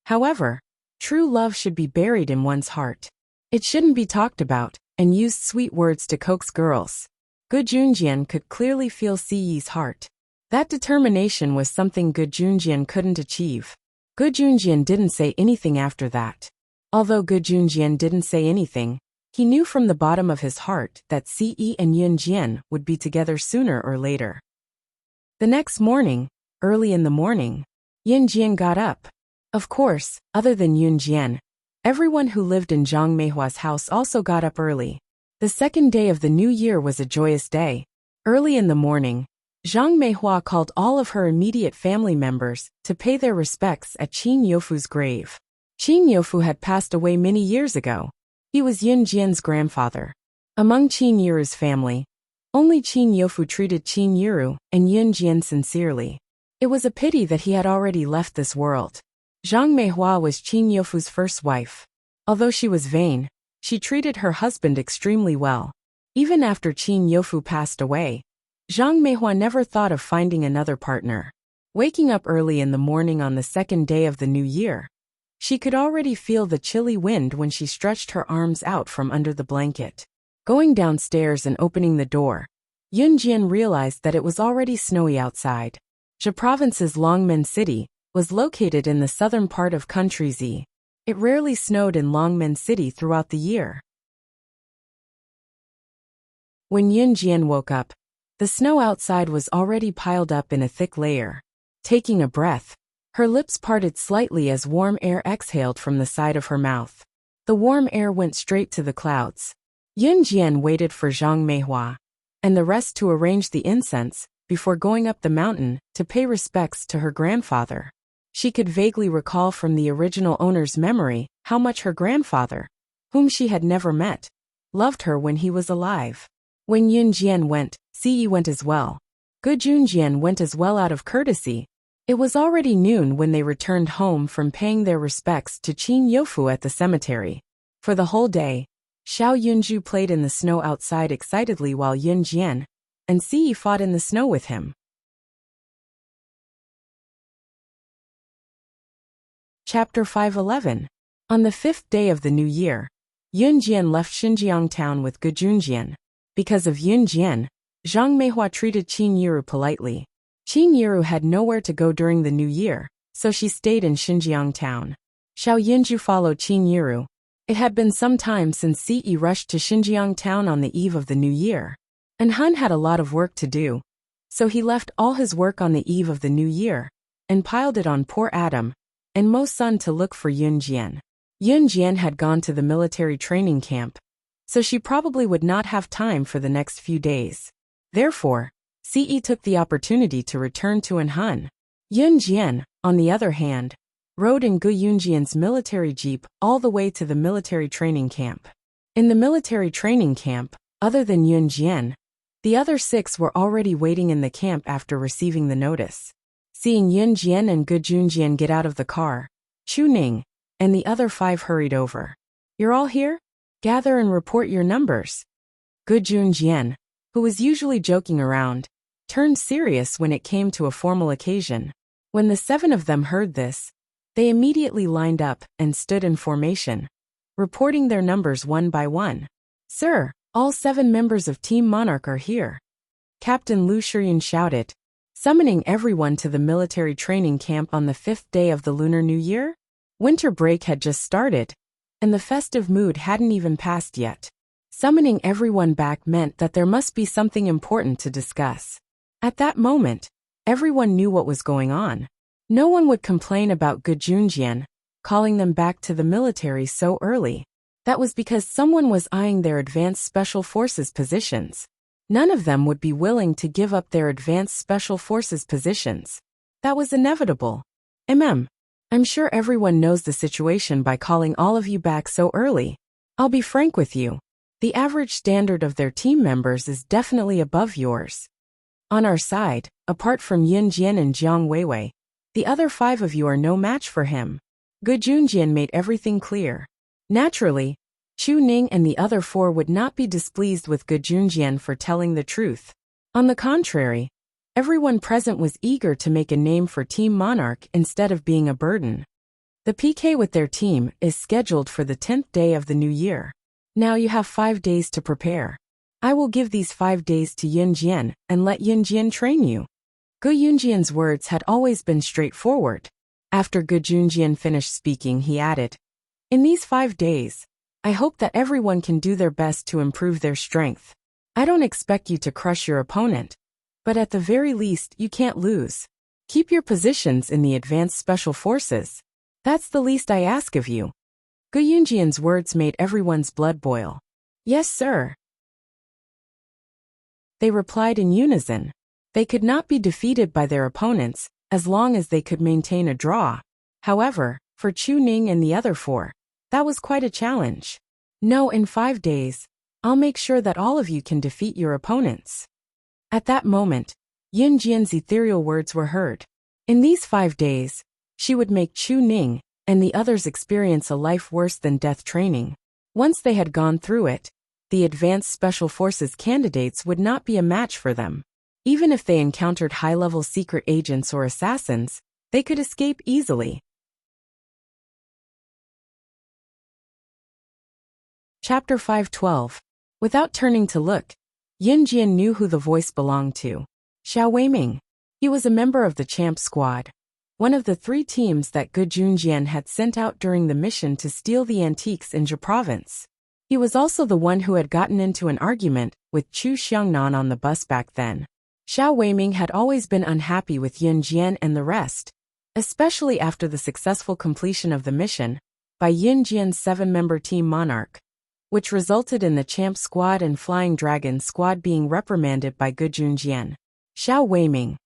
However, true love should be buried in one's heart. It shouldn't be talked about and used sweet words to coax girls. Gu Junjian could clearly feel Siyi's heart. That determination was something Gu Junjian couldn't achieve. Gu Junjian didn't say anything after that. Although Gu Junjian didn't say anything, he knew from the bottom of his heart that Siyi and Yunjian would be together sooner or later. The next morning, early in the morning, Yunjian got up. Of course, other than Yunjian, everyone who lived in Zhang Meihua's house also got up early. The second day of the new year was a joyous day. Early in the morning, Zhang Meihua called all of her immediate family members to pay their respects at Qin Youfu's grave. Qin Youfu had passed away many years ago. He was Yunjian's grandfather. Among Qin Yiru's family, only Qin Youfu treated Qin Yiru and Yunjian sincerely. It was a pity that he had already left this world. Zhang Meihua was Qin Youfu's first wife. Although she was vain, she treated her husband extremely well. Even after Qin Youfu passed away, Zhang Meihua never thought of finding another partner. Waking up early in the morning on the second day of the new year, she could already feel the chilly wind when she stretched her arms out from under the blanket. Going downstairs and opening the door, Yunjian realized that it was already snowy outside. Zhe Province's Longmen City was located in the southern part of country Z. It rarely snowed in Longmen City throughout the year. When Yunjian woke up, the snow outside was already piled up in a thick layer. Taking a breath, her lips parted slightly as warm air exhaled from the side of her mouth. The warm air went straight to the clouds. Yunjian waited for Zhang Meihua and the rest to arrange the incense before going up the mountain to pay respects to her grandfather. She could vaguely recall from the original owner's memory how much her grandfather, whom she had never met, loved her when he was alive. When Yunjian went, Siyi went as well. Gu Junjian went as well out of courtesy. It was already noon when they returned home from paying their respects to Qin Youfu at the cemetery. For the whole day, Xiao Yunju played in the snow outside excitedly while Yunjian and Siyi fought in the snow with him. Chapter 511. On the fifth day of the new year, Yunjian left Xinjiang town with Gu Junjian. Because of Yunjian, Zhang Meihua treated Qin Yiru politely. Qin Yiru had nowhere to go during the new year, so she stayed in Xinjiang town. Xiao Yunju followed Qin Yiru. It had been some time since Siyi rushed to Xinjiang town on the eve of the new year. And Han had a lot of work to do, so he left all his work on the eve of the new year and piled it on poor Adam and Mo Sun to look for Yunjian. Yunjian had gone to the military training camp, so she probably would not have time for the next few days. Therefore, Siyi took the opportunity to return to Anhan. Yunjian, on the other hand, rode in Gu Yunjian's military jeep all the way to the military training camp. In the military training camp, other than Yunjian, the other 6 were already waiting in the camp after receiving the notice. Seeing Yunjian and Gu Junjian get out of the car, Chu Ning and the other 5 hurried over. "You're all here? Gather and report your numbers." Gu Junjian, who was usually joking around, turned serious when it came to a formal occasion. When the 7 of them heard this, they immediately lined up and stood in formation, reporting their numbers one by one. "Sir, all 7 members of Team Monarch are here," Captain Lu Shiyun shouted, summoning everyone to the military training camp on the 5th day of the Lunar New Year. Winter break had just started, and the festive mood hadn't even passed yet. Summoning everyone back meant that there must be something important to discuss. At that moment, everyone knew what was going on. No one would complain about Gu Junjian calling them back to the military so early. That was because someone was eyeing their advanced special forces positions. None of them would be willing to give up their advanced special forces positions. That was inevitable. I'm sure everyone knows the situation by calling all of you back so early. I'll be frank with you. The average standard of their team members is definitely above yours. On our side, apart from Yin Jian and Jiang Weiwei, the other 5 of you are no match for him. Gu Junjian made everything clear. Naturally, Chu Ning and the other 4 would not be displeased with Gu Junjian for telling the truth. On the contrary, everyone present was eager to make a name for Team Monarch instead of being a burden. The PK with their team is scheduled for the 10th day of the new year. Now you have 5 days to prepare. I will give these 5 days to Yin Jian and let Yin Jian train you. Gu Yunjian's words had always been straightforward. After Gu Junjian finished speaking, he added, "In these 5 days, I hope that everyone can do their best to improve their strength. I don't expect you to crush your opponent, but at the very least you can't lose. Keep your positions in the advanced special forces. That's the least I ask of you." Gu Yunjian's words made everyone's blood boil. "Yes, sir," they replied in unison. They could not be defeated by their opponents as long as they could maintain a draw. However, for Chu Ning and the other 4, that was quite a challenge. "No, in 5 days, I'll make sure that all of you can defeat your opponents." At that moment, Yin Jian's ethereal words were heard. In these 5 days, she would make Chu Ning and the others experience a life worse than death training. Once they had gone through it, the advanced special forces candidates would not be a match for them. Even if they encountered high-level secret agents or assassins, they could escape easily. Chapter 512. Without turning to look, Yin Jian knew who the voice belonged to. Xiao Weiming. He was a member of the Champ Squad, one of the 3 teams that Gu Junjian had sent out during the mission to steal the antiques in Zhe province. He was also the one who had gotten into an argument with Chu Xiangnan on the bus back then. Xiao Weiming had always been unhappy with Yin Jian and the rest, especially after the successful completion of the mission by Yin Jian's 7-member Team Monarch, which resulted in the Champ Squad and Flying Dragon Squad being reprimanded by Gu Junjian. Xiao Weiming,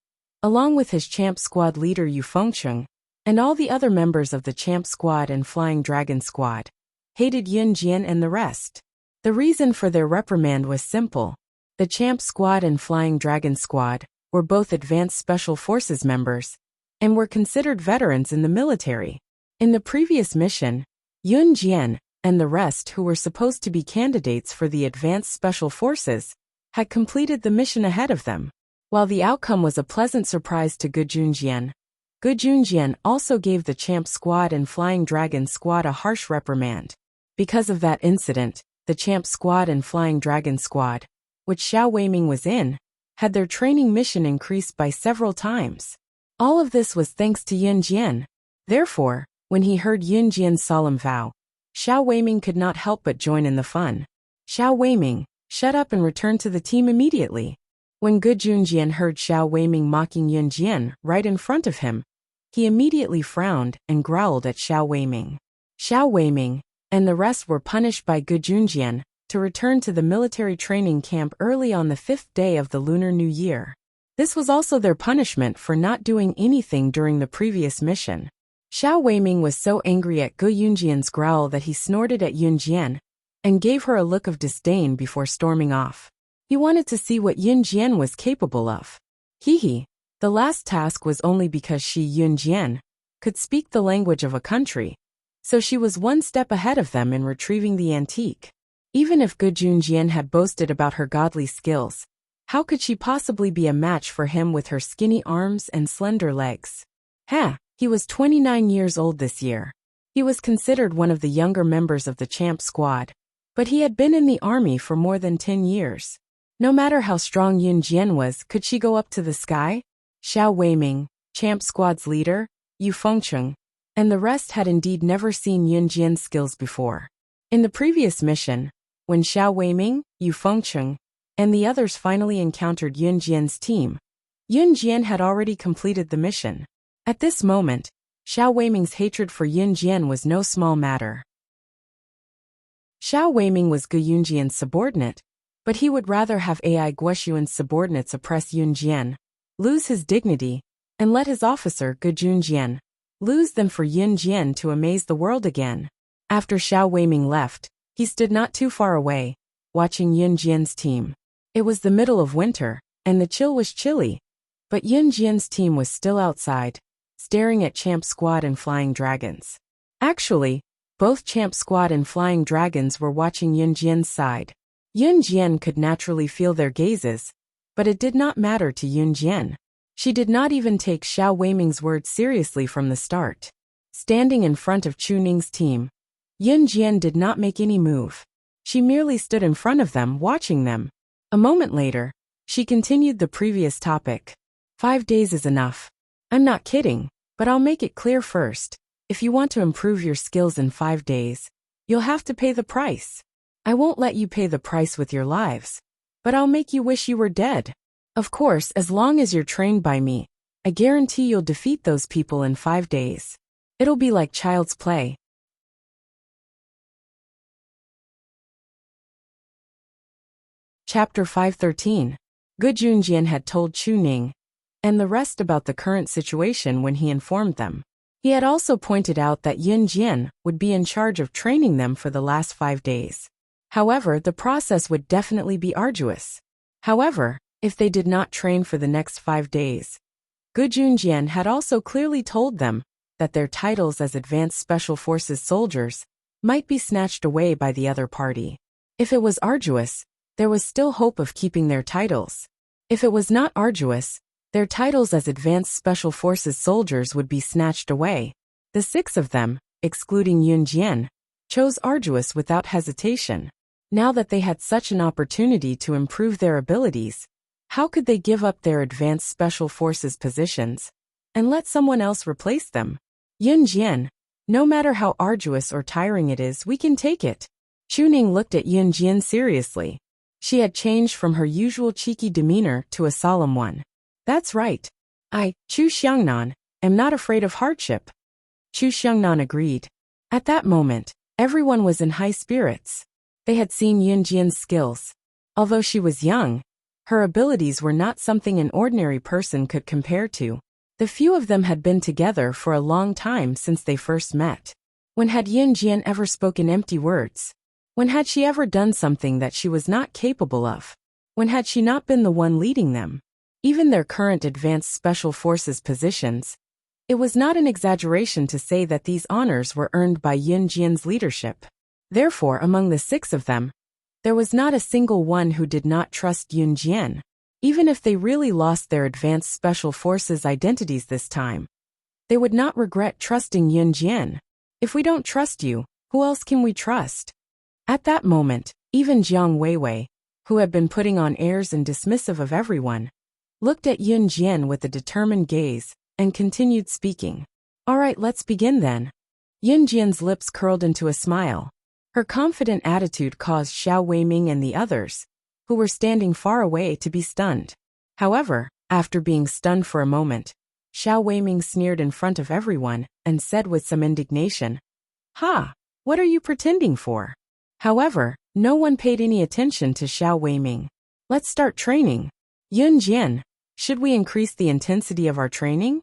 along with his Champ Squad leader Yu Fengcheng, and all the other members of the Champ Squad and Flying Dragon Squad, hated Yin Jian and the rest. The reason for their reprimand was simple. The Champ Squad and Flying Dragon Squad were both advanced special forces members and were considered veterans in the military. In the previous mission, Yun Jian and the rest who were supposed to be candidates for the advanced special forces had completed the mission ahead of them. While the outcome was a pleasant surprise to Gu Junjian also gave the Champ Squad and Flying Dragon Squad a harsh reprimand. Because of that incident, the Champ Squad and Flying Dragon Squad, which Xiao Weiming was in, had their training mission increased by several times. All of this was thanks to Yin Jian. Therefore, when he heard Yin Jian's solemn vow, Xiao Weiming could not help but join in the fun. "Xiao Weiming, shut up and return to the team immediately." When Gu Junjian heard Xiao Weiming mocking Yin Jian right in front of him, he immediately frowned and growled at Xiao Weiming. Xiao Weiming and the rest were punished by Gu Junjian to return to the military training camp early on the 5th day of the Lunar New Year. This was also their punishment for not doing anything during the previous mission. Xiao Weiming was so angry at Gu Yunjian's growl that he snorted at Yun Jian and gave her a look of disdain before storming off. He wanted to see what Yin Jian was capable of. The last task was only because she, Yun Jian, could speak the language of a country, so she was one step ahead of them in retrieving the antique. Even if Gu Junjian had boasted about her godly skills, how could she possibly be a match for him with her skinny arms and slender legs? He was 29 years old this year. He was considered one of the younger members of the Champ Squad, but he had been in the army for more than 10 years. No matter how strong Yun Jian was, could she go up to the sky? Xiao Weiming, Champ Squad's leader, Yu Fengcheng, and the rest had indeed never seen Yun Jian's skills before. In the previous mission, when Xiao Weiming, Yu Fengcheng, and the others finally encountered Yun Jian's team, Yun Jian had already completed the mission. At this moment, Xiao Weiming's hatred for Yun Jian was no small matter. Xiao Weiming was Gu Yunjian's subordinate, but he would rather have Ai Guoxuan's subordinates oppress Yun Jian, lose his dignity, and let his officer Gu Junjian Lose them for Yin Jian to amaze the world again. After Xiao Weiming left, he stood not too far away, watching Yin Jian's team. It was the middle of winter, and the chill was chilly. But Yin Jian's team was still outside, staring at Champ Squad and Flying Dragons. Actually, both Champ Squad and Flying Dragons were watching Yin Jian's side. Yin Jian could naturally feel their gazes, but it did not matter to Yin Jian. She did not even take Xiao Weiming's words seriously from the start. Standing in front of Chu Ning's team, Yin Jian did not make any move. She merely stood in front of them, watching them. A moment later, she continued the previous topic. 5 days is enough. I'm not kidding, but I'll make it clear first. If you want to improve your skills in 5 days, you'll have to pay the price. I won't let you pay the price with your lives, but I'll make you wish you were dead. Of course, as long as you're trained by me, I guarantee you'll defeat those people in 5 days. It'll be like child's play. Chapter 513. Gu Junjian had told Chu Ning and the rest about the current situation when he informed them. He had also pointed out that Yin Jian would be in charge of training them for the last 5 days. However, the process would definitely be arduous. However, if they did not train for the next 5 days, Gu Junjian had also clearly told them that their titles as Advanced Special Forces soldiers might be snatched away by the other party. If it was arduous, there was still hope of keeping their titles. If it was not arduous, their titles as Advanced Special Forces soldiers would be snatched away. The 6 of them, excluding Yin Jian, chose arduous without hesitation. Now that they had such an opportunity to improve their abilities, how could they give up their Advanced Special Forces positions and let someone else replace them? Yin Jian, no matter how arduous or tiring it is, we can take it. Chu Ning looked at Yin Jian seriously. She had changed from her usual cheeky demeanor to a solemn one. That's right. I, Chu Xiangnan, am not afraid of hardship. Chu Xiangnan agreed. At that moment, everyone was in high spirits. They had seen Yin Jian's skills. Although she was young, her abilities were not something an ordinary person could compare to. The few of them had been together for a long time since they first met. When had Yin Jian ever spoken empty words? When had she ever done something that she was not capable of? When had she not been the one leading them? Even their current Advanced Special Forces positions, it was not an exaggeration to say that these honors were earned by Yin Jian's leadership. Therefore, among the 6 of them, there was not a single one who did not trust Yin Jian. Even if they really lost their Advanced Special Forces identities this time, they would not regret trusting Yin Jian. If we don't trust you, who else can we trust? At that moment, even Jiang Weiwei, who had been putting on airs and dismissive of everyone, looked at Yin Jian with a determined gaze and continued speaking. All right, let's begin then. Yin Jian's lips curled into a smile. Her confident attitude caused Xiao Weiming and the others, who were standing far away, to be stunned. However, after being stunned for a moment, Xiao Weiming sneered in front of everyone and said with some indignation, "Ha! What are you pretending for?" However, no one paid any attention to Xiao Weiming. Let's start training. Yin Jian, should we increase the intensity of our training?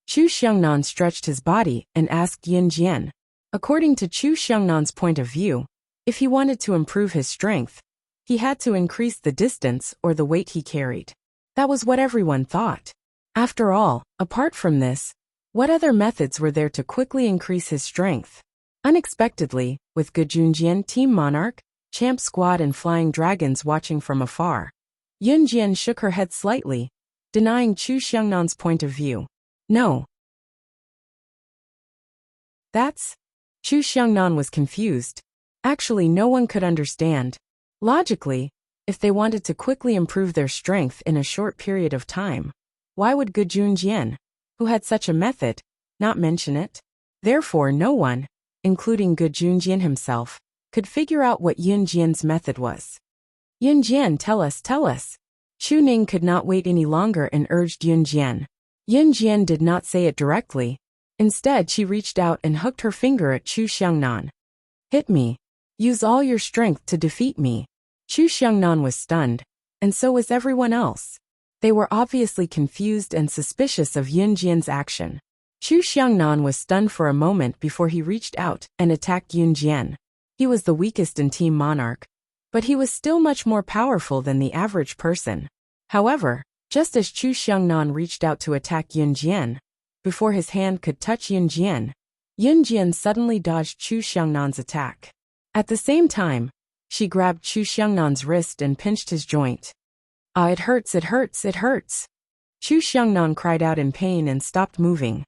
Chu Xiangnan stretched his body and asked Yin Jian. According to Chu Xiangnan's point of view, if he wanted to improve his strength, he had to increase the distance or the weight he carried. That was what everyone thought. After all, apart from this, what other methods were there to quickly increase his strength? Unexpectedly, with Gu Junjian, Team Monarch, Champ Squad and Flying Dragons watching from afar, Yin Jian shook her head slightly, denying Chu Xiangnan's point of view. No. That's... Chu Xiangnan was confused. Actually, no one could understand. Logically, if they wanted to quickly improve their strength in a short period of time, why would Gu Junjian, who had such a method, not mention it? Therefore, no one, including Gu Junjian himself, could figure out what Yin Jian's method was. Yin Jian, tell us, tell us. Chu Ning could not wait any longer and urged Yin Jian. Yin Jian did not say it directly. Instead, she reached out and hooked her finger at Chu Xiangnan. Hit me. Use all your strength to defeat me. Chu Xiangnan was stunned, and so was everyone else. They were obviously confused and suspicious of Yin Jian's action. Chu Xiangnan was stunned for a moment before he reached out and attacked Yun Jian. He was the weakest in Team Monarch, but he was still much more powerful than the average person. However, just as Chu Xiangnan reached out to attack Yun Jian, before his hand could touch Yun Jian suddenly dodged Chu Xiangnan's attack. At the same time, she grabbed Chu Xiangnan's wrist and pinched his joint. "Ah, it hurts, it hurts, it hurts." Chu Xiangnan cried out in pain and stopped moving.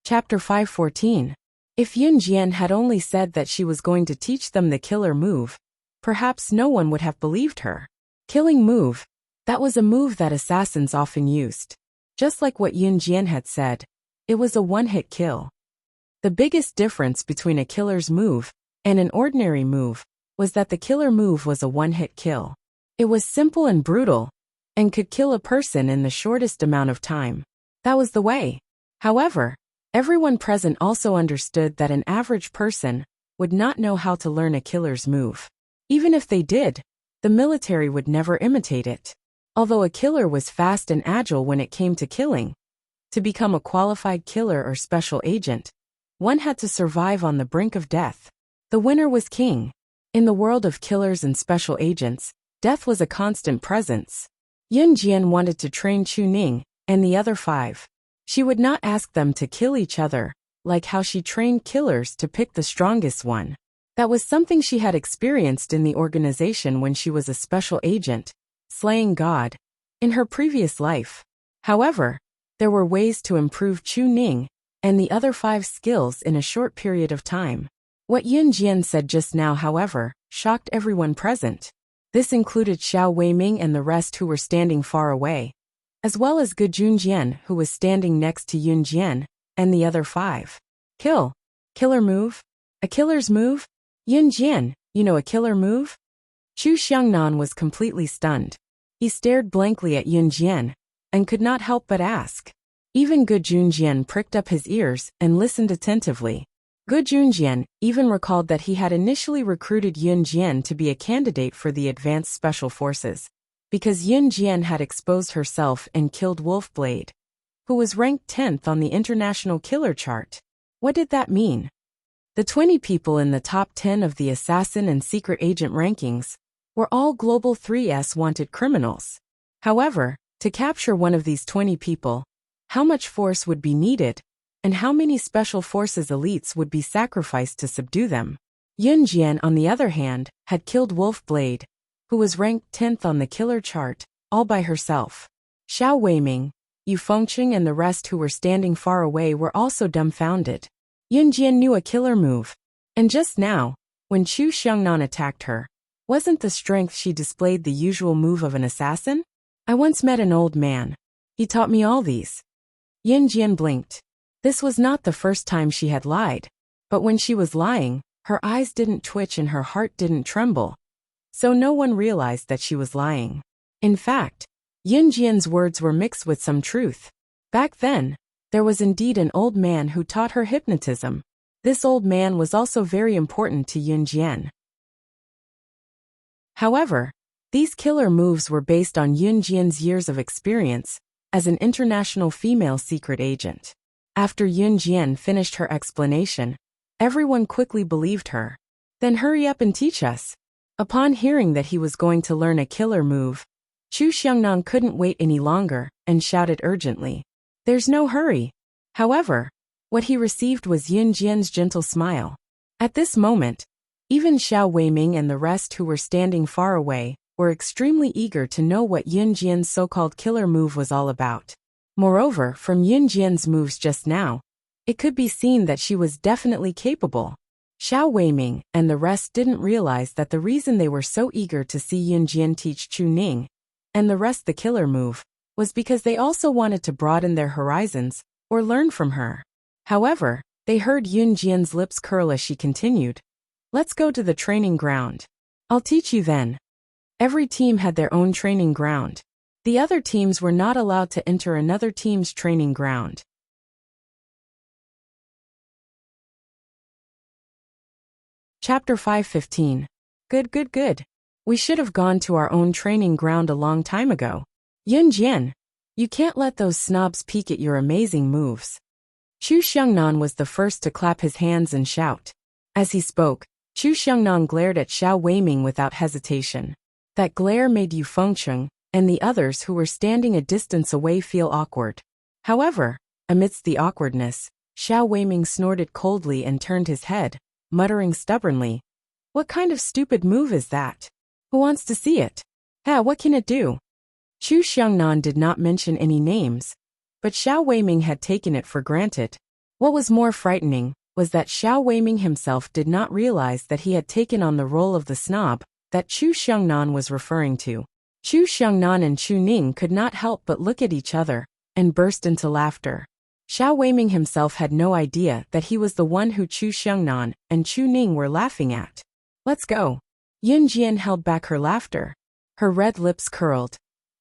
Chapter 514. If Yun Jian had only said that she was going to teach them the killer move, perhaps no one would have believed her. Killing move, that was a move that assassins often used. Just like what Yun Jian had said, it was a one-hit kill. The biggest difference between a killer's move and an ordinary move was that the killer move was a one-hit kill. It was simple and brutal, and could kill a person in the shortest amount of time. That was the way. However, everyone present also understood that an average person would not know how to learn a killer's move. Even if they did, the military would never imitate it. Although a killer was fast and agile when it came to killing, to become a qualified killer or special agent, one had to survive on the brink of death. The winner was king. In the world of killers and special agents, death was a constant presence. Yun Jian wanted to train Chu Ning and the other 5. She would not ask them to kill each other, like how she trained killers to pick the strongest one. That was something she had experienced in the organization when she was a special agent, slaying God, in her previous life. However, there were ways to improve Chu Ning and the other 5 skills in a short period of time. What Yun Jian said just now, however, shocked everyone present. This included Xiao Weiming and the rest who were standing far away, as well as Ge Junjian, who was standing next to Yun Jian and the other 5. Killer move? A killer's move? Yun Jian, you know a killer move? Chu Xiangnan was completely stunned. He stared blankly at Yun Jian and could not help but ask. Even Ge Junjian pricked up his ears and listened attentively. Ge Junjian even recalled that he had initially recruited Yun Jian to be a candidate for the Advanced Special Forces, because Yun Jian had exposed herself and killed Wolfblade, who was ranked 10th on the international killer chart. What did that mean? The 20 people in the top 10 of the assassin and secret agent rankings were all Global 3's wanted criminals. However, to capture one of these 20 people, how much force would be needed, and how many special forces elites would be sacrificed to subdue them? Yun Jian, on the other hand, had killed Wolfblade, who was ranked 10th on the killer chart, all by herself. Xiao Weiming, Yu Fengqing and the rest who were standing far away were also dumbfounded. Yun Jian knew a killer move, and just now, when Chu Xiangnan attacked her, wasn't the strength she displayed the usual move of an assassin? I once met an old man. He taught me all these. Yun Jian blinked. This was not the first time she had lied, but when she was lying, her eyes didn't twitch and her heart didn't tremble, so no one realized that she was lying. In fact, Yun Jian's words were mixed with some truth. Back then, there was indeed an old man who taught her hypnotism. This old man was also very important to Yun Jian. However, these killer moves were based on Yun Jian's years of experience as an international female secret agent. After Yun Jian finished her explanation, everyone quickly believed her. Then hurry up and teach us. Upon hearing that he was going to learn a killer move, Chu Xiangnan couldn't wait any longer and shouted urgently. There's no hurry. However, what he received was Yun Jian's gentle smile. At this moment, even Xiao Weiming and the rest who were standing far away were extremely eager to know what Yun Jian's so-called killer move was all about. Moreover, from Yun Jian's moves just now, it could be seen that she was definitely capable. Xiao Weiming and the rest didn't realize that the reason they were so eager to see Yun Jian teach Chu Ning and the rest the killer move was because they also wanted to broaden their horizons or learn from her. However, they heard Yun Jian's lips curl as she continued. Let's go to the training ground. I'll teach you then. Every team had their own training ground. The other teams were not allowed to enter another team's training ground. Chapter 515. Good. We should have gone to our own training ground a long time ago. Yun Jian, you can't let those snobs peek at your amazing moves. Chu Xiangnan was the first to clap his hands and shout. As he spoke, Chu Xiangnan glared at Xiao Weiming without hesitation. That glare made Yu Fengcheng and the others who were standing a distance away feel awkward. However, amidst the awkwardness, Xiao Weiming snorted coldly and turned his head, muttering stubbornly, "What kind of stupid move is that? Who wants to see it? What can it do?" Chu Xiangnan did not mention any names, but Xiao Weiming had taken it for granted. What was more frightening was that Xiao Weiming himself did not realize that he had taken on the role of the snob that Chu Xiangnan was referring to. Chu Xiangnan and Chu Ning could not help but look at each other and burst into laughter. Xiao Weiming himself had no idea that he was the one who Chu Xiangnan and Chu Ning were laughing at. "Let's go." Yun Jian held back her laughter. Her red lips curled,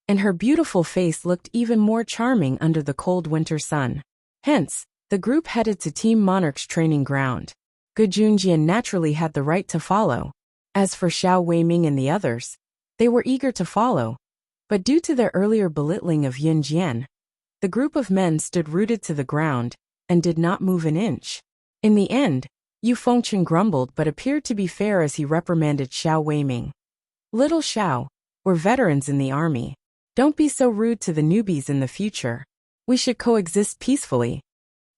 and her beautiful face looked even more charming under the cold winter sun. Hence, the group headed to Team Monarch's training ground. Gu Junjian naturally had the right to follow. As for Xiao Weiming and the others, they were eager to follow, but due to their earlier belittling of Yun Jian, the group of men stood rooted to the ground and did not move an inch. In the end, Yu Fengcheng grumbled but appeared to be fair as he reprimanded Xiao Weiming. "Little Xiao, we're veterans in the army. Don't be so rude to the newbies in the future. We should coexist peacefully."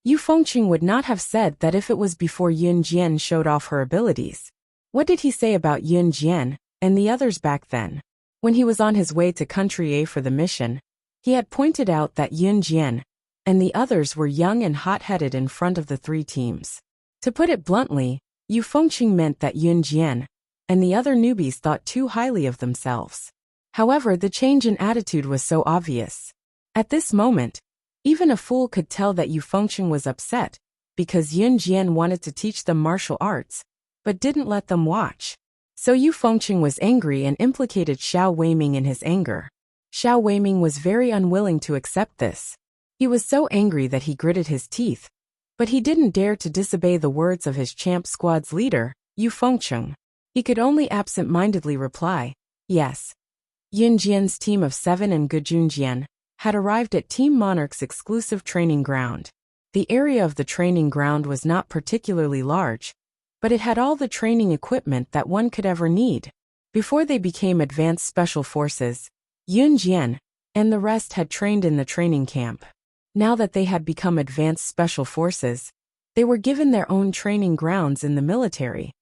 Yu Fengcheng would not have said that if it was before Yun Jian showed off her abilities. What did he say about Yun Jian and the others back then? When he was on his way to Country A for the mission, he had pointed out that Yun Jian and the others were young and hot-headed in front of the three teams. To put it bluntly, Yu Fengcheng meant that Yun Jian and the other newbies thought too highly of themselves. However, the change in attitude was so obvious. At this moment, even a fool could tell that Yu Fengcheng was upset because Yun Jian wanted to teach them martial arts, but didn't let them watch. So Yu Fengcheng was angry and implicated Xiao Weiming in his anger. Xiao Weiming was very unwilling to accept this. He was so angry that he gritted his teeth, but he didn't dare to disobey the words of his champ squad's leader, Yu Fengcheng. He could only absent-mindedly reply, "Yes." Yun Jian's team of 7 and Gu Junjian had arrived at Team Monarch's exclusive training ground. The area of the training ground was not particularly large, but it had all the training equipment that one could ever need. Before they became advanced special forces, Yun Jian and the rest had trained in the training camp. Now that they had become advanced special forces, they were given their own training grounds in the military.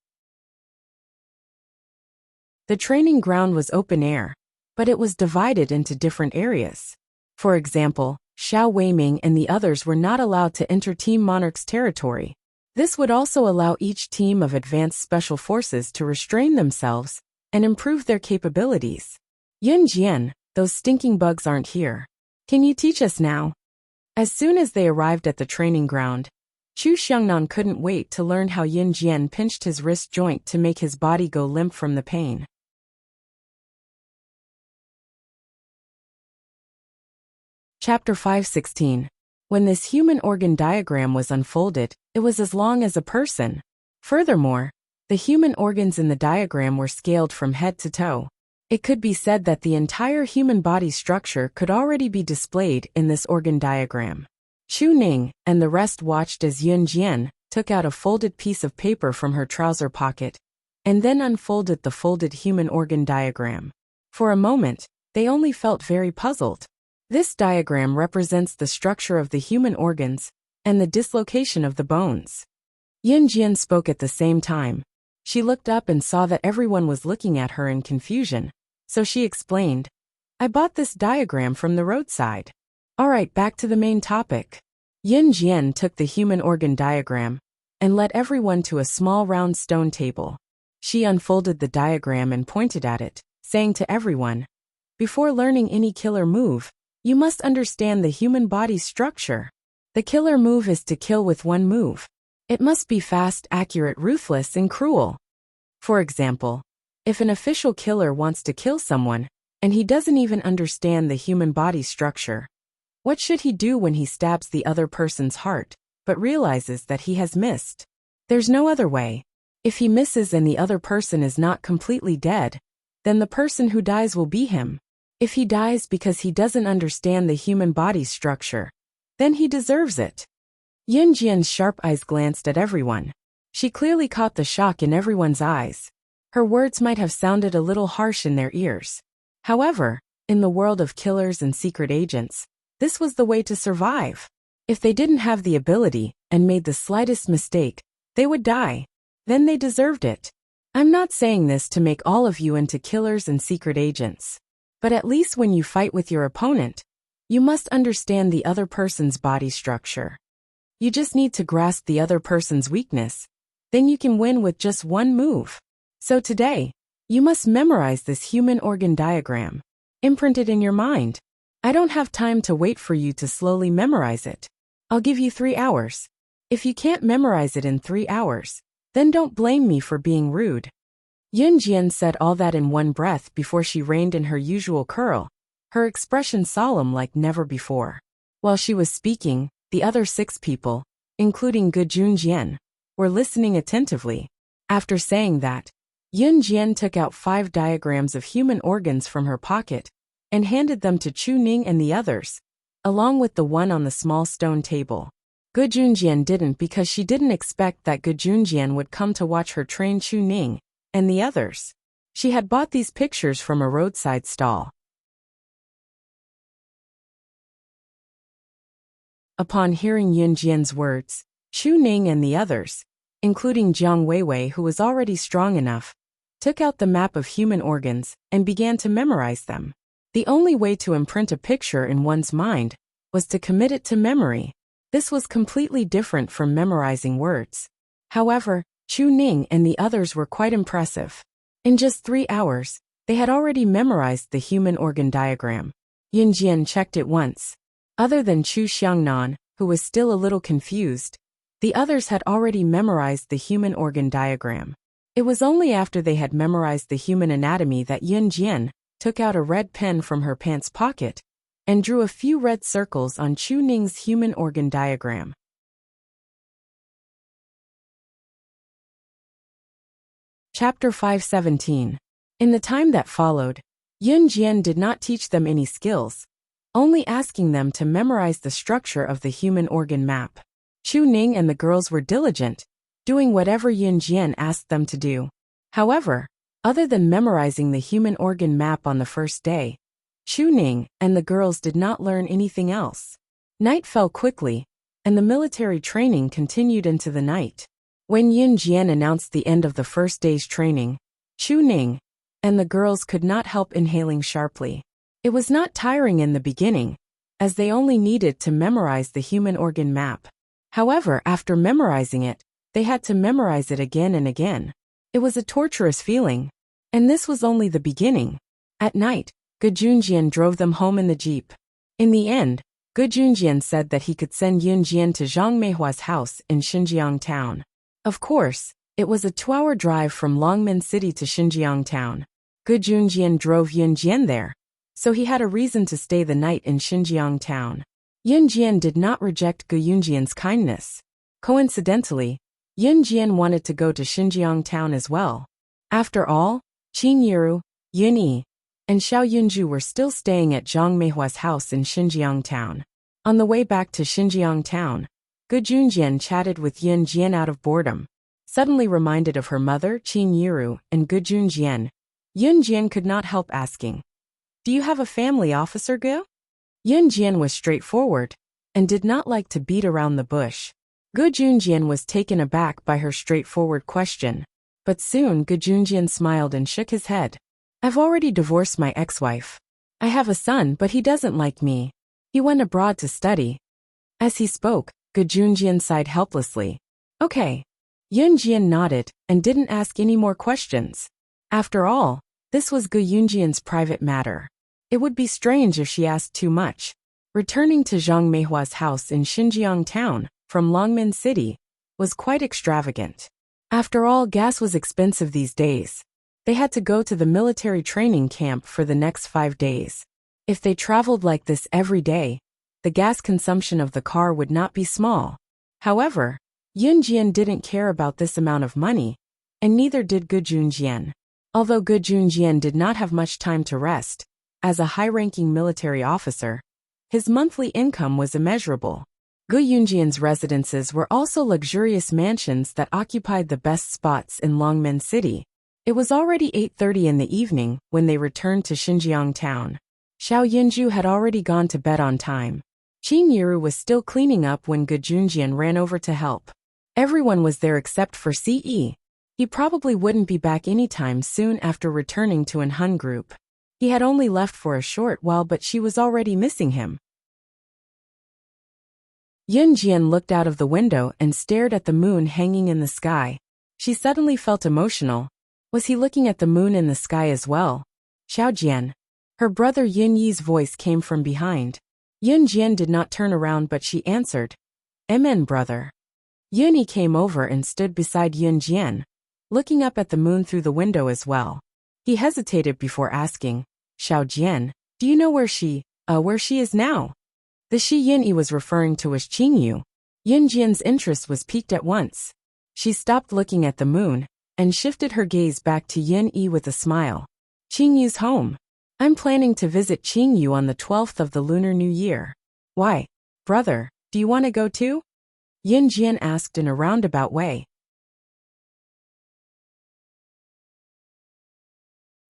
The training ground was open air, but it was divided into different areas. For example, Xiao Weiming and the others were not allowed to enter Team Monarch's territory. This would also allow each team of advanced special forces to restrain themselves and improve their capabilities. "Yun Jian, those stinking bugs aren't here. Can you teach us now?" As soon as they arrived at the training ground, Chu Xiangnan couldn't wait to learn how Yun Jian pinched his wrist joint to make his body go limp from the pain. Chapter 516. When this human organ diagram was unfolded, it was as long as a person. Furthermore, the human organs in the diagram were scaled from head to toe. It could be said that the entire human body structure could already be displayed in this organ diagram. Chu Ning and the rest watched as Yun Jian took out a folded piece of paper from her trouser pocket and then unfolded the folded human organ diagram. For a moment, they only felt very puzzled. This diagram represents the structure of the human organs and the dislocation of the bones. Yun Jian spoke at the same time. She looked up and saw that everyone was looking at her in confusion, so she explained, "I bought this diagram from the roadside." Alright, back to the main topic. Yun Jian took the human organ diagram and led everyone to a small round stone table. She unfolded the diagram and pointed at it, saying to everyone, "Before learning any killer move, you must understand the human body's structure. The killer move is to kill with one move. It must be fast, accurate, ruthless, and cruel. For example, if an official killer wants to kill someone, and he doesn't even understand the human body structure, what should he do when he stabs the other person's heart, but realizes that he has missed? There's no other way. If he misses and the other person is not completely dead, then the person who dies will be him. If he dies because he doesn't understand the human body's structure, then he deserves it. Yin Jian's sharp eyes glanced at everyone. She clearly caught the shock in everyone's eyes. Her words might have sounded a little harsh in their ears. However, in the world of killers and secret agents, this was the way to survive. If they didn't have the ability and made the slightest mistake, they would die. Then they deserved it. I'm not saying this to make all of you into killers and secret agents. But at least when you fight with your opponent, you must understand the other person's body structure. You just need to grasp the other person's weakness. Then you can win with just one move. So today, you must memorize this human organ diagram. Imprint it in your mind. I don't have time to wait for you to slowly memorize it. I'll give you 3 hours. If you can't memorize it in 3 hours, then don't blame me for being rude. Yin Jian said all that in one breath before she reined in her usual curl, her expression solemn like never before. While she was speaking, the other 6 people, including Ge Junjian, were listening attentively. After saying that, Yin Jian took out 5 diagrams of human organs from her pocket and handed them to Chu Ning and the others, along with the one on the small stone table. Ge Junjian didn't because she didn't expect that Ge Junjian would come to watch her train Chu Ning and the others. She had bought these pictures from a roadside stall. Upon hearing Yin Jian's words, Chu Ning and the others, including Jiang Weiwei, who was already strong enough, took out the map of human organs and began to memorize them. The only way to imprint a picture in one's mind was to commit it to memory. This was completely different from memorizing words. However, Chu Ning and the others were quite impressive. In just 3 hours, they had already memorized the human organ diagram. Yin Jian checked it once. Other than Chu Xiangnan, who was still a little confused, the others had already memorized the human organ diagram. It was only after they had memorized the human anatomy that Yin Jian took out a red pen from her pants pocket and drew a few red circles on Chu Ning's human organ diagram. Chapter 517. In the time that followed, Yin Jian did not teach them any skills, only asking them to memorize the structure of the human organ map. Chu Ning and the girls were diligent, doing whatever Yin Jian asked them to do. However, other than memorizing the human organ map on the first day, Chu Ning and the girls did not learn anything else. Night fell quickly, and the military training continued into the night. When Yin Jian announced the end of the first day's training, Chu Ning and the girls could not help inhaling sharply. It was not tiring in the beginning, as they only needed to memorize the human organ map. However, after memorizing it, they had to memorize it again and again. It was a torturous feeling. And this was only the beginning. At night, Ge Junjian drove them home in the jeep. In the end, Ge Junjian said that he could send Yin Jian to Zhang Meihua's house in Xinjiang town. Of course, it was a 2-hour drive from Longmen City to Xinjiang town. Ge Junjian drove Yin Jian there, so he had a reason to stay the night in Xinjiang town. Yin Jian did not reject Ge Junjian's kindness. Coincidentally, Yin Jian wanted to go to Xinjiang town as well. After all, Qin Yiru, Yin Yi, and Xiao Yunju were still staying at Zhang Meihua's house in Xinjiang town. On the way back to Xinjiang town, Ge Junjian chatted with Yin Jian out of boredom. Suddenly reminded of her mother, Qin Yiru, and Ge Junjian, Yin Jian could not help asking, "Do you have a family, Officer Ge?" Yin Jian was straightforward and did not like to beat around the bush. Ge Junjian was taken aback by her straightforward question, but soon Ge Junjian smiled and shook his head. "I've already divorced my ex-wife. I have a son, but he doesn't like me. He went abroad to study." As he spoke, Ge Junjian sighed helplessly. "Okay." Yin Jian nodded and didn't ask any more questions. After all, this was Ge Junjian's private matter. It would be strange if she asked too much. Returning to Zhang Meihua's house in Xinjiang town from Longmen City was quite extravagant. After all, gas was expensive these days. They had to go to the military training camp for the next 5 days. If they traveled like this every day, the gas consumption of the car would not be small. However, Yin Jian didn't care about this amount of money, and neither did Ge Junjian. Although Ge Junjian did not have much time to rest, As a high-ranking military officer, his monthly income was immeasurable. Gu Yunjian's residences were also luxurious mansions that occupied the best spots in Longmen City. It was already 8:30 in the evening when they returned to Xinjiang town. Xiao Yinju had already gone to bed on time. Qin Yiru was still cleaning up when Gu Junjian ran over to help. Everyone was there except for Ce. He probably wouldn't be back anytime soon after returning to an Hun group. He had only left for a short while, but she was already missing him. Yun Jian looked out of the window and stared at the moon hanging in the sky. She suddenly felt emotional. Was he looking at the moon in the sky as well? Xiao Jian. Her brother Yun Yi's voice came from behind. Yun Jian did not turn around, but she answered, "Amen, brother." Yun Yi came over and stood beside Yun Jian, looking up at the moon through the window as well. He hesitated before asking, "Xiao Jian, do you know where she is now?" The she Yun Yi was referring to was Qing Yu. Yun Jian's interest was piqued at once. She stopped looking at the moon and shifted her gaze back to Yun Yi with a smile. "Qing Yu's home. I'm planning to visit Qing Yu on the 12th of the Lunar New Year." "Why, brother, do you want to go too?" Yun Jian asked in a roundabout way.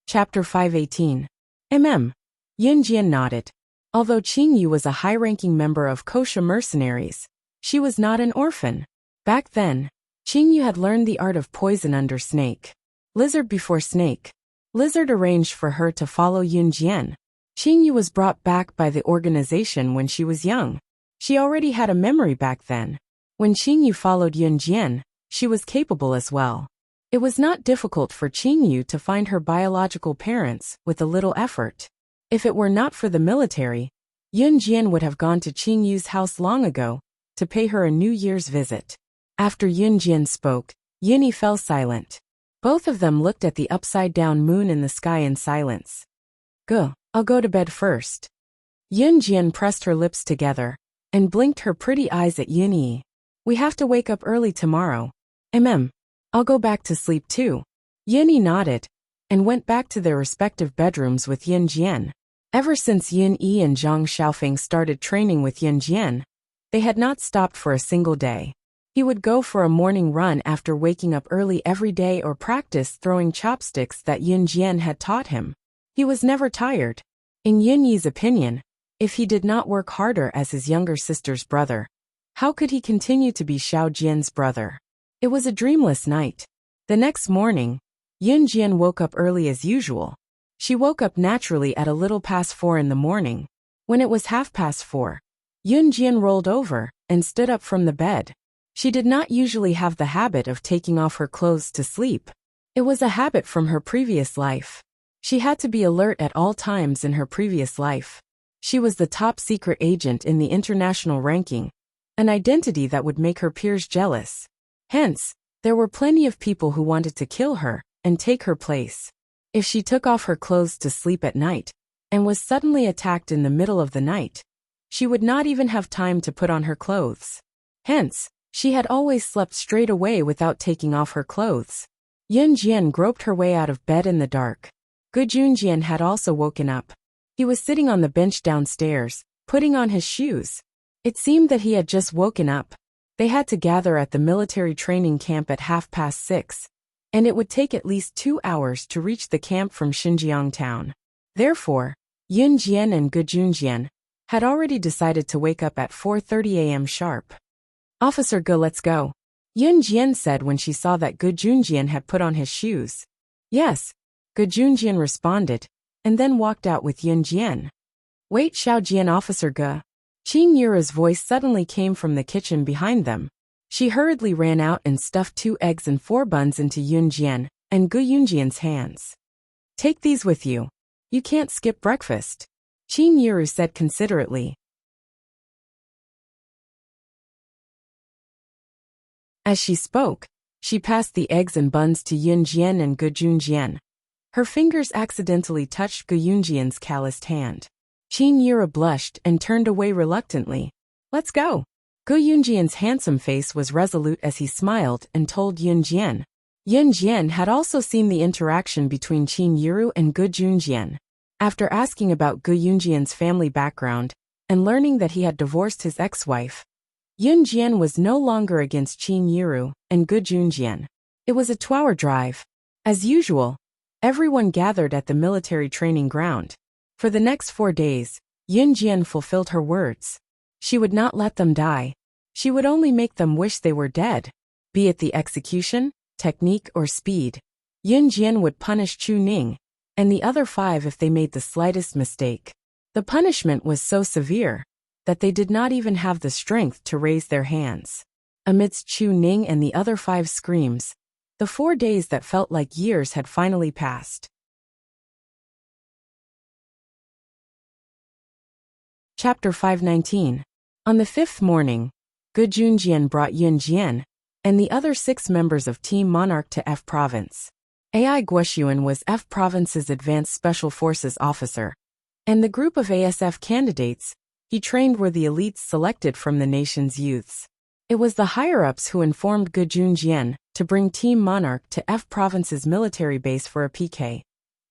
Chapter 518. Yun Jian nodded. Although Qing Yu was a high-ranking member of kosher mercenaries, she was not an orphan. Back then, Qing Yu had learned the art of poison under Snake. Lizard before Snake. Lizard arranged for her to follow Yun Jian. Qing Yu was brought back by the organization when she was young. She already had a memory back then. When Qing Yu followed Yun Jian, she was capable as well. It was not difficult for Qing Yu to find her biological parents with a little effort. If it were not for the military, Yun Jian would have gone to Qing Yu's house long ago to pay her a New Year's visit. After Yun Jian spoke, Yun Yi fell silent. Both of them looked at the upside-down moon in the sky in silence. I'll go to bed first." Yun Jian pressed her lips together and blinked her pretty eyes at Yun Yi. "We have to wake up early tomorrow." I'll go back to sleep too." Yun Yi nodded and went back to their respective bedrooms with Yun Jian. Ever since Yun Yi and Zhang Xiaofeng started training with Yun Jian, they had not stopped for a single day. He would go for a morning run after waking up early every day or practice throwing chopsticks that Yun Jian had taught him. He was never tired. In Yun Yi's opinion, if he did not work harder as his younger sister's brother, how could he continue to be Xiao Jian's brother? It was a dreamless night. The next morning, Yun Jian woke up early as usual. She woke up naturally at a little past 4 in the morning. When it was 4:30, Yun Jian rolled over and stood up from the bed. She did not usually have the habit of taking off her clothes to sleep. It was a habit from her previous life. She had to be alert at all times in her previous life. She was the top secret agent in the international ranking, an identity that would make her peers jealous. Hence, there were plenty of people who wanted to kill her and take her place. If she took off her clothes to sleep at night and was suddenly attacked in the middle of the night, she would not even have time to put on her clothes. Hence, she had always slept straight away without taking off her clothes. Yun Jian groped her way out of bed in the dark. Gu Junjian had also woken up. He was sitting on the bench downstairs, putting on his shoes. It seemed that he had just woken up. They had to gather at the military training camp at 6:30, and it would take at least 2 hours to reach the camp from Xinjiang town. Therefore, Yun Jian and Gu Junjian had already decided to wake up at 4:30 a.m. sharp. "Officer Gu, let's go," Yun Jian said when she saw that Gu Junjian had put on his shoes. "Yes," Gu Junjian responded, and then walked out with Yun Jian. "Wait, Xiao Jian, Officer Gu." Qing Yura's voice suddenly came from the kitchen behind them. She hurriedly ran out and stuffed 2 eggs and 4 buns into Yun Jian and Gu Yunjian's hands. "Take these with you. You can't skip breakfast," Qing Yuru said considerately. As she spoke, she passed the eggs and buns to Yun Jian and Gu Junjian. Her fingers accidentally touched Gu Yunjian's calloused hand. Qing Yura blushed and turned away reluctantly. "Let's go." Gu Yunjian's handsome face was resolute as he smiled and told Yun Jian. Yun Jian had also seen the interaction between Qing Yuru and Gu Junjian. After asking about Gu Yunjian's family background and learning that he had divorced his ex-wife, Yun Jian was no longer against Qin Yiru and Gu Junjian. It was a 2-hour drive. As usual, everyone gathered at the military training ground. For the next 4 days, Yun Jian fulfilled her words. She would not let them die. She would only make them wish they were dead. Be it the execution, technique, or speed, Yun Jian would punish Chu Ning and the other 5 if they made the slightest mistake. The punishment was so severe that they did not even have the strength to raise their hands. Amidst Chu Ning and the other 5 screams, the 4 days that felt like years had finally passed. Chapter 519. On the 5th morning, Gu Junjian brought Yun Jian and the other 6 members of Team Monarch to F Province. Ai Guoxuan was F Province's Advanced Special Forces officer, and the group of ASF candidates he trained were the elites selected from the nation's youths. It was the higher-ups who informed Gu Junjian to bring Team Monarch to F Province's military base for a PK.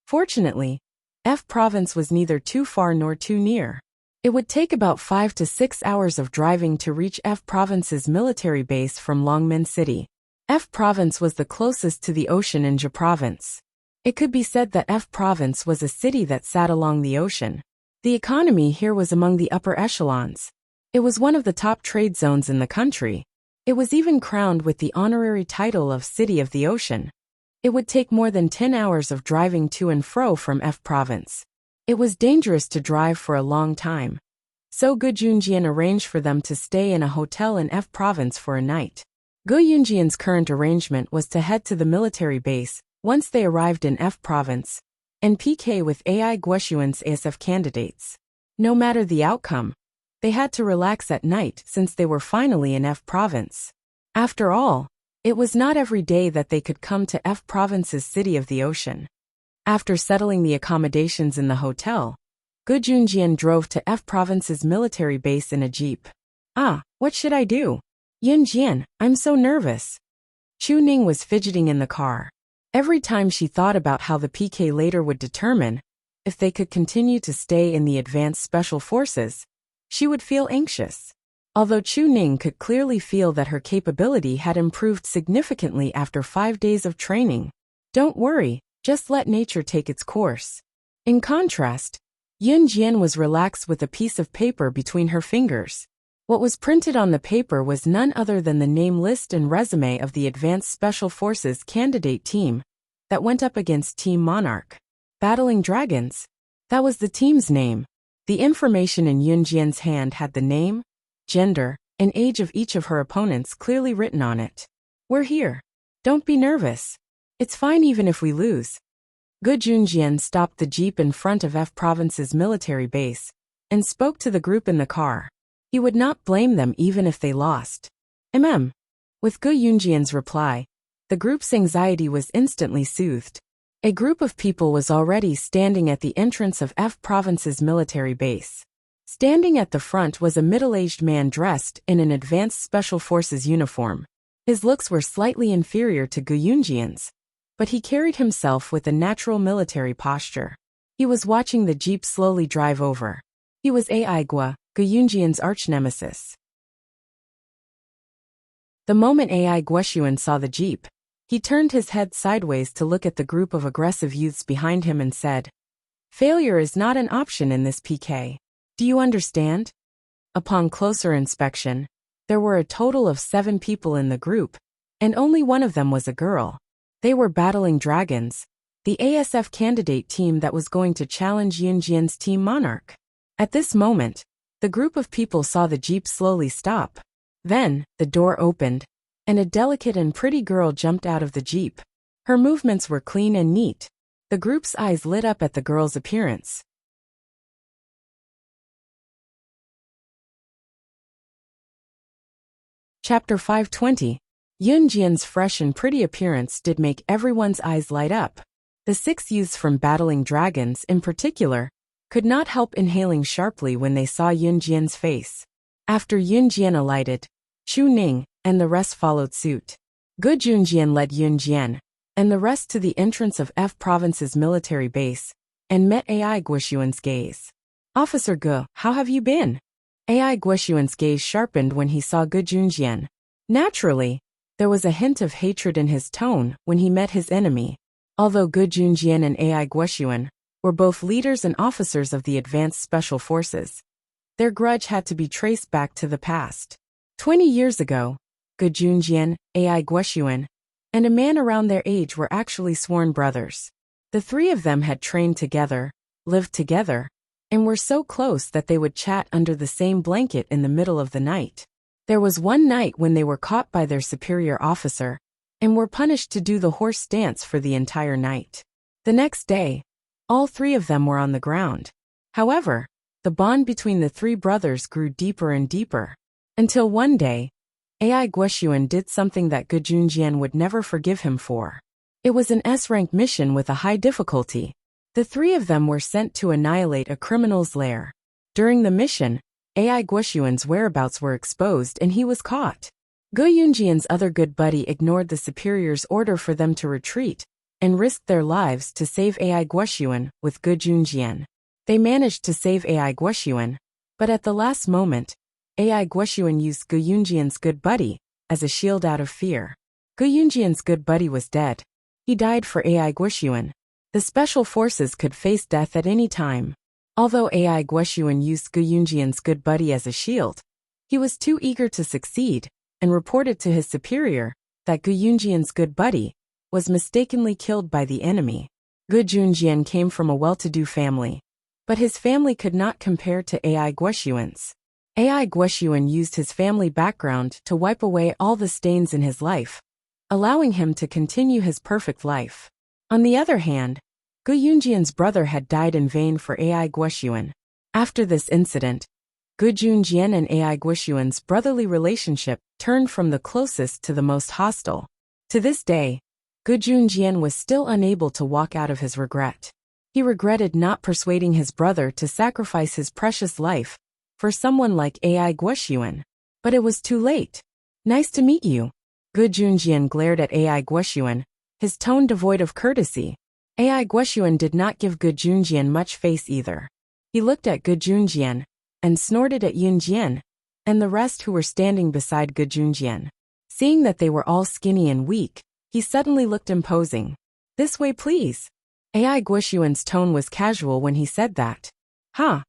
Fortunately, F Province was neither too far nor too near. It would take about 5 to 6 hours of driving to reach F Province's military base from Longmen City. F Province was the closest to the ocean in Jia Province. It could be said that F Province was a city that sat along the ocean. The economy here was among the upper echelons. It was one of the top trade zones in the country. It was even crowned with the honorary title of City of the Ocean. It would take more than 10 hours of driving to and fro from F Province. It was dangerous to drive for a long time. So Gu Junjian arranged for them to stay in a hotel in F Province for a night. Gu Yunjian's current arrangement was to head to the military base once they arrived in F Province and PK with Ai Guoxuan's ASF candidates. No matter the outcome, they had to relax at night since they were finally in F Province. After all, it was not every day that they could come to F Province's City of the Ocean. After settling the accommodations in the hotel, Gu Junjian drove to F Province's military base in a jeep. What should I do? Yun Jian, I'm so nervous. Chu Ning was fidgeting in the car. Every time she thought about how the PK later would determine if they could continue to stay in the Advanced Special Forces, she would feel anxious. Although Chu Ning could clearly feel that her capability had improved significantly after 5 days of training. Don't worry, just let nature take its course. In contrast, Yun Jian was relaxed with a piece of paper between her fingers. What was printed on the paper was none other than the name list and resume of the Advanced Special Forces candidate team that went up against Team Monarch. Battling Dragons? That was the team's name. The information in Yun Jian's hand had the name, gender, and age of each of her opponents clearly written on it. We're here. Don't be nervous. It's fine even if we lose. Gu Junjian stopped the jeep in front of F Province's military base and spoke to the group in the car. He would not blame them even if they lost. With Gu Yunjian's reply, the group's anxiety was instantly soothed. A group of people was already standing at the entrance of F Province's military base. Standing at the front was a middle-aged man dressed in an Advanced Special Forces uniform. His looks were slightly inferior to Gu Yunjian's, but he carried himself with a natural military posture. He was watching the jeep slowly drive over. He was Ai Gu Yunjian's arch-nemesis. The moment Ai Guoxuan saw the jeep, he turned his head sideways to look at the group of aggressive youths behind him and said, "Failure is not an option in this PK. Do you understand?" Upon closer inspection, there were a total of 7 people in the group, and only one of them was a girl. They were Battling Dragons, the ASF candidate team that was going to challenge Yun Jian's Team Monarch. At this moment, the group of people saw the jeep slowly stop. Then, the door opened, and a delicate and pretty girl jumped out of the jeep. Her movements were clean and neat. The group's eyes lit up at the girl's appearance. Chapter 520. Yun Jian's fresh and pretty appearance did make everyone's eyes light up. The 6 youths from Battling Dragons, in particular, could not help inhaling sharply when they saw Yun Jian's face. After Yun Jian alighted, Chu Ning and the rest followed suit. Gu Junjian led Yun Jian and the rest to the entrance of F Province's military base and met AI Guoxuan's gaze. Officer Gu, how have you been? AI Guoxuan's gaze sharpened when he saw Gu Junjian. Naturally, there was a hint of hatred in his tone when he met his enemy. Although Gu Junjian and AI Guoxuan were both leaders and officers of the advanced special forces, their grudge had to be traced back to the past. 20 years ago, Gu Junjian, AI Guoxuan, and a man around their age were actually sworn brothers. The three of them had trained together, lived together, and were so close that they would chat under the same blanket in the middle of the night. There was one night when they were caught by their superior officer and were punished to do the horse stance for the entire night. The next day, all three of them were on the ground. However, the bond between the three brothers grew deeper and deeper, until one day, AI Guoxuan did something that Gu Junjian would never forgive him for. It was an S-rank mission with a high difficulty. The three of them were sent to annihilate a criminal's lair. During the mission, AI Guoxuan's whereabouts were exposed and he was caught. Gu Junjian's other good buddy ignored the superior's order for them to retreat and risked their lives to save AI Guoxuan with Gu Junjian. They managed to save AI Guoxuan, but at the last moment, AI Guoxuan used Gu Junjian's good buddy as a shield out of fear. Gu Junjian's good buddy was dead. He died for AI Guoxuan. The special forces could face death at any time. Although AI Guoxuan used Gu Junjian's good buddy as a shield, he was too eager to succeed and reported to his superior that Gu Junjian's good buddy was mistakenly killed by the enemy. Gu Junjian came from a well-to-do family, but his family could not compare to AI Guoxuan's. AI Guoxuan used his family background to wipe away all the stains in his life, allowing him to continue his perfect life. On the other hand, Gu Junjian's brother had died in vain for AI Guoxuan. After this incident, Gu Junjian and AI Guoxuan's brotherly relationship turned from the closest to the most hostile. To this day, Gu Junjian was still unable to walk out of his regret. He regretted not persuading his brother to sacrifice his precious life for someone like AI Guoxuan. But it was too late. Nice to meet you. Gu Junjian glared at AI Guoxuan, his tone devoid of courtesy. AI Guoxuan did not give Gu Junjian much face either. He looked at Gu Junjian and snorted at Yunjian and the rest who were standing beside Gu Junjian. Seeing that they were all skinny and weak, he suddenly looked imposing. This way please. AI Guoxuan's tone was casual when he said that. Huh?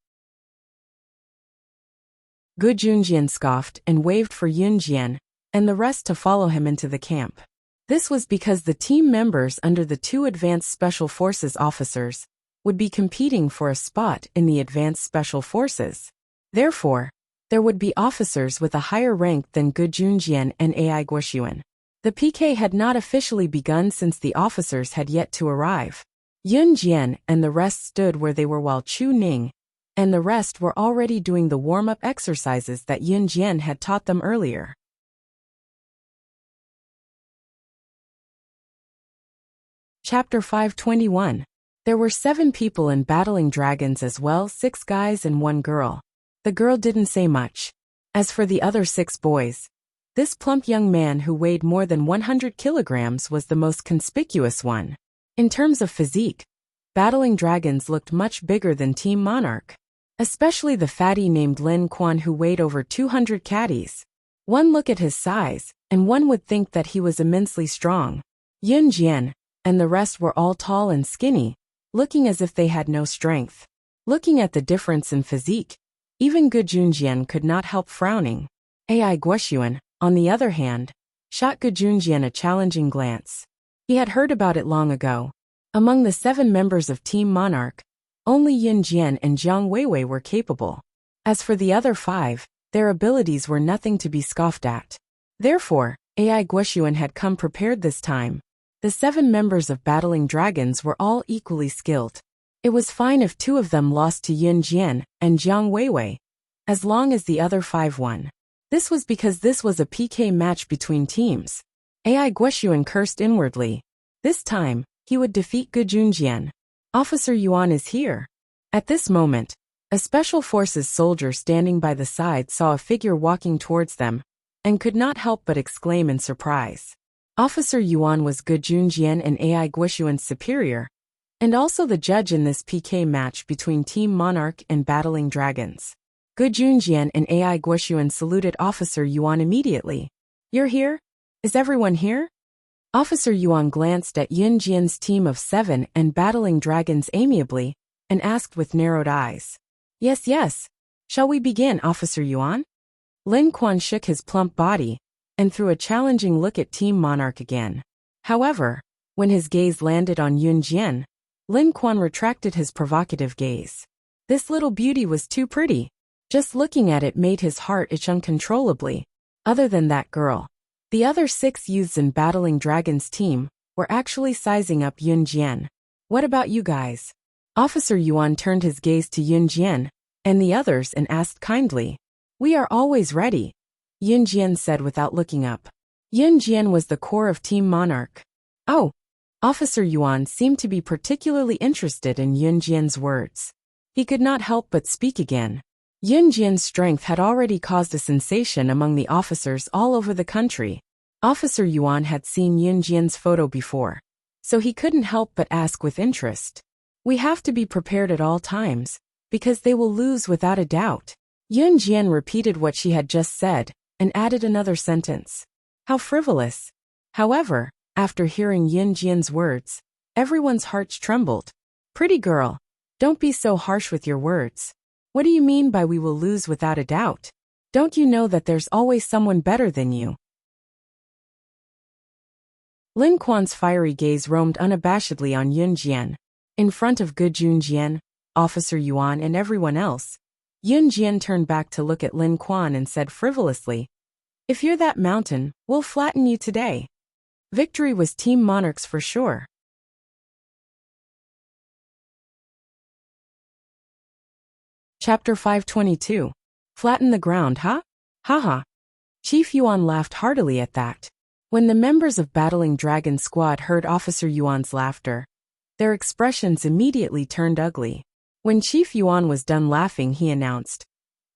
Gu Junjian scoffed and waved for Yunjian and the rest to follow him into the camp. This was because the team members under the two Advanced Special Forces officers would be competing for a spot in the Advanced Special Forces. Therefore, there would be officers with a higher rank than Gu Junjian and AI Guoxuan. The PK had not officially begun since the officers had yet to arrive. Yunjian and the rest stood where they were while Chu Ning and the rest were already doing the warm-up exercises that Yunjian had taught them earlier. Chapter 521. There were 7 people in Battling Dragons as well, 6 guys and 1 girl. The girl didn't say much. As for the other 6 boys, this plump young man who weighed more than 100 kilograms was the most conspicuous one. In terms of physique, Battling Dragons looked much bigger than Team Monarch. Especially the fatty named Lin Quan who weighed over 200 caddies. One look at his size, and one would think that he was immensely strong. Yunjian and the rest were all tall and skinny, looking as if they had no strength. Looking at the difference in physique, even Gu Junjian could not help frowning. AI Guoxuan, on the other hand, shot Gu Junjian a challenging glance. He had heard about it long ago. Among the 7 members of Team Monarch, only Yunjian and Jiang Weiwei were capable. As for the other 5, their abilities were nothing to be scoffed at. Therefore, AI Guoxuan had come prepared this time. The 7 members of Battling Dragons were all equally skilled. It was fine if 2 of them lost to Yunjian and Jiang Weiwei, as long as the other 5 won. This was because this was a PK match between teams. AI Guoxuan cursed inwardly. This time, he would defeat Gu Junjian. Officer Yuan is here. At this moment, a Special Forces soldier standing by the side saw a figure walking towards them, and could not help but exclaim in surprise. Officer Yuan was Gu Junjian and AI Guoxuan's superior, and also the judge in this PK match between Team Monarch and Battling Dragons. Gu Junjian and Ai Guoshuan saluted Officer Yuan immediately. You're here? Is everyone here? Officer Yuan glanced at Yun Jian's team of 7 and Battling Dragons amiably, and asked with narrowed eyes. Yes. Shall we begin, Officer Yuan? Lin Quan shook his plump body, and threw a challenging look at Team Monarch again. However, when his gaze landed on Yun Jian, Lin Quan retracted his provocative gaze. This little beauty was too pretty. Just looking at it made his heart itch uncontrollably. Other than that girl, the other 6 youths in Battling Dragons team were actually sizing up Yun Jian. What about you guys? Officer Yuan turned his gaze to Yun Jian and the others and asked kindly. We are always ready, Yun Jian said without looking up. Yun Jian was the core of Team Monarch. Oh! Officer Yuan seemed to be particularly interested in Yun Jian's words. He could not help but speak again. Yun Jian's strength had already caused a sensation among the officers all over the country. Officer Yuan had seen Yun Jian's photo before, so he couldn't help but ask with interest. We have to be prepared at all times, because they will lose without a doubt. Yun Jian repeated what she had just said, and added another sentence. How frivolous. However, after hearing Yun Jian's words, everyone's hearts trembled. Pretty girl, don't be so harsh with your words. What do you mean by we will lose without a doubt? Don't you know that there's always someone better than you? Lin Quan's fiery gaze roamed unabashedly on Yun Jian. In front of Gu Junjian, Officer Yuan and everyone else, Yun Jian turned back to look at Lin Quan and said frivolously, If you're that mountain, we'll flatten you today. Victory was Team Monarch's for sure. Chapter 522. Flatten the ground, huh? Haha. Chief Yuan laughed heartily at that. When the members of Battling Dragon Squad heard Officer Yuan's laughter, their expressions immediately turned ugly. When Chief Yuan was done laughing, he announced,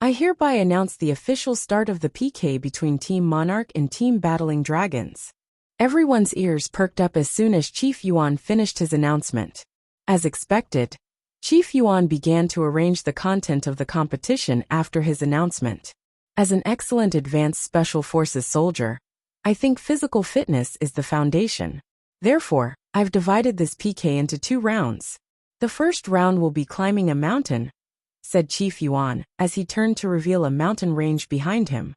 I hereby announce the official start of the PK between Team Monarch and Team Battling Dragons. Everyone's ears perked up as soon as Chief Yuan finished his announcement. As expected, Chief Yuan began to arrange the content of the competition after his announcement. As an excellent advanced special forces soldier, I think physical fitness is the foundation. Therefore, I've divided this PK into 2 rounds. The first round will be climbing a mountain, said Chief Yuan as he turned to reveal a mountain range behind him.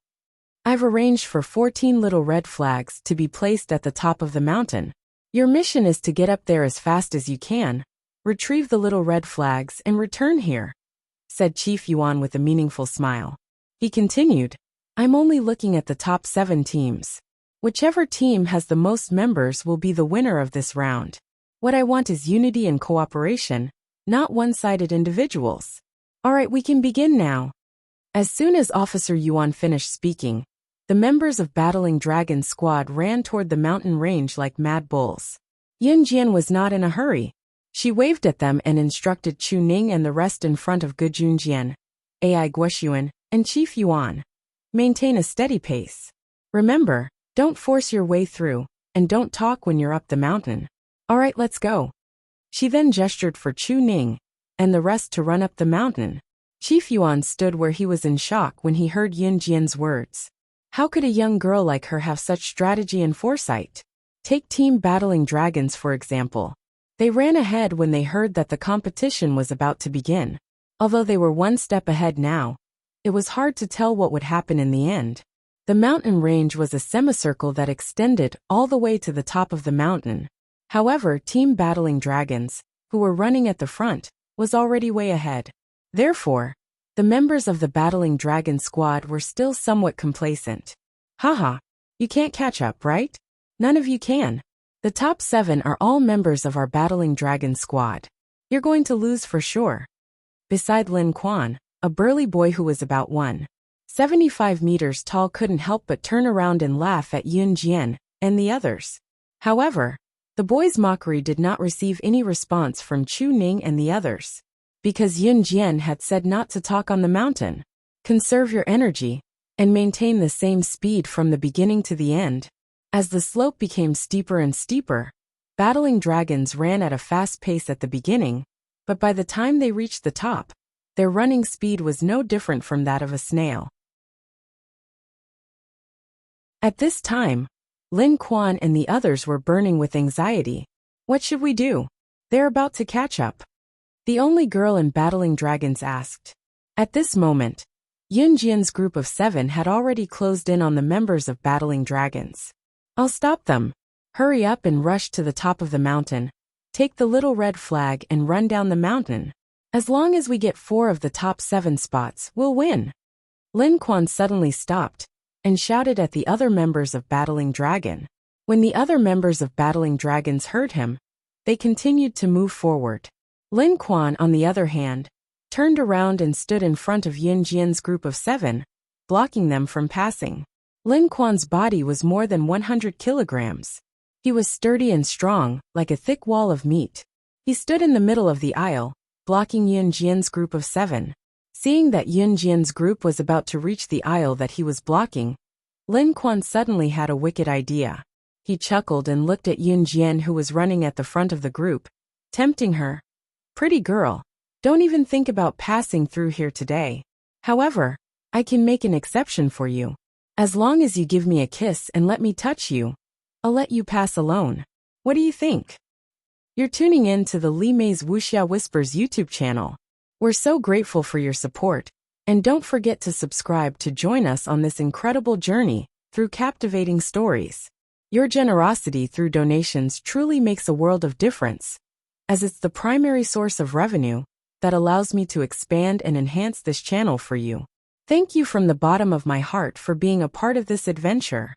I've arranged for 14 little red flags to be placed at the top of the mountain. Your mission is to get up there as fast as you can, retrieve the little red flags and return here, said Chief Yuan with a meaningful smile. He continued, I'm only looking at the top 7 teams. Whichever team has the most members will be the winner of this round. What I want is unity and cooperation, not one-sided individuals. Alright, we can begin now. As soon as Officer Yuan finished speaking, the members of Battling Dragon Squad ran toward the mountain range like mad bulls. Yun Jian was not in a hurry. She waved at them and instructed Chu Ning and the rest in front of Gu Junjian, Ai Guoshuan, and Chief Yuan. Maintain a steady pace. Remember, don't force your way through, and don't talk when you're up the mountain. Alright, let's go. She then gestured for Chu Ning and the rest to run up the mountain. Chief Yuan stood where he was in shock when he heard Yun Jian's words. How could a young girl like her have such strategy and foresight? Take Team Battling Dragons for example. They ran ahead when they heard that the competition was about to begin. Although they were one step ahead now, it was hard to tell what would happen in the end. The mountain range was a semicircle that extended all the way to the top of the mountain. However, Team Battling Dragons, who were running at the front, was already way ahead. Therefore, the members of the Battling Dragon Squad were still somewhat complacent. Haha, you can't catch up, right? None of you can. The top 7 are all members of our Battling Dragon Squad. You're going to lose for sure. Beside Lin Quan, a burly boy who was about 1.75 meters tall couldn't help but turn around and laugh at Yun Jian and the others. However, the boy's mockery did not receive any response from Chu Ning and the others. Because Yun Jian had said not to talk on the mountain. Conserve your energy, and maintain the same speed from the beginning to the end. As the slope became steeper and steeper, Battling dragons ran at a fast pace at the beginning, but by the time they reached the top, their running speed was no different from that of a snail. At this time, Lin Kuan and the others were burning with anxiety. What should we do? They're about to catch up. The only girl in Battling Dragons asked. At this moment, Yun Jian's group of 7 had already closed in on the members of Battling Dragons. I'll stop them. Hurry up and rush to the top of the mountain. Take the little red flag and run down the mountain. As long as we get 4 of the top 7 spots, we'll win. Lin Kuan suddenly stopped and shouted at the other members of Battling Dragon. When the other members of Battling Dragons heard him, they continued to move forward. Lin Kuan, on the other hand, turned around and stood in front of Yun Jian's group of 7, blocking them from passing. Lin Kuan's body was more than 100 kilograms. He was sturdy and strong, like a thick wall of meat. He stood in the middle of the aisle, blocking Yun Jian's group of 7. Seeing that Yun Jian's group was about to reach the aisle that he was blocking, Lin Kuan suddenly had a wicked idea. He chuckled and looked at Yun Jian, who was running at the front of the group, tempting her. Pretty girl, don't even think about passing through here today. However, I can make an exception for you. As long as you give me a kiss and let me touch you, I'll let you pass alone. What do you think? You're tuning in to the Li Mei's Wuxia Whispers YouTube channel. We're so grateful for your support, and don't forget to subscribe to join us on this incredible journey through captivating stories. Your generosity through donations truly makes a world of difference, as it's the primary source of revenue that allows me to expand and enhance this channel for you. Thank you from the bottom of my heart for being a part of this adventure.